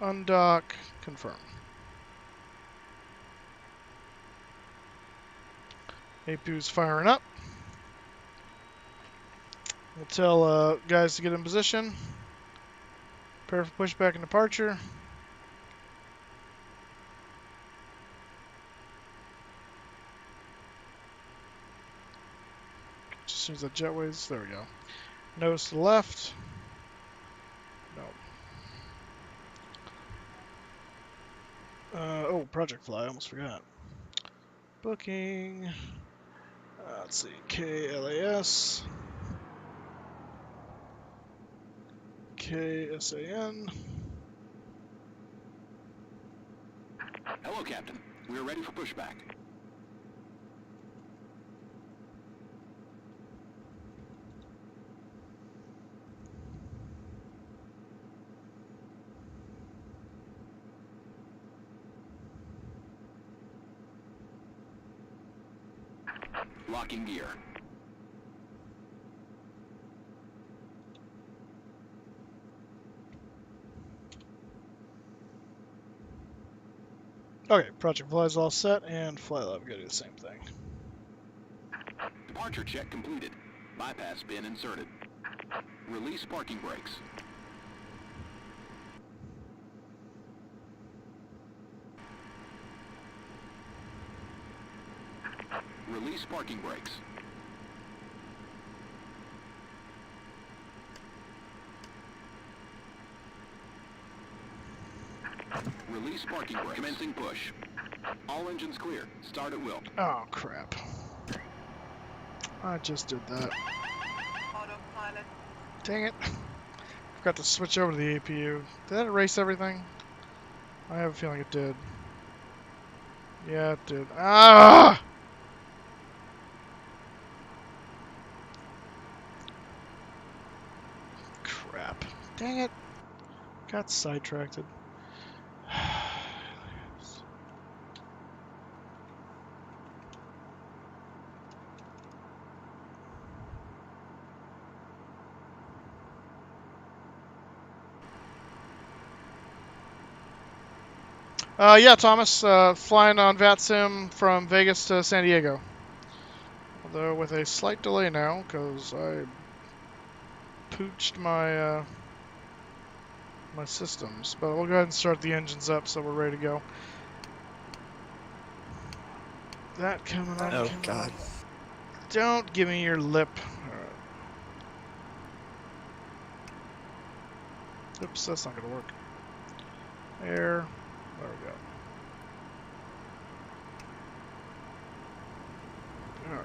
undock, confirm. APU's firing up. We'll tell guys to get in position. Prepare for pushback and departure. As soon as that jetway's, there we go. Nose to the left. No. Oh, Project Fly, I almost forgot. Booking. Let's see, KLAS. KSAN. Hello, Captain. We are ready for pushback. Locking gear. Okay, Project Fly's all set, and Fly Lab gonna do the same thing. Departure check completed. Bypass bin inserted. Release parking brakes. Release parking brakes. Release parking brakes. Commencing push. All engines clear. Start at will. Oh, crap. I just did that. Autopilot. Dang it. Forgot to switch over to the APU. Did that erase everything? I have a feeling it did. Yeah, it did. Ah! Crap. Dang it. Got sidetracked. Yeah, Thomas, flying on VATSIM from Vegas to San Diego. Although with a slight delay now, because I pooched my my systems. But we'll go ahead and start the engines up so we're ready to go. That coming up. Oh, God. Don't give me your lip. Oops, that's not going to work. There we go. Alright.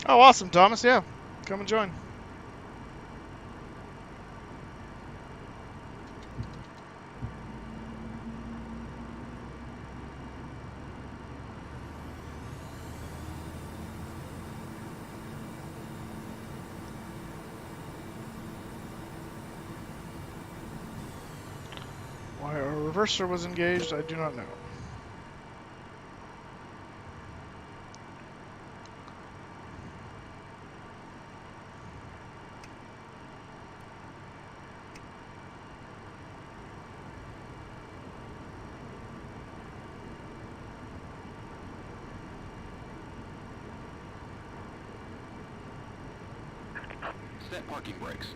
Oh, awesome, Thomas. Yeah, come and join. Why our reverser was engaged, I do not know. Set parking brakes.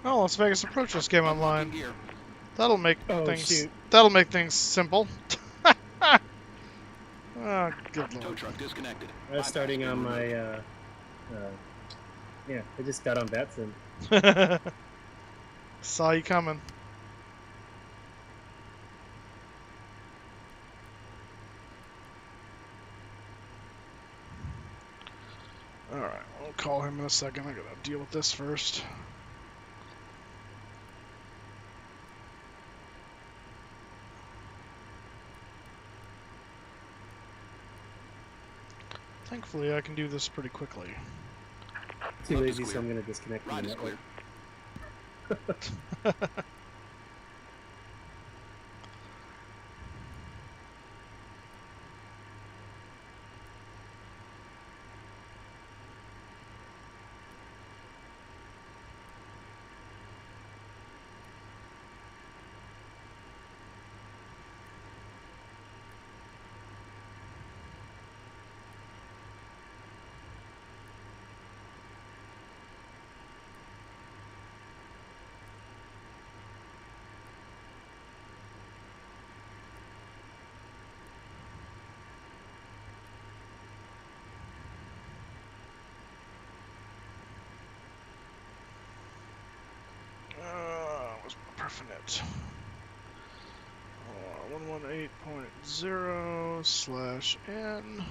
Oh, Las Vegas Approach just came online. That'll make things. Shoot. That'll make things simple. Oh, good Tow lord. truck disconnected. I was starting on my, yeah, I just got on VATSIM. Saw you coming. Alright, we'll call him in a second. I gotta deal with this first. Thankfully, I can do this pretty quickly. Too lazy, so I'm going to disconnect from the network. Perfinet. 118.0/N.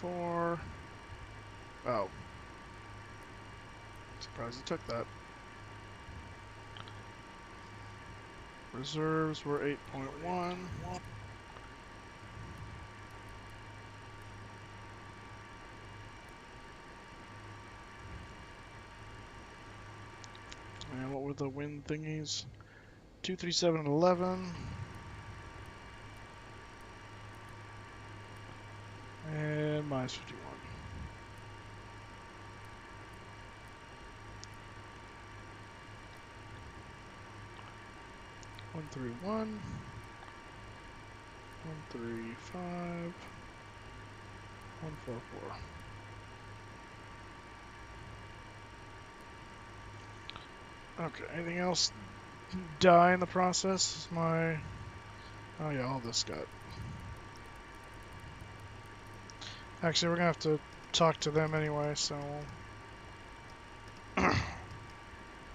.4. Oh. Surprised it took that. Reserves were 8.1. And what were the wind thingies? 237 and 11. And minus 51. One, 135, 144. Okay, anything else die in the process? Is my... Oh yeah, all this got... Actually, we're gonna have to talk to them anyway, so...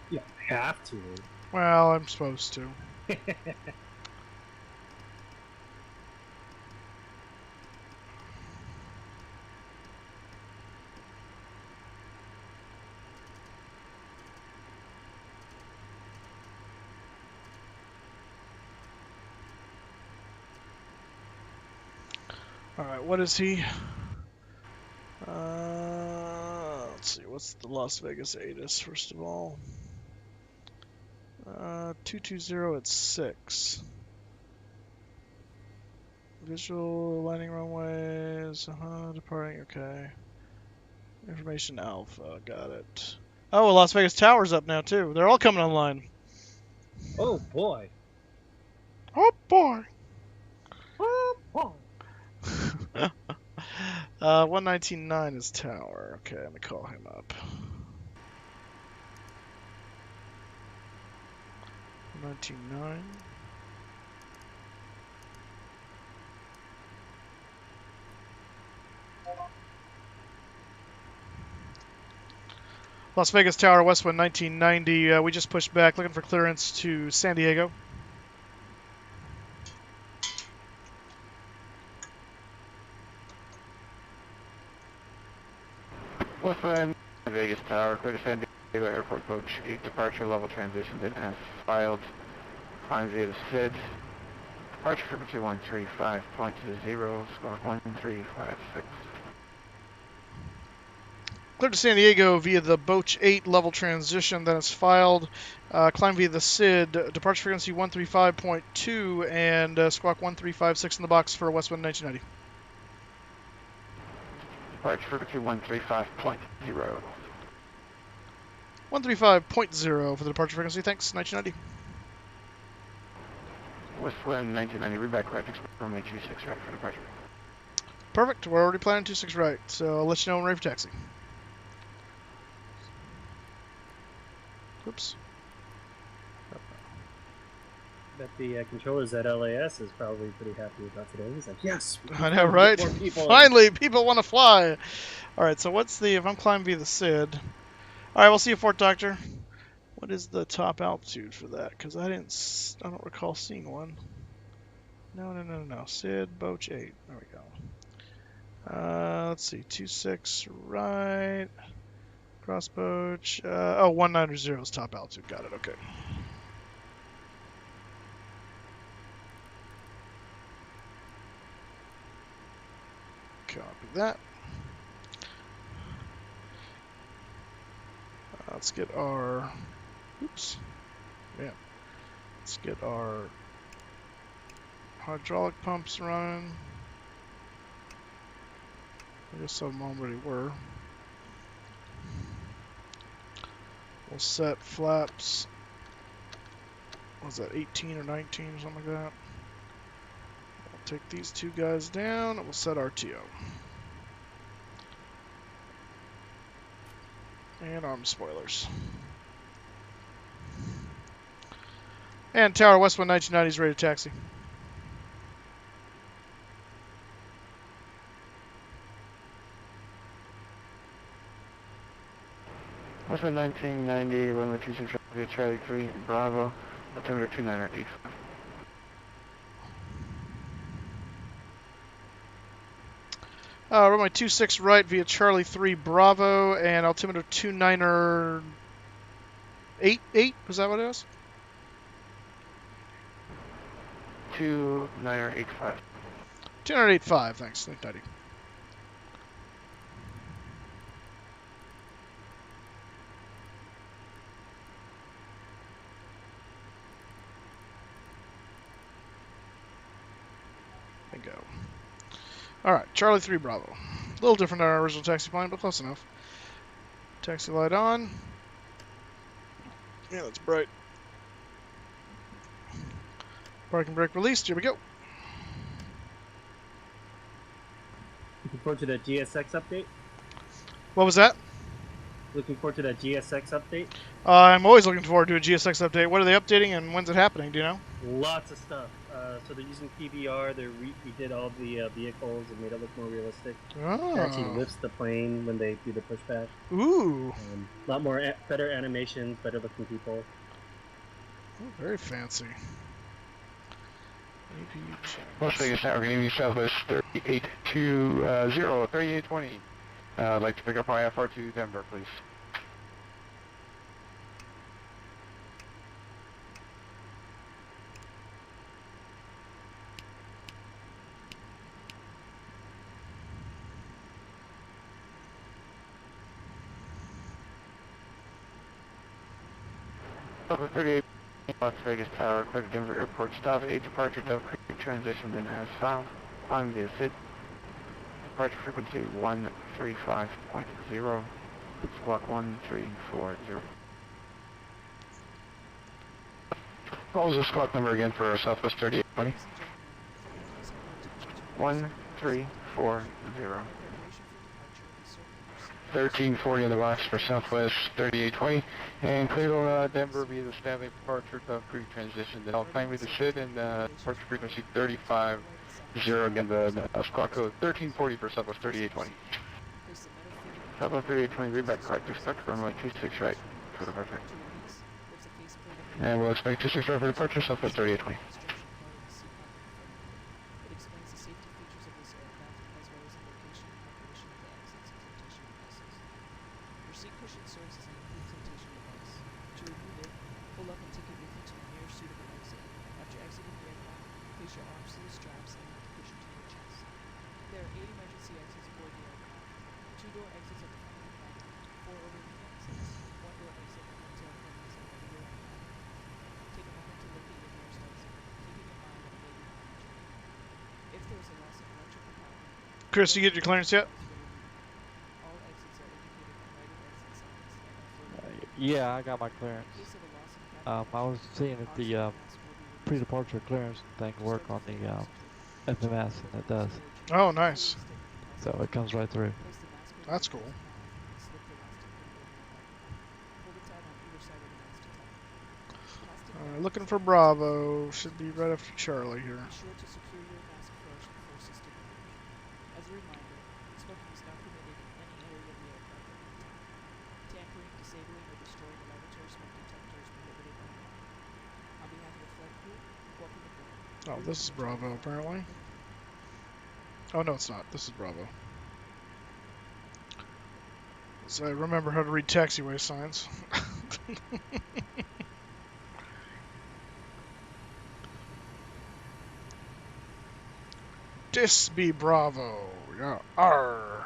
You have to. Well, I'm supposed to. Alright, what is he? Let's see, what's the Las Vegas ATIS, first of all? 220 at 6. Visual landing runways, departing, okay. Information Alpha, got it. Oh, Las Vegas Tower's up now, too. They're all coming online. Oh, boy. Oh, boy. Oh, boy. 119.9 is Tower. Okay, let me call him up. 119.9. Las Vegas Tower, Westwind 1990. We just pushed back, looking for clearance to San Diego. Westwind Vegas Tower, clear to San Diego Airport Coach 8 departure level transition in as filed. Climb via the SID. Departure frequency 135.0, squawk 1356. Cleared to San Diego via the Boach 8 level transition, then it's filed. Climb via the SID, departure frequency 135.2, and squawk 1356 in the box for Westwind 1990. Departure frequency 135.0. 135.0 for the departure frequency, thanks, 1990. Westwind 1990, read back correct, from 26 right for departure. Perfect, we're already planning 26 right, so I'll let you know when ready for taxi. Oops. Bet the controllers at LAS is probably pretty happy about today. He's like, yes, I know, right? Finally, people want to fly. All right, so what's the, if I'm climbing via the SID. All right, we'll see you, Fort Doctor. What is the top altitude for that? Because I don't recall seeing one. No. SID, Boach 8. There we go. Let's see, 26 right. Cross Boach. 190 is top altitude. Got it, okay. Copy that. Let's get our... Oops. Yeah. Let's get our hydraulic pumps running. I guess some already were. We'll set flaps. What was that, 18 or 19 or something like that? We'll take these two guys down and we'll set RTO. And arm spoilers. And Tower Westwind 1990 is ready to taxi. What's the 1990 runway 26 via Charlie 3 Bravo, altimeter 2985. Runway 26 right via Charlie 3 Bravo and altimeter 2988. Was that what it was? 2985. 2985, thanks. Thank Daddy. Bingo. Alright, Charlie 3 Bravo. A little different than our original taxi plane, but close enough. Taxi light on. Yeah, that's bright. Parking brake released. Here we go. Looking forward to that GSX update. What was that? Looking forward to that GSX update. I'm always looking forward to a GSX update. What are they updating and when's it happening? Do you know? Lots of stuff. So they're using PBR. They redid all the vehicles and made it look more realistic. Oh. It actually lifts the plane when they do the pushback. Ooh. A lot more, better animations, better looking people. Oh, very fancy. Las Vegas Tower, good evening, Southwest 3820, 3820. I'd like to pick up IFR2 Denver, please. Southwest 38, Las Vegas Tower, clear to Denver Airport, stop at 8 departure, Dove Creek, transition then as found. I'm via SID. Departure frequency 135.0. Squawk 1340. What was the squawk number again for Southwest 3820? 1340. 1340 in the box for Southwest 3820. And clear to Denver via the Stanley departure, Dove Creek transition. Then I'll climb with the SID and departure frequency 35. Again, the squawk code 1340 for Southwest 3820. Southwest 3820, read back correct. Expect runway 26 right for departure. And we'll expect 26 right for departure, Southwest 3820. Chris, you get your clearance yet? Yeah, I got my clearance. I was seeing if the pre-departure clearance thing work on the FMS, and it does. Oh, nice. So it comes right through. That's cool. Looking for Bravo. Should be right after Charlie here. Oh, this is Bravo, apparently. Oh, no, it's not. This is Bravo. So I remember how to read taxiway signs. This be Bravo. Yeah. Arr.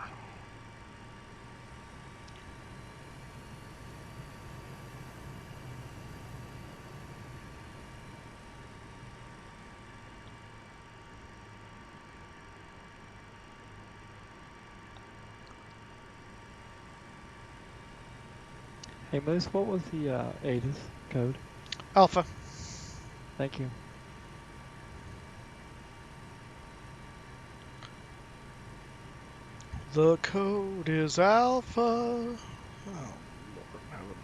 Hey Moose, what was the ATIS code? Alpha. Thank you. The code is Alpha. Oh, Lord in heaven.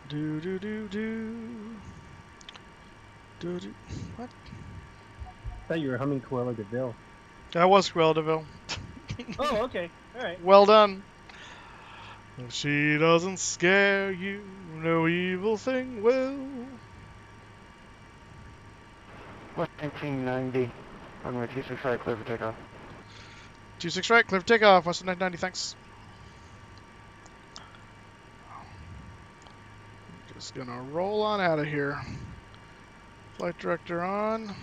Do do do do. Do do. What? I thought you were humming Cruella de Vil. That was Cruella de Vil. Oh, okay. All right. Well done. If she doesn't scare you, no evil thing will. West 1990. I'm going to 26 right, clear for takeoff. 26 right, clear for takeoff. Western 990, thanks. Just gonna roll on out of here. Flight director on.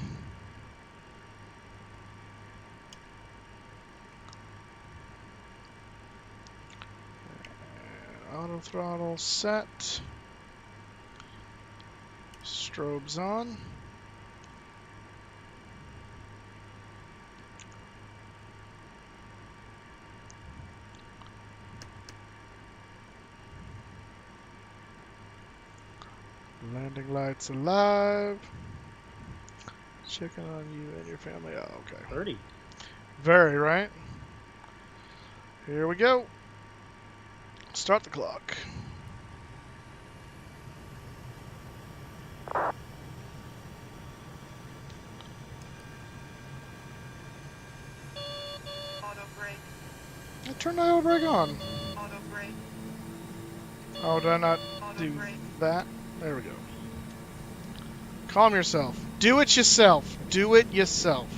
Auto throttle set. Strobes on. Landing lights alive. Checking on you and your family. Oh, okay. 30. Very right. Here we go. Start the clock. Auto brake. I turned the auto brake on. Auto brake. Oh, did I not do that? There we go. Calm yourself. Do it yourself. Do it yourself.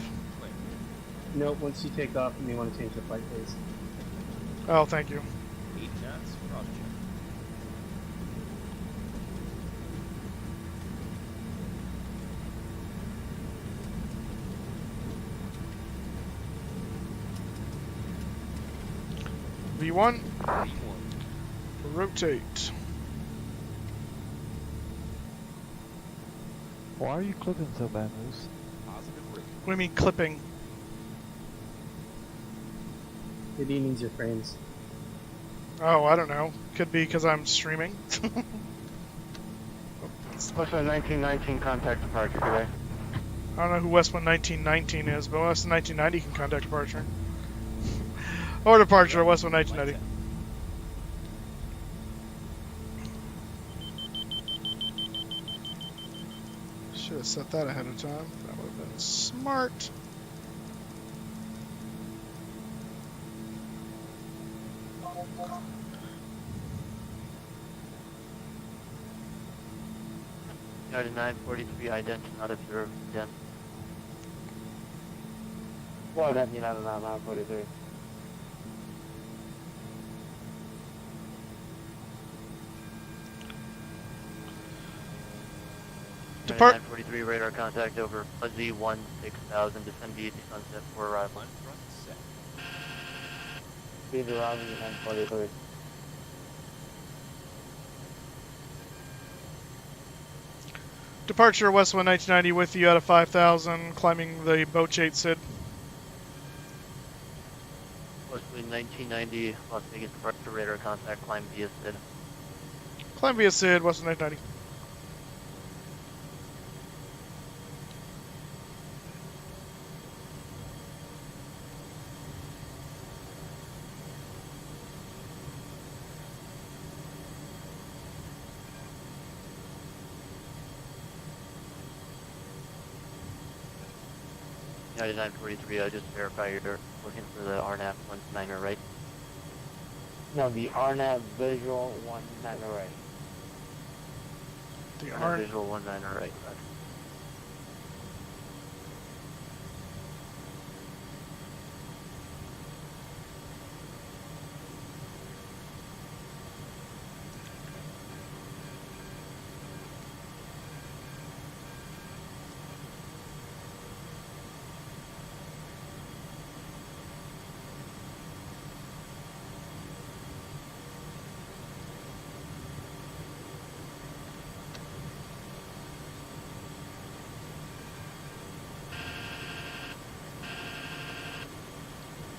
Nope, once you take off, you may want to change the flight phase. Oh, thank you. 8 knots, cross check. V1. Rotate. Why are you clipping so bad, Moose? Positive rate. What do you mean clipping? Maybe he needs your frames. Oh, I don't know. Could be because I'm streaming. Western 1919, contact departure today. I don't know who Westman 1919 is, but Westman 1990 can contact departure. Or departure, Westman 1990. Should have set that ahead of time. That would have been smart. United 943, ident not observed, again. Well, then United 943. Depart. 943 radar contact over Fuzzy 16000, descend via sunset for arrival. Front set. Speed around 943. Departure Westman 1990 with you out of 5,000, climbing the boat chate Sid. Westwind 1990, Las Vegas departure radar contact, climb via SID. Climb via Sid, Westman 1990. United 943, just verify you're looking for the RNAV 19er right. No, the RNAV visual 19er right. The RNAV visual 19er right.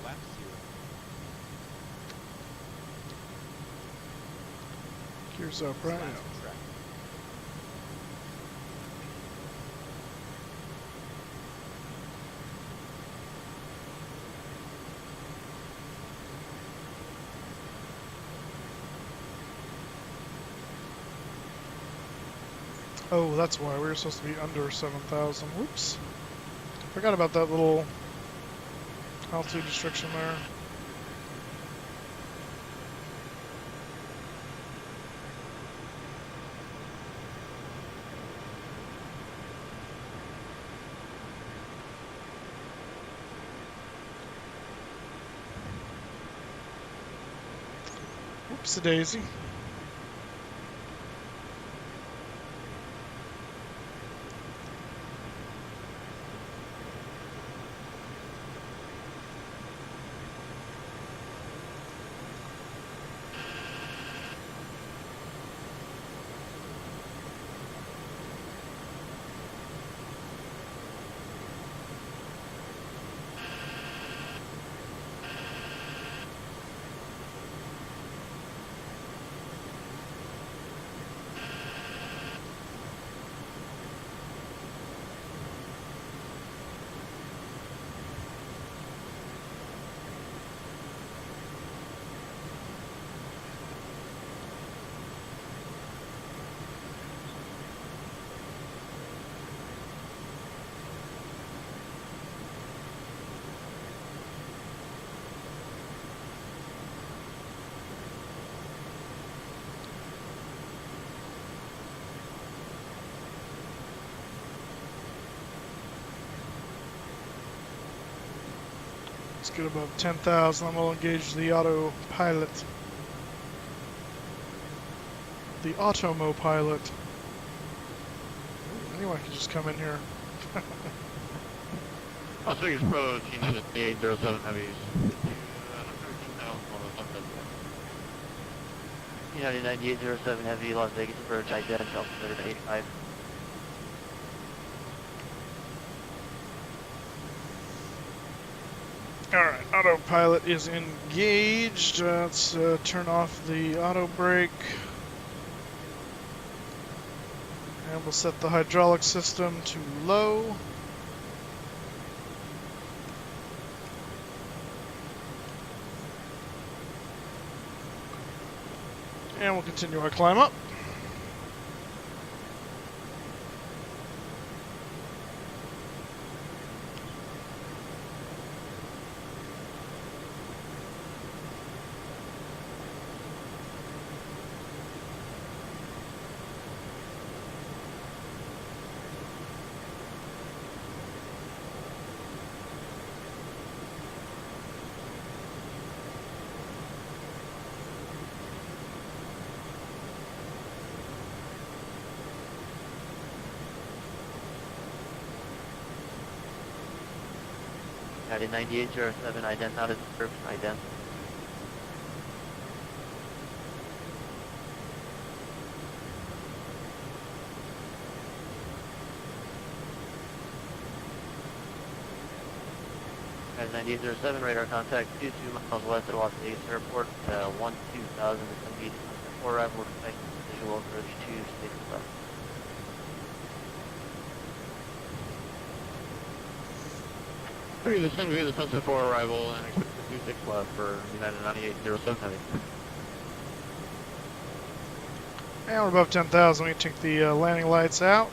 Lap 0. Gears up, right? Slash track. Oh, that's why. We were supposed to be under 7,000. Whoops. Forgot about that little altitude restriction there. Whoops-a-daisy. Let's get above 10,000. I'm going to engage the autopilot. The Automo pilot. Ooh, anyone can just come in here. I'll take his approach into the 807 heavies. United 9807 Heavy, Las Vegas approach, ident, altimeter 85. Alright, autopilot is engaged. Let's turn off the auto brake. And we'll set the hydraulic system to low. And we'll continue our climb up. United 9807, ident, not as observed, ident. United 9807, radar contact 22 miles west of Las Vegas Airport, 12,000 for arrival, expecting visual approach to station left. The same view the sunset for arrival and expect the 26 left for United 9807 heavy. And we're above 10,000. We can take the landing lights out.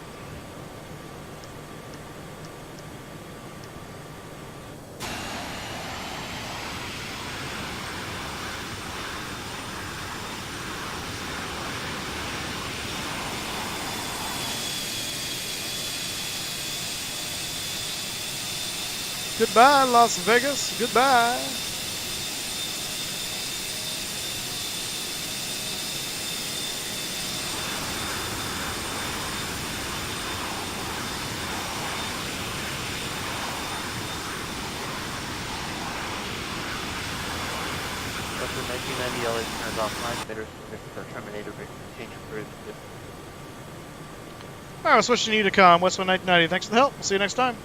Goodbye, Las Vegas. Goodbye. Western 1990 LA turns off line emitters for Terminator change approved. Alright, we're switching to Unicom, Westwood 1990. Thanks for the help. We'll see you next time.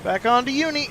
Back on to Uni.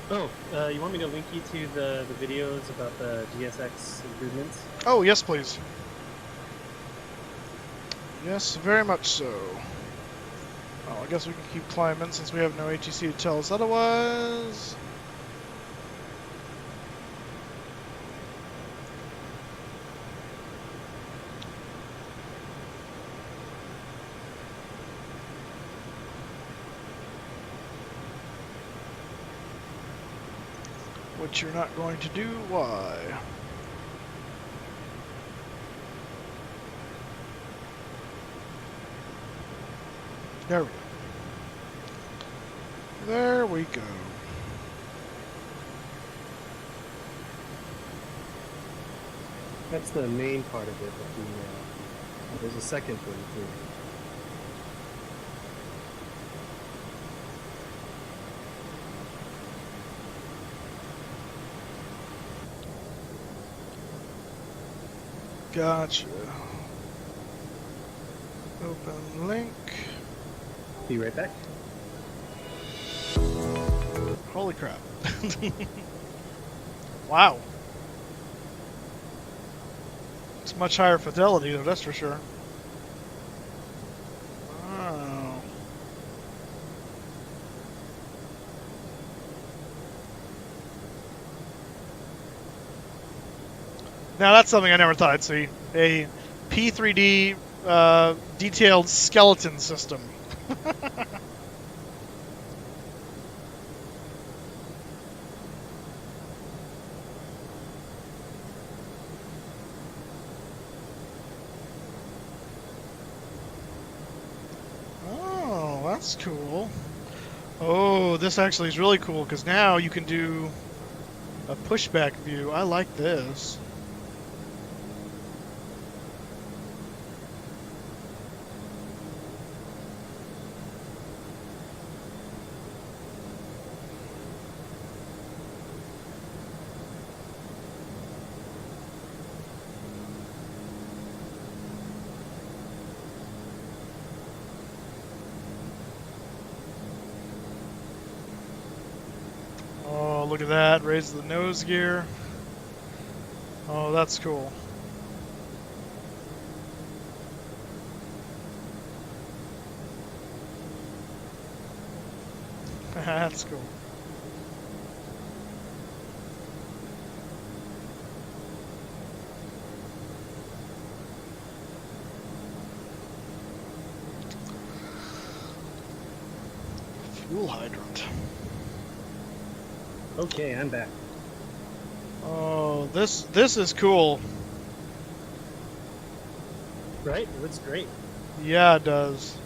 Oh, you want me to link you to the videos about the GSX improvements? Oh, yes, please. Yes, very much so. Well, I guess we can keep climbing since we have no ATC to tell us otherwise. Which you're not going to do, why? There we go. There we go. That's the main part of it. There's a second one too. Gotcha. Open link. Be right back. Holy crap. Wow. It's much higher fidelity though, that's for sure. Wow. Now that's something I never thought I'd see. A P3D detailed skeleton system. Oh, that's cool. Oh, this actually is really cool because now you can do a pushback view. I like this. Oh, look at that. Raise the nose gear. Oh, that's cool. That's cool. Fuel hydrant. Okay, I'm back. Oh, this is cool. Right? It looks great. Yeah, it does.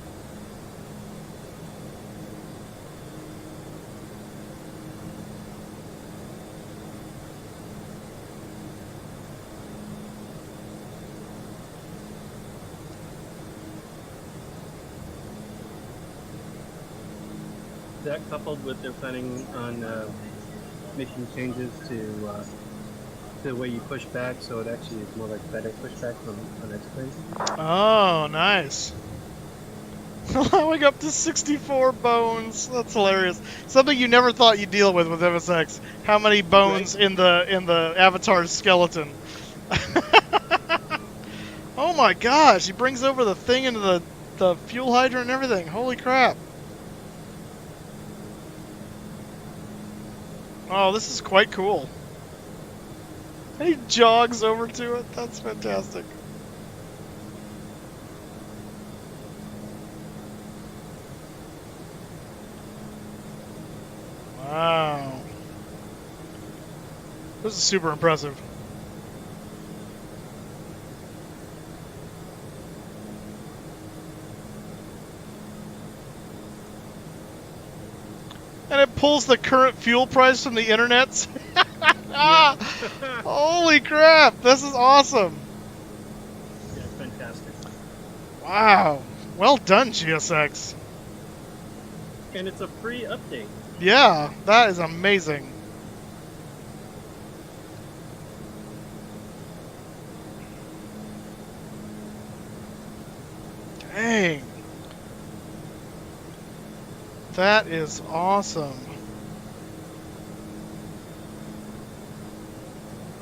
That coupled with their planning on making changes to the way you push back, so it actually is more like better pushback on X-Planes. Oh, nice. Allowing up to 64 bones. That's hilarious. Something you never thought you'd deal with MSX. How many bones in the avatar's skeleton? Oh my gosh, he brings over the thing into the fuel hydrant and everything. Holy crap. Oh, this is quite cool. And he jogs over to it. That's fantastic. Wow. This is super impressive. And it pulls the current fuel price from the internet. Holy crap, this is awesome. Yeah, fantastic. Wow. Well done, GSX. And it's a free update. Yeah, that is amazing. Dang. That is awesome.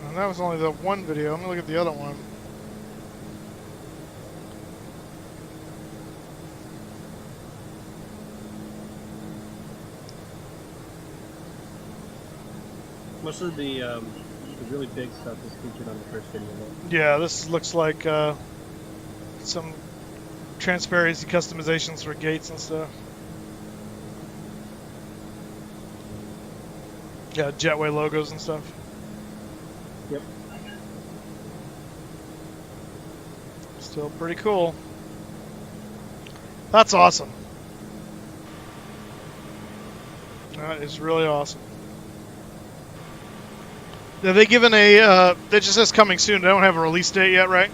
And that was only the one video. Let me look at the other one. Most of the really big stuff is featured on the first video. Yeah, this looks like some transparency customizations for gates and stuff. Yeah, Jetway logos and stuff. Yep. Still pretty cool. That's awesome. That is really awesome. Have they given a, it just says coming soon. They don't have a release date yet, right?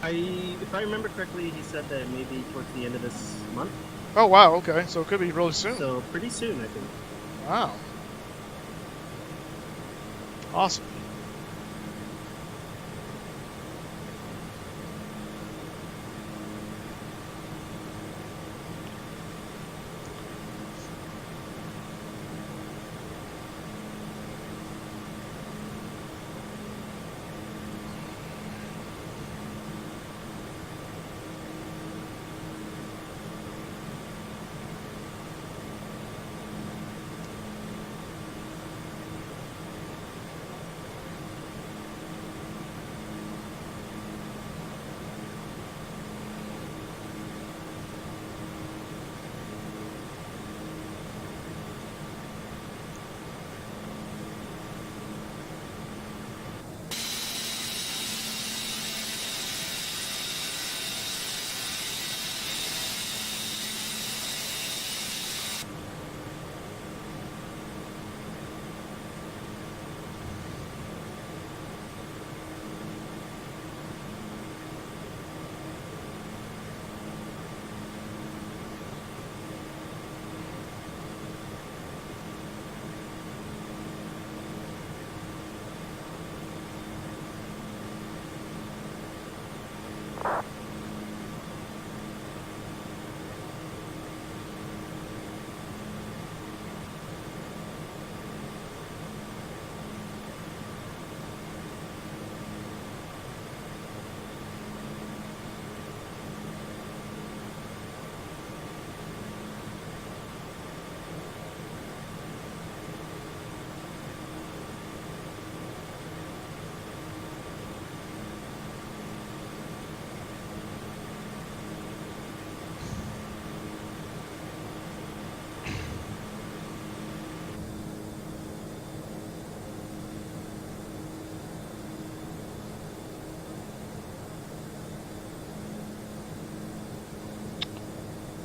If I remember correctly, he said that maybe towards the end of this month. Oh, wow, okay. So it could be really soon. So pretty soon, I think. Wow. Awesome.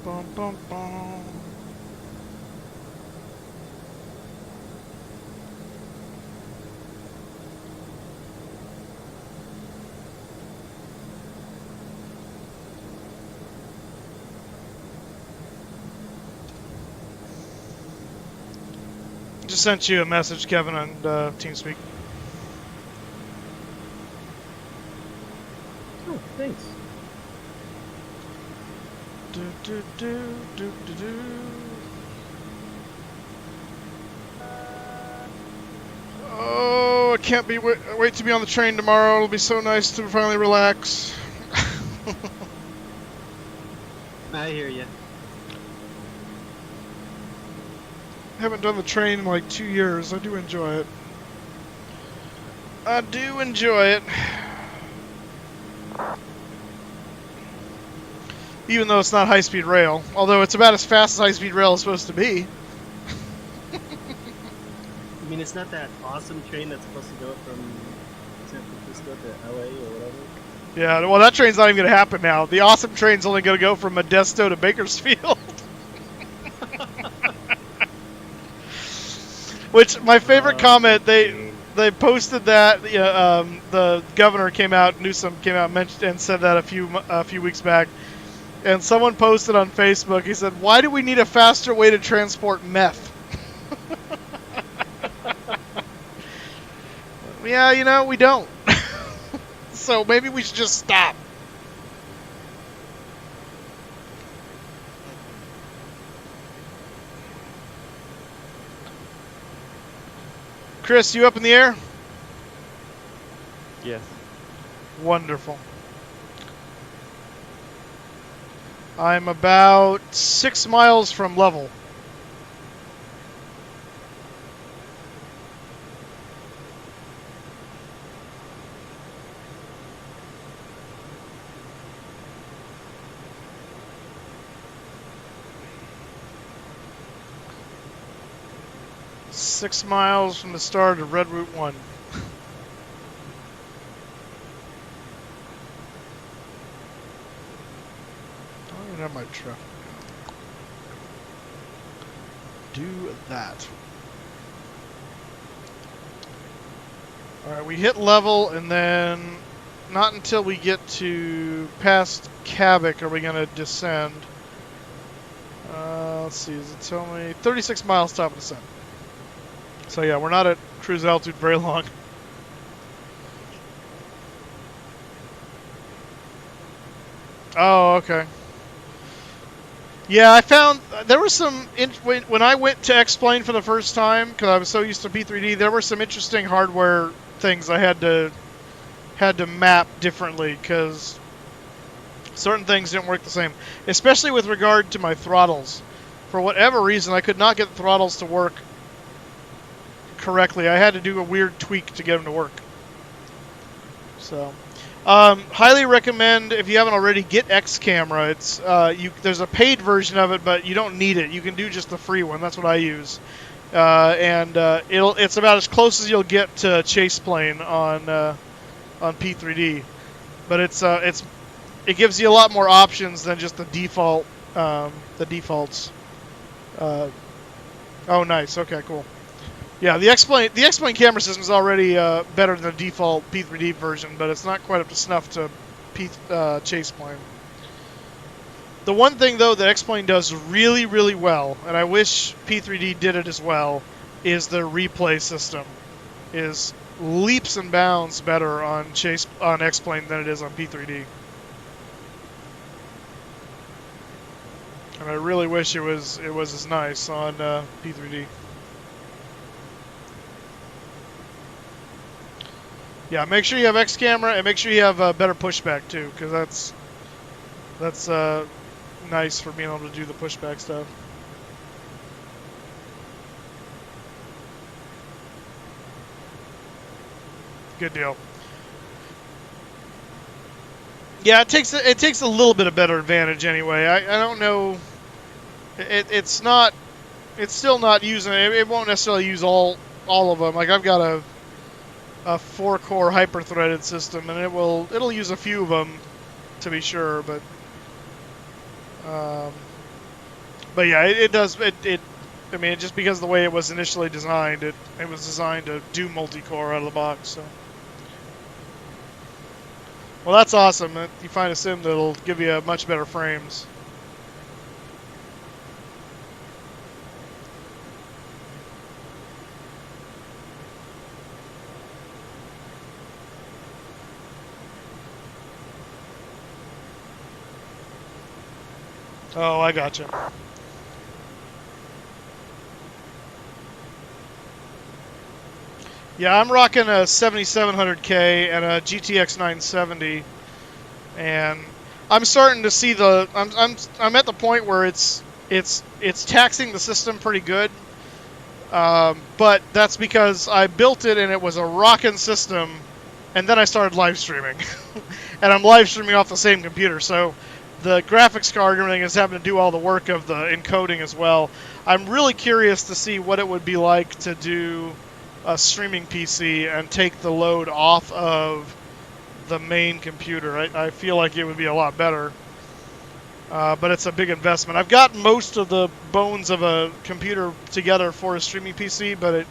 Bum, bum, bum. Just sent you a message, Kevin, on TeamSpeak. Oh, thanks. Oh, I can't wait to be on the train tomorrow. It'll be so nice to finally relax. I hear you. Haven't done the train in like 2 years. I do enjoy it. I do enjoy it. Even though it's not high-speed rail. Although it's about as fast as high-speed rail is supposed to be. I mean, it's not that awesome train that's supposed to go from San Francisco to LA or whatever. Yeah, well, that train's not even going to happen now. The awesome train's only going to go from Modesto to Bakersfield. Which, my favorite comment, they posted that, the governor came out, Newsom came out and said that a few weeks back. And someone posted on Facebook, he said, "Why do we need a faster way to transport meth?" Yeah, we don't. So maybe we should just stop. Chris, you up in the air? Yes. Wonderful. I'm about 6 miles from level. Six miles from the start of Red Route 1. I don't even have my truck. Do that. Alright, we hit level, and then not until we get to past Cabot are we going to descend. Let's see, does it tell me? 36 miles top of descent. So yeah, we're not at cruise altitude very long. Oh, okay. Yeah, I found there was some when I went to X-Plane for the first time, because I was so used to P3D. There were some interesting hardware things I had to map differently because certain things didn't work the same, especially with regard to my throttles. For whatever reason, I could not get the throttles to work correctly. I had to do a weird tweak to get them to work. So. Highly recommend, if you haven't already, get X Camera. It's there's a paid version of it, but you don't need it. You can do just the free one. That's what I use, and it's about as close as you'll get to Chase Plane on P3D. But it gives you a lot more options than just the defaults. Oh, nice. Okay, cool. Yeah, the X-Plane camera system is already better than the default P3D version, but it's not quite up to snuff to Chase Plane. The one thing, though, that X-Plane does really, really well, and I wish P3D did it as well, is the replay system. Is leaps and bounds better on X-Plane than it is on P3D. And I really wish it was as nice on P3D. Yeah, make sure you have X camera and make sure you have better pushback too, because that's nice for being able to do the pushback stuff. Good deal. Yeah, it takes a little bit of better advantage anyway. I don't know. It's still not using it won't necessarily use all of them. Like I've got a 4-core hyper-threaded system, and it'll use a few of them to be sure, but yeah, it does. I mean, just because of the way it was initially designed, it was designed to do multi-core out of the box. So, well, that's awesome. You find a sim that'll give you much better frames. Oh, I gotcha. Yeah, I'm rocking a 7700K and a GTX 970, and I'm starting to see I'm at the point where it's taxing the system pretty good, but that's because I built it and it was a rocking system, and then I started live streaming, and I'm live streaming off the same computer, so the graphics card and everything is having to do all the work of the encoding as well. I'm really curious to see what it would be like to do a streaming PC and take the load off of the main computer. I feel like it would be a lot better, but it's a big investment. I've got most of the bones of a computer together for a streaming PC, but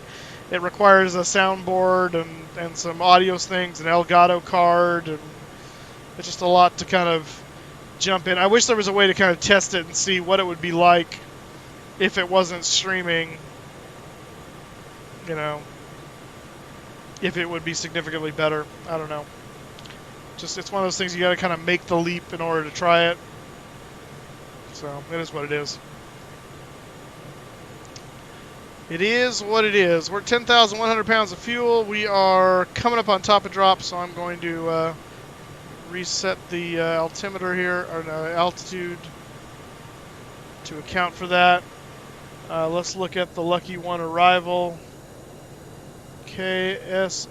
it requires a soundboard and some audio things, an Elgato card, and it's just a lot to kind of jump in. I wish there was a way to kind of test it and see what it would be like if it wasn't streaming, you know, if it would be significantly better. I don't know. Just, it's one of those things you got to kind of make the leap in order to try it. So, it is what it is. It is what it is. We're 10,100 pounds of fuel. We are coming up on top of drop, so I'm going to reset the altimeter here, or no, altitude, to account for that. Let's look at the Lucky One arrival. KSAN.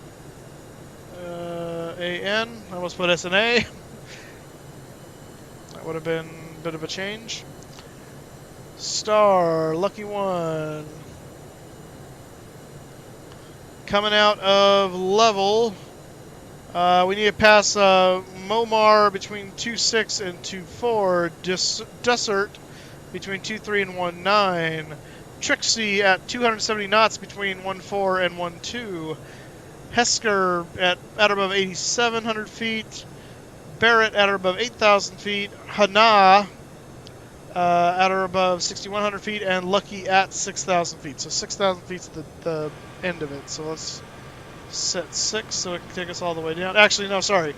I almost put SNA. That would have been a bit of a change. Star, Lucky One. Coming out of level. We need to pass Momar between 2.6 and 2.4. Desert between 2.3 and 1.9. Trixie at 270 knots between 1.4 and 1.2. Hesker at or above 8,700 feet. Barrett at or above 8,000 feet. Hana at or above 6,100 feet. And Lucky at 6,000 feet. So 6,000 feet's the end of it. So let's set 6 so it can take us all the way down. Actually, no, sorry.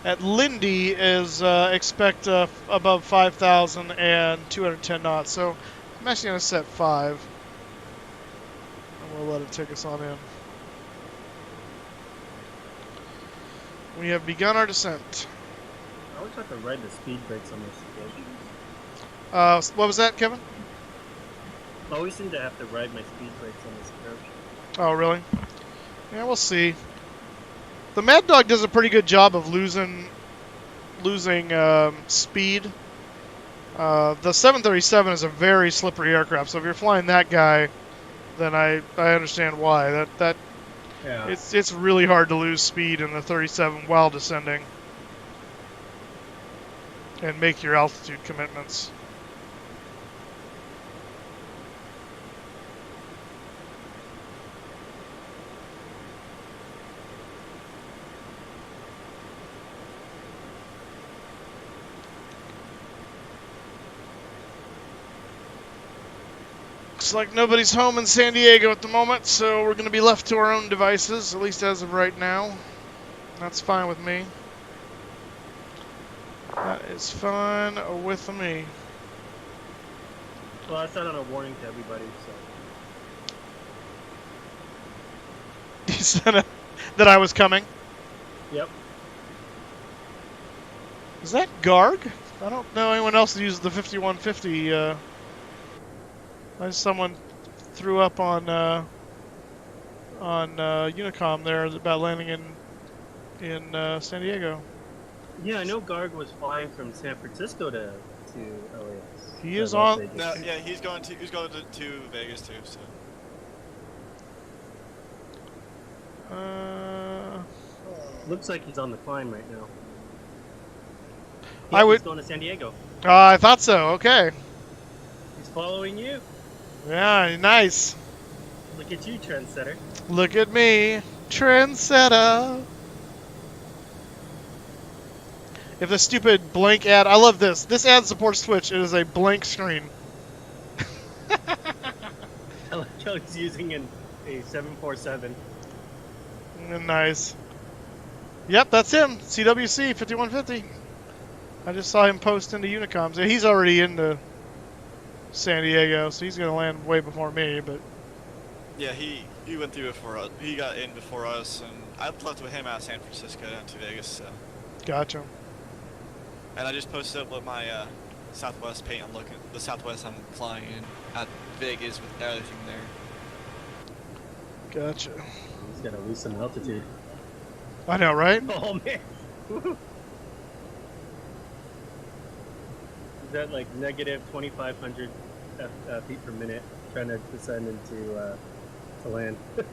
At Lindy is expect above 5,000 and 210 knots. So I'm actually going to set 5. And we'll let it take us on in. We have begun our descent. I always have to ride the speed brakes on this approach. What was that, Kevin? I always seem to have to ride my speed brakes on this approach. Oh, really? Yeah, we'll see. The Mad Dog does a pretty good job of losing speed. The 737 is a very slippery aircraft, so if you're flying that guy, then I understand why. Yeah. It's really hard to lose speed in the 37 while descending and make your altitude commitments. Looks like nobody's home in San Diego at the moment, so we're going to be left to our own devices, at least as of right now. That's fine with me. That is fine with me. Well, I sent out a warning to everybody, so. You said that I was coming? Yep. Is that Garg? I don't know anyone else that uses the 5150. Someone threw up on Unicom there about landing in San Diego. Yeah, I know Garg was flying from San Francisco to LAX. He is on. No, yeah, he's going to Vegas too. So. Looks like he's on the climb right now. Yeah, he's going to San Diego. I thought so. Okay. He's following you. Yeah, nice. Look at you, trendsetter. Look at me, trendsetter. If the stupid blank ad, I love this. This ad supports Twitch. It is a blank screen. I like how he's using a 747. Nice. Yep, that's him. CWC 5150. I just saw him post into Unicoms. Yeah, he's already into San Diego, so he's gonna land way before me. But yeah, he went through before us. He got in before us, and I left with him out of San Francisco down to Vegas. So. Gotcha. And I just posted up with my Southwest paint. I'm looking the Southwest I'm flying in at Vegas with everything there. Gotcha. He's gotta lose some altitude. I know, right? Oh man. Is that like negative 2,500 feet per minute, trying to descend into to land? The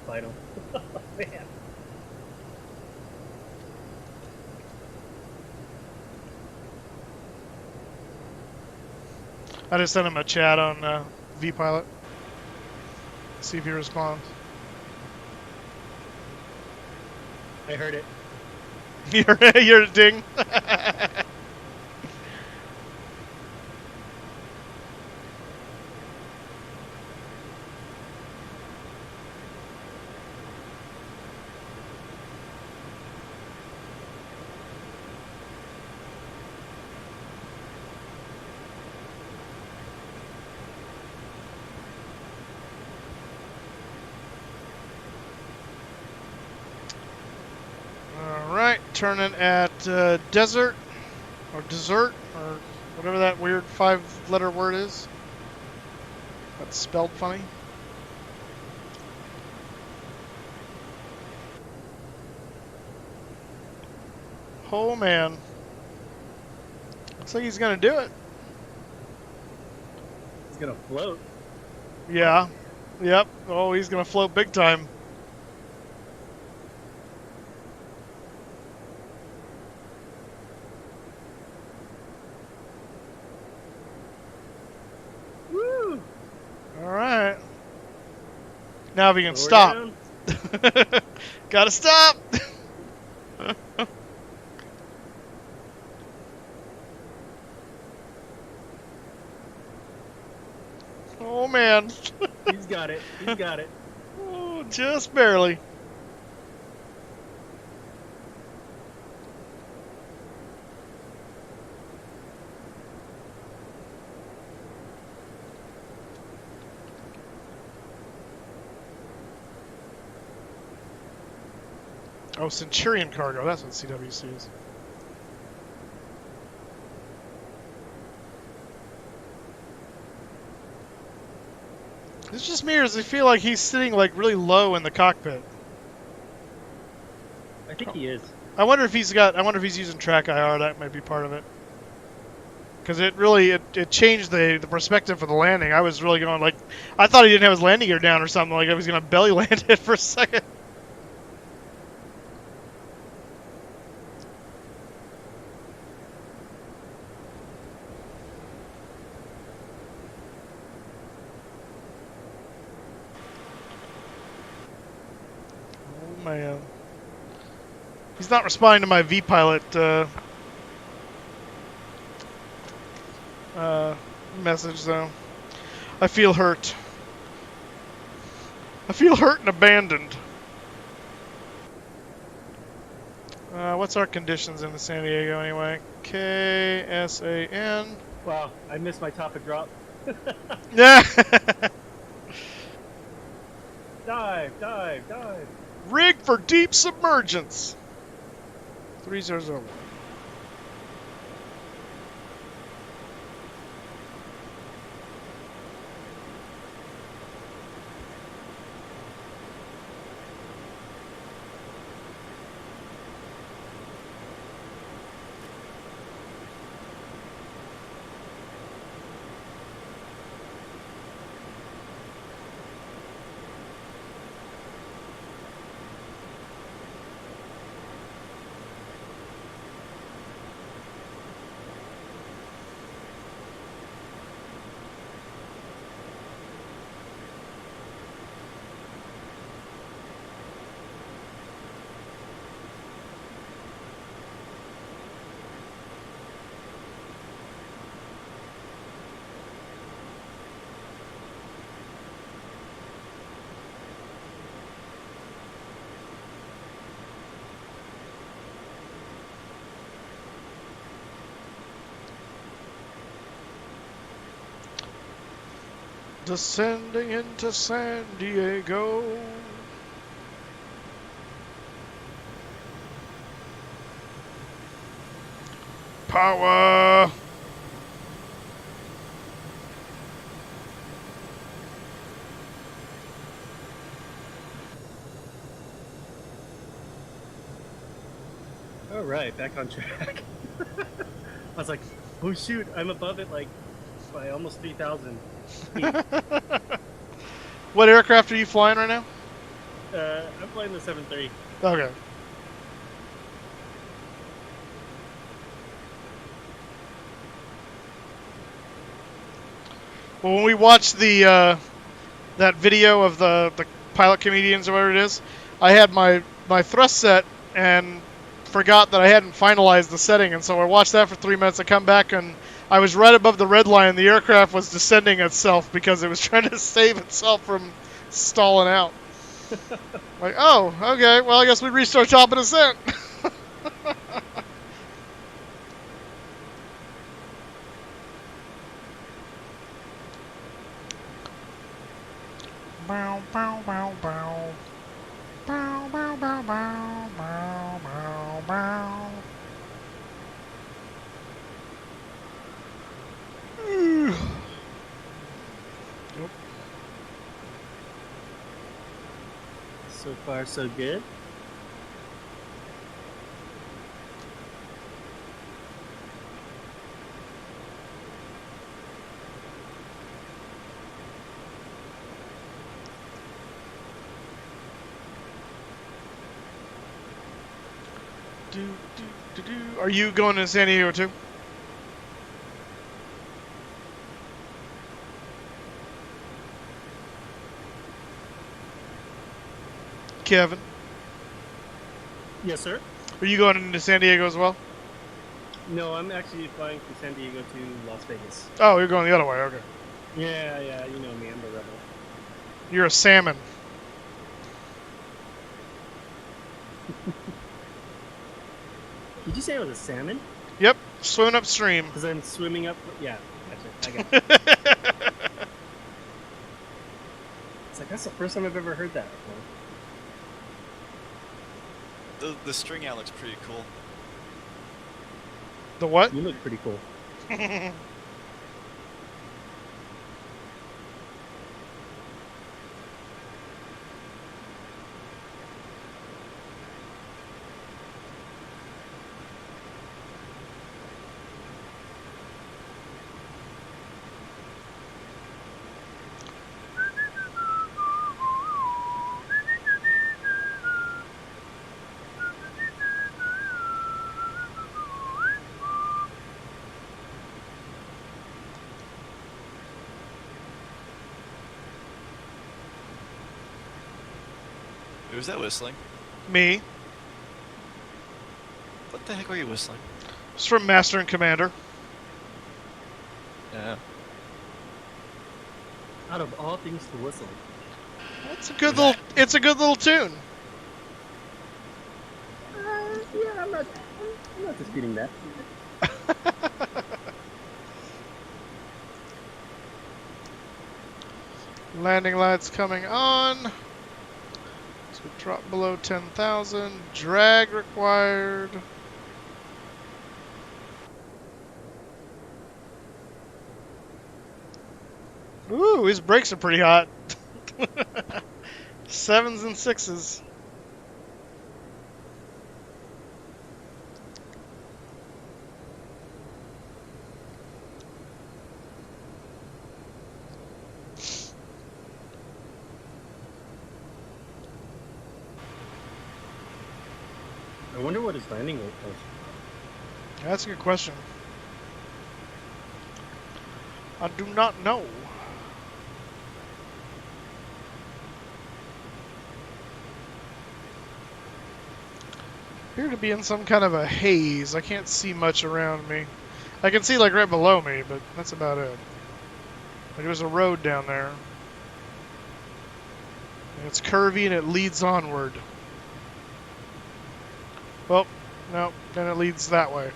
final. Oh, man. I just sent him a chat on vPilot. See if he responds. I heard it. You're a ding. turning at Desert, or Dessert, or whatever that weird 5-letter word is. That's spelled funny. Oh man. Looks like he's gonna do it. He's gonna float. Yeah. Yep. Oh, he's gonna float big time. Woo! Alright. Now if he can Slow stop. down. Gotta stop! Oh man. He's got it. He's got it. Oh, just barely. Oh, Centurion cargo. That's what CWC is. It's just me, or does it feel like he's sitting like really low in the cockpit? I think he is. I wonder if he's got. I wonder if he's using track IR. That might be part of it. Because it really it changed the perspective for the landing. I was really going like, I thought he didn't have his landing gear down or something. Like I was gonna belly land it for a second. Oh man. He's not responding to my V-Pilot message, though. I feel hurt. I feel hurt and abandoned. What's our conditions in the San Diego, anyway? KSAN. Wow, I missed my topic drop. Yeah! Dive, dive, dive. Rig for deep submergence. 300. Descending into San Diego. Power! All right, back on track. I was like, oh shoot, I'm above it like by almost 3,000 feet. What aircraft are you flying right now? I'm flying the 7.3. Okay. Well, when we watched the that video of the pilot comedians or whatever it is, I had my thrust set and forgot that I hadn't finalized the setting, and so I watched that for 3 minutes. I come back and I was right above the red line. The aircraft was descending itself because it was trying to save itself from stalling out. Like, oh, okay, well, I guess we reached our top of descent. Bow, bow, bow, bow. Bow, bow, bow, bow, bow, bow. So far, so good. Are you going to San Diego too? Kevin? Yes, sir. Are you going into San Diego as well? No, I'm actually flying from San Diego to Las Vegas. Oh, you're going the other way, okay. Yeah, you know me, I'm the rebel. You're a salmon. Did you say I was a salmon? Yep, swimming upstream. Because I'm swimming up. Yeah, gotcha. I got it. It's like, that's the first time I've ever heard that before. The string out looks pretty cool. The what? You look pretty cool. Who's that whistling? Me. What the heck are you whistling? It's from Master and Commander. Yeah. Out of all things to whistle. It's a good little tune. Yeah, I'm not disputing that. Landing lights coming on. So drop below 10,000. Drag required. Ooh, his brakes are pretty hot. 7s and 6s. I wonder what his landing weight was. That's a good question. I do not know. Appear to be in some kind of a haze. I can't see much around me. I can see like right below me, but that's about it. Like there's a road down there. And it's curvy and it leads onward. Well, no, then it leads that way.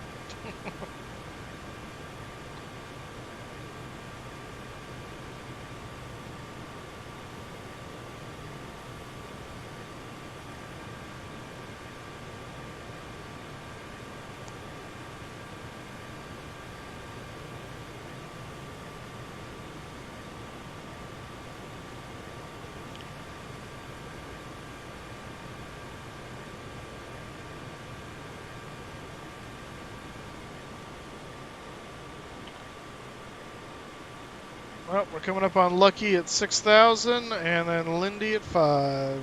Well, we're coming up on Lucky at 6,000, and then Lindy at 5.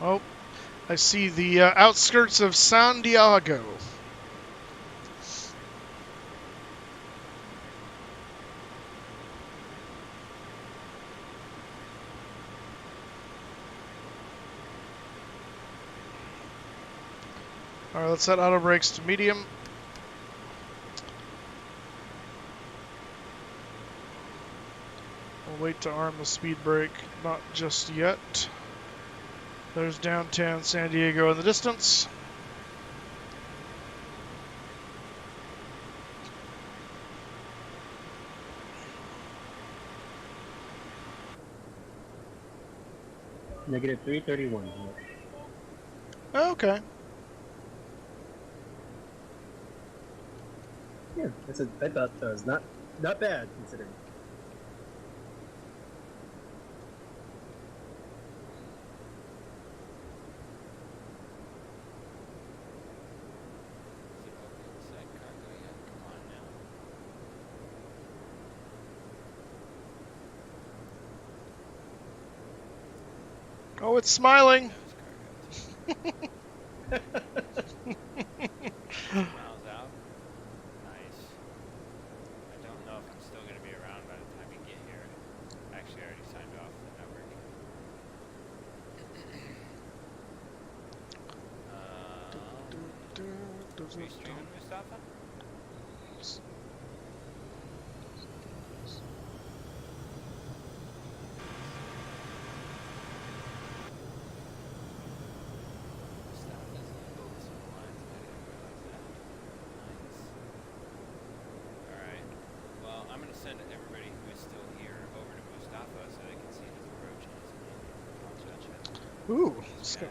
Oh, I see the outskirts of San Diego. All right, let's set auto brakes to medium. We'll wait to arm the speed brake, not just yet. There's downtown San Diego in the distance. Negative 331. Okay. Yeah, I thought that was not bad considering. Oh, it's smiling. Miles out. Nice. I don't know if I'm still going to be around by the time you get here. Actually, I already signed off the network. Are you streaming, Moosestaffa? I'm going to send everybody who is still here over to Moosestaffa so they can see his approach and his name. Ooh, let's go.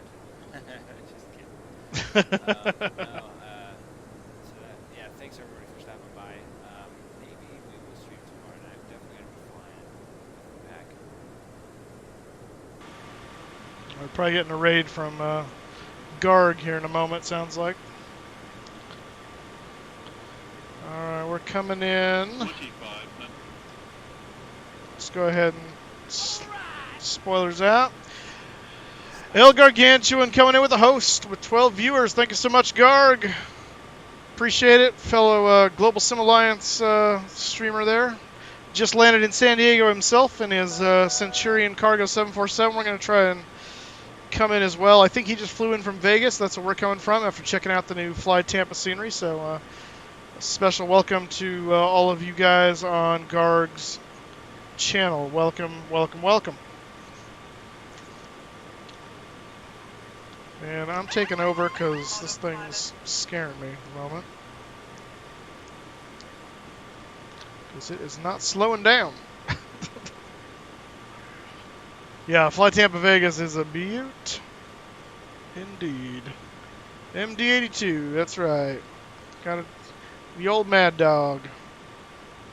Just kidding. Yeah, thanks everybody for stopping by. Maybe we will stream tomorrow night. I'm definitely going to be flying back. We're probably getting a raid from Garg here in a moment, sounds like. Alright, we're coming in. Let's go ahead and spoilers out. El Gargantuan coming in with a host with 12 viewers. Thank you so much, Garg. Appreciate it. Fellow Global Sim Alliance streamer there. Just landed in San Diego himself in his Centurion Cargo 747. We're going to try and come in as well. I think he just flew in from Vegas. That's where we're coming from after checking out the new Fly Tampa scenery. So a special welcome to all of you guys on Garg's channel. Welcome, welcome, welcome. And I'm taking over because this thing's scaring me at the moment. Because it is not slowing down. Yeah, Fly Tampa Vegas is a beaut. Indeed. MD-82, that's right. Got the old Mad Dog.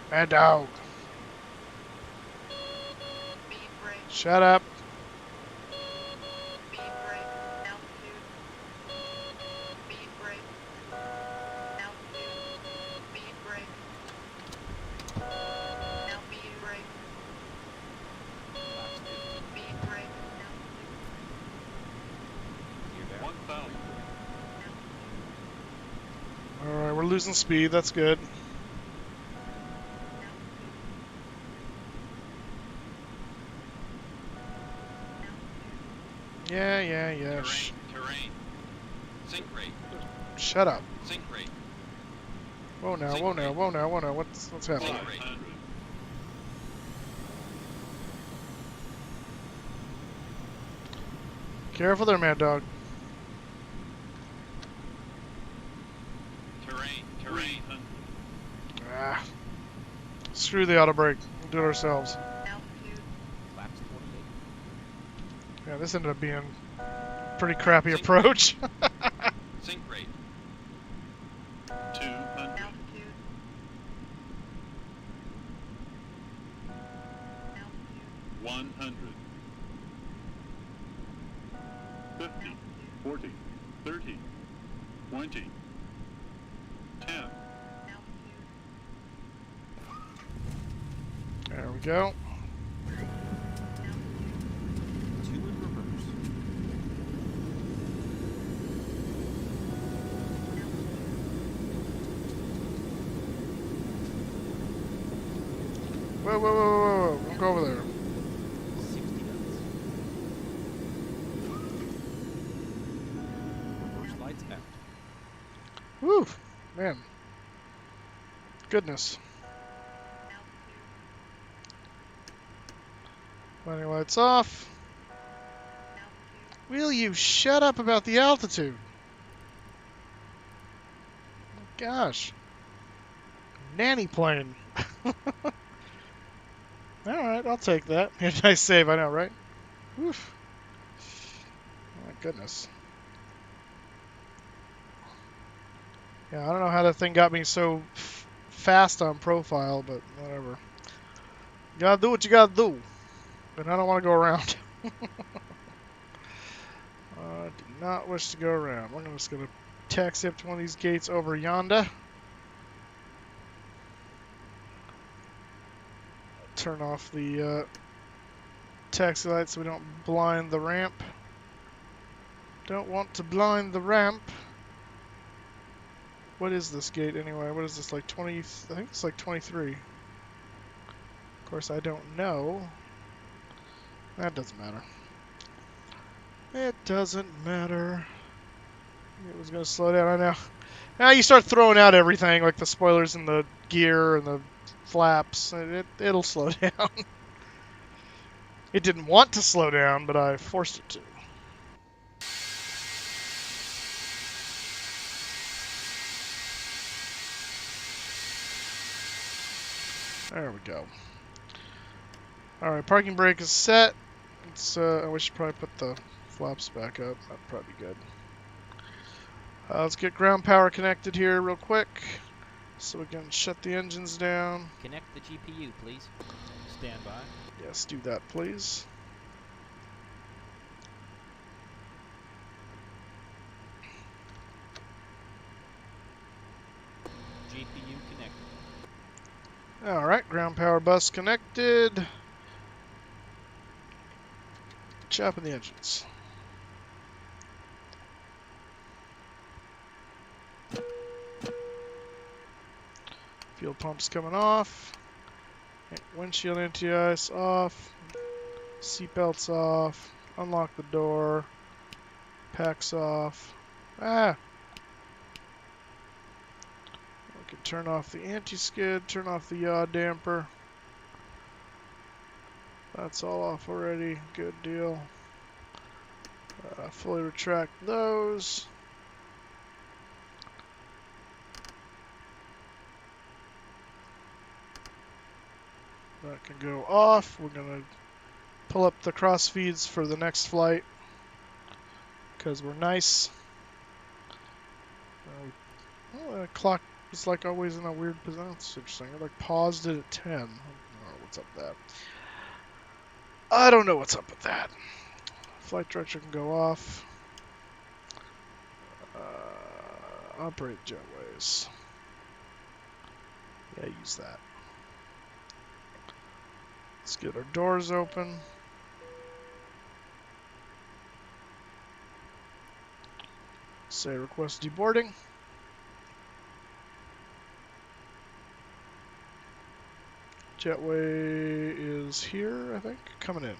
Mad Dog. Shut up. Alright, we're losing speed, that's good. Yeah. Terrain. Sink rate. Shut up. Sink rate. Whoa now. What's happening? Careful there, Mad Dog. Terrain. Ah. Screw the auto brake. We'll do it ourselves. Yeah, this ended up being a pretty crappy approach. Sink rate. 200. 100. 50. 40. 30. 20. 10. There we go. Whoa. Don't go over there. 60 knots. Reverse lights out. Woo, man. Goodness. Landing lights off. Will you shut up about the altitude? Gosh. Nanny plane. Alright, I'll take that. Nice save, I know, right? Oof. goodness. Yeah, I don't know how that thing got me so fast on profile, but whatever. You gotta do what you gotta do. But I don't want to go around. I do not wish to go around. We're just gonna taxi up to one of these gates over yonder. Turn off the taxi lights so we don't blind the ramp. Don't want to blind the ramp. What is this gate anyway? What is this, like 20? I think it's like 23. Of course, I don't know. That doesn't matter. It doesn't matter. It was gonna slow down. I know. Now you start throwing out everything, like the spoilers and the gear and the flaps. It'll slow down. It didn't want to slow down, but I forced it to. There we go. Alright, parking brake is set. We should probably put the flaps back up. That'd probably be good. Let's get ground power connected here real quick so we can shut the engines down. Connect the GPU, please. Stand by. Yes, do that, please. GPU connected. Alright, ground power bus connected. Chopping the engines. Fuel pumps coming off. Windshield anti-ice off. Seatbelts off. Unlock the door. Packs off. Ah! We can turn off the anti-skid, turn off the yaw damper. That's all off already. Good deal. Fully retract those. That can go off. We're going to pull up the cross feeds for the next flight because we're nice. Well, the clock is like always in a weird position. That's interesting. I like paused it at 10. I don't know what's up with that. I don't know what's up with that. Flight director can go off. Operate jetways. Yeah, use that. Let's get our doors open. Say request deboarding. Jetway is here, I think, coming in.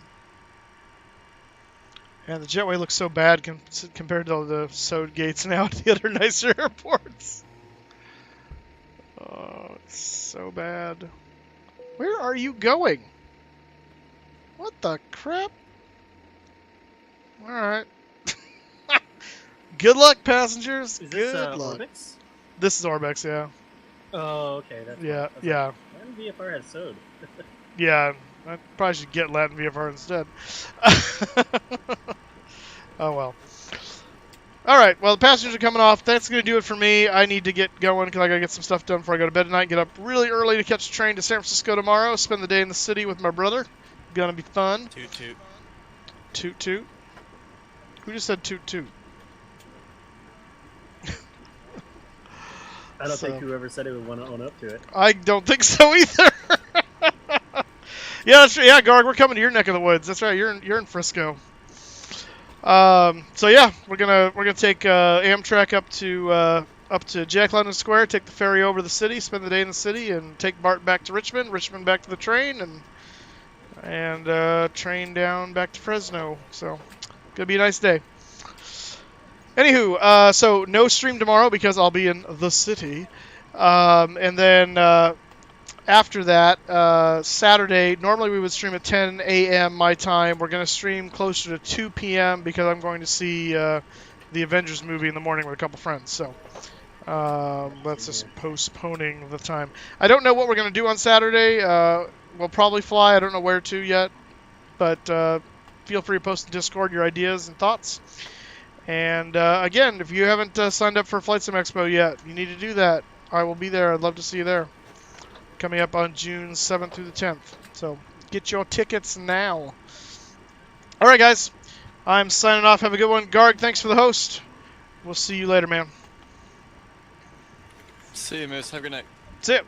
And the jetway looks so bad compared to all the sewed gates now at the other nicer airports. Oh, it's so bad. Where are you going? What the crap? Alright. Good luck, passengers. Is this Good luck. Orbix? This is Orbex, yeah. Oh, okay. Yeah, yeah. Latin VFR has sewed. Yeah, I probably should get Latin VFR instead. Oh well. Alright, well, the passengers are coming off. That's going to do it for me. I need to get going because I got to get some stuff done before I go to bed tonight. Get up really early to catch a train to San Francisco tomorrow. Spend the day in the city with my brother. Gonna be fun. Toot toot. Toot toot. Who just said toot toot? I don't think whoever said it would want to own up to it. I don't think so either. Yeah, that's right. Yeah, Garg, we're coming to your neck of the woods. That's right. You're in Frisco. So yeah, we're gonna take Amtrak up to Jack London Square, take the ferry over the city, spend the day in the city, and take Bart back to Richmond, Richmond back to the train, and train down back to Fresno. So gonna be a nice day. Anywho, so no stream tomorrow because I'll be in the city, and then after that, Saturday, normally we would stream at 10 a.m. my time. We're going to stream closer to 2 p.m. because I'm going to see the Avengers movie in the morning with a couple friends. So that's just postponing the time. I don't know what we're going to do on Saturday. We'll probably fly. I don't know where to yet. But feel free to post in Discord your ideas and thoughts. And again, if you haven't signed up for Flight Sim Expo yet, you need to do that. I will be there. I'd love to see you there. Coming up on June 7th through the 10th. So get your tickets now. All right, guys. I'm signing off. Have a good one. Garg, thanks for the host. We'll see you later, man. See you, Moose. Have a good night. See ya.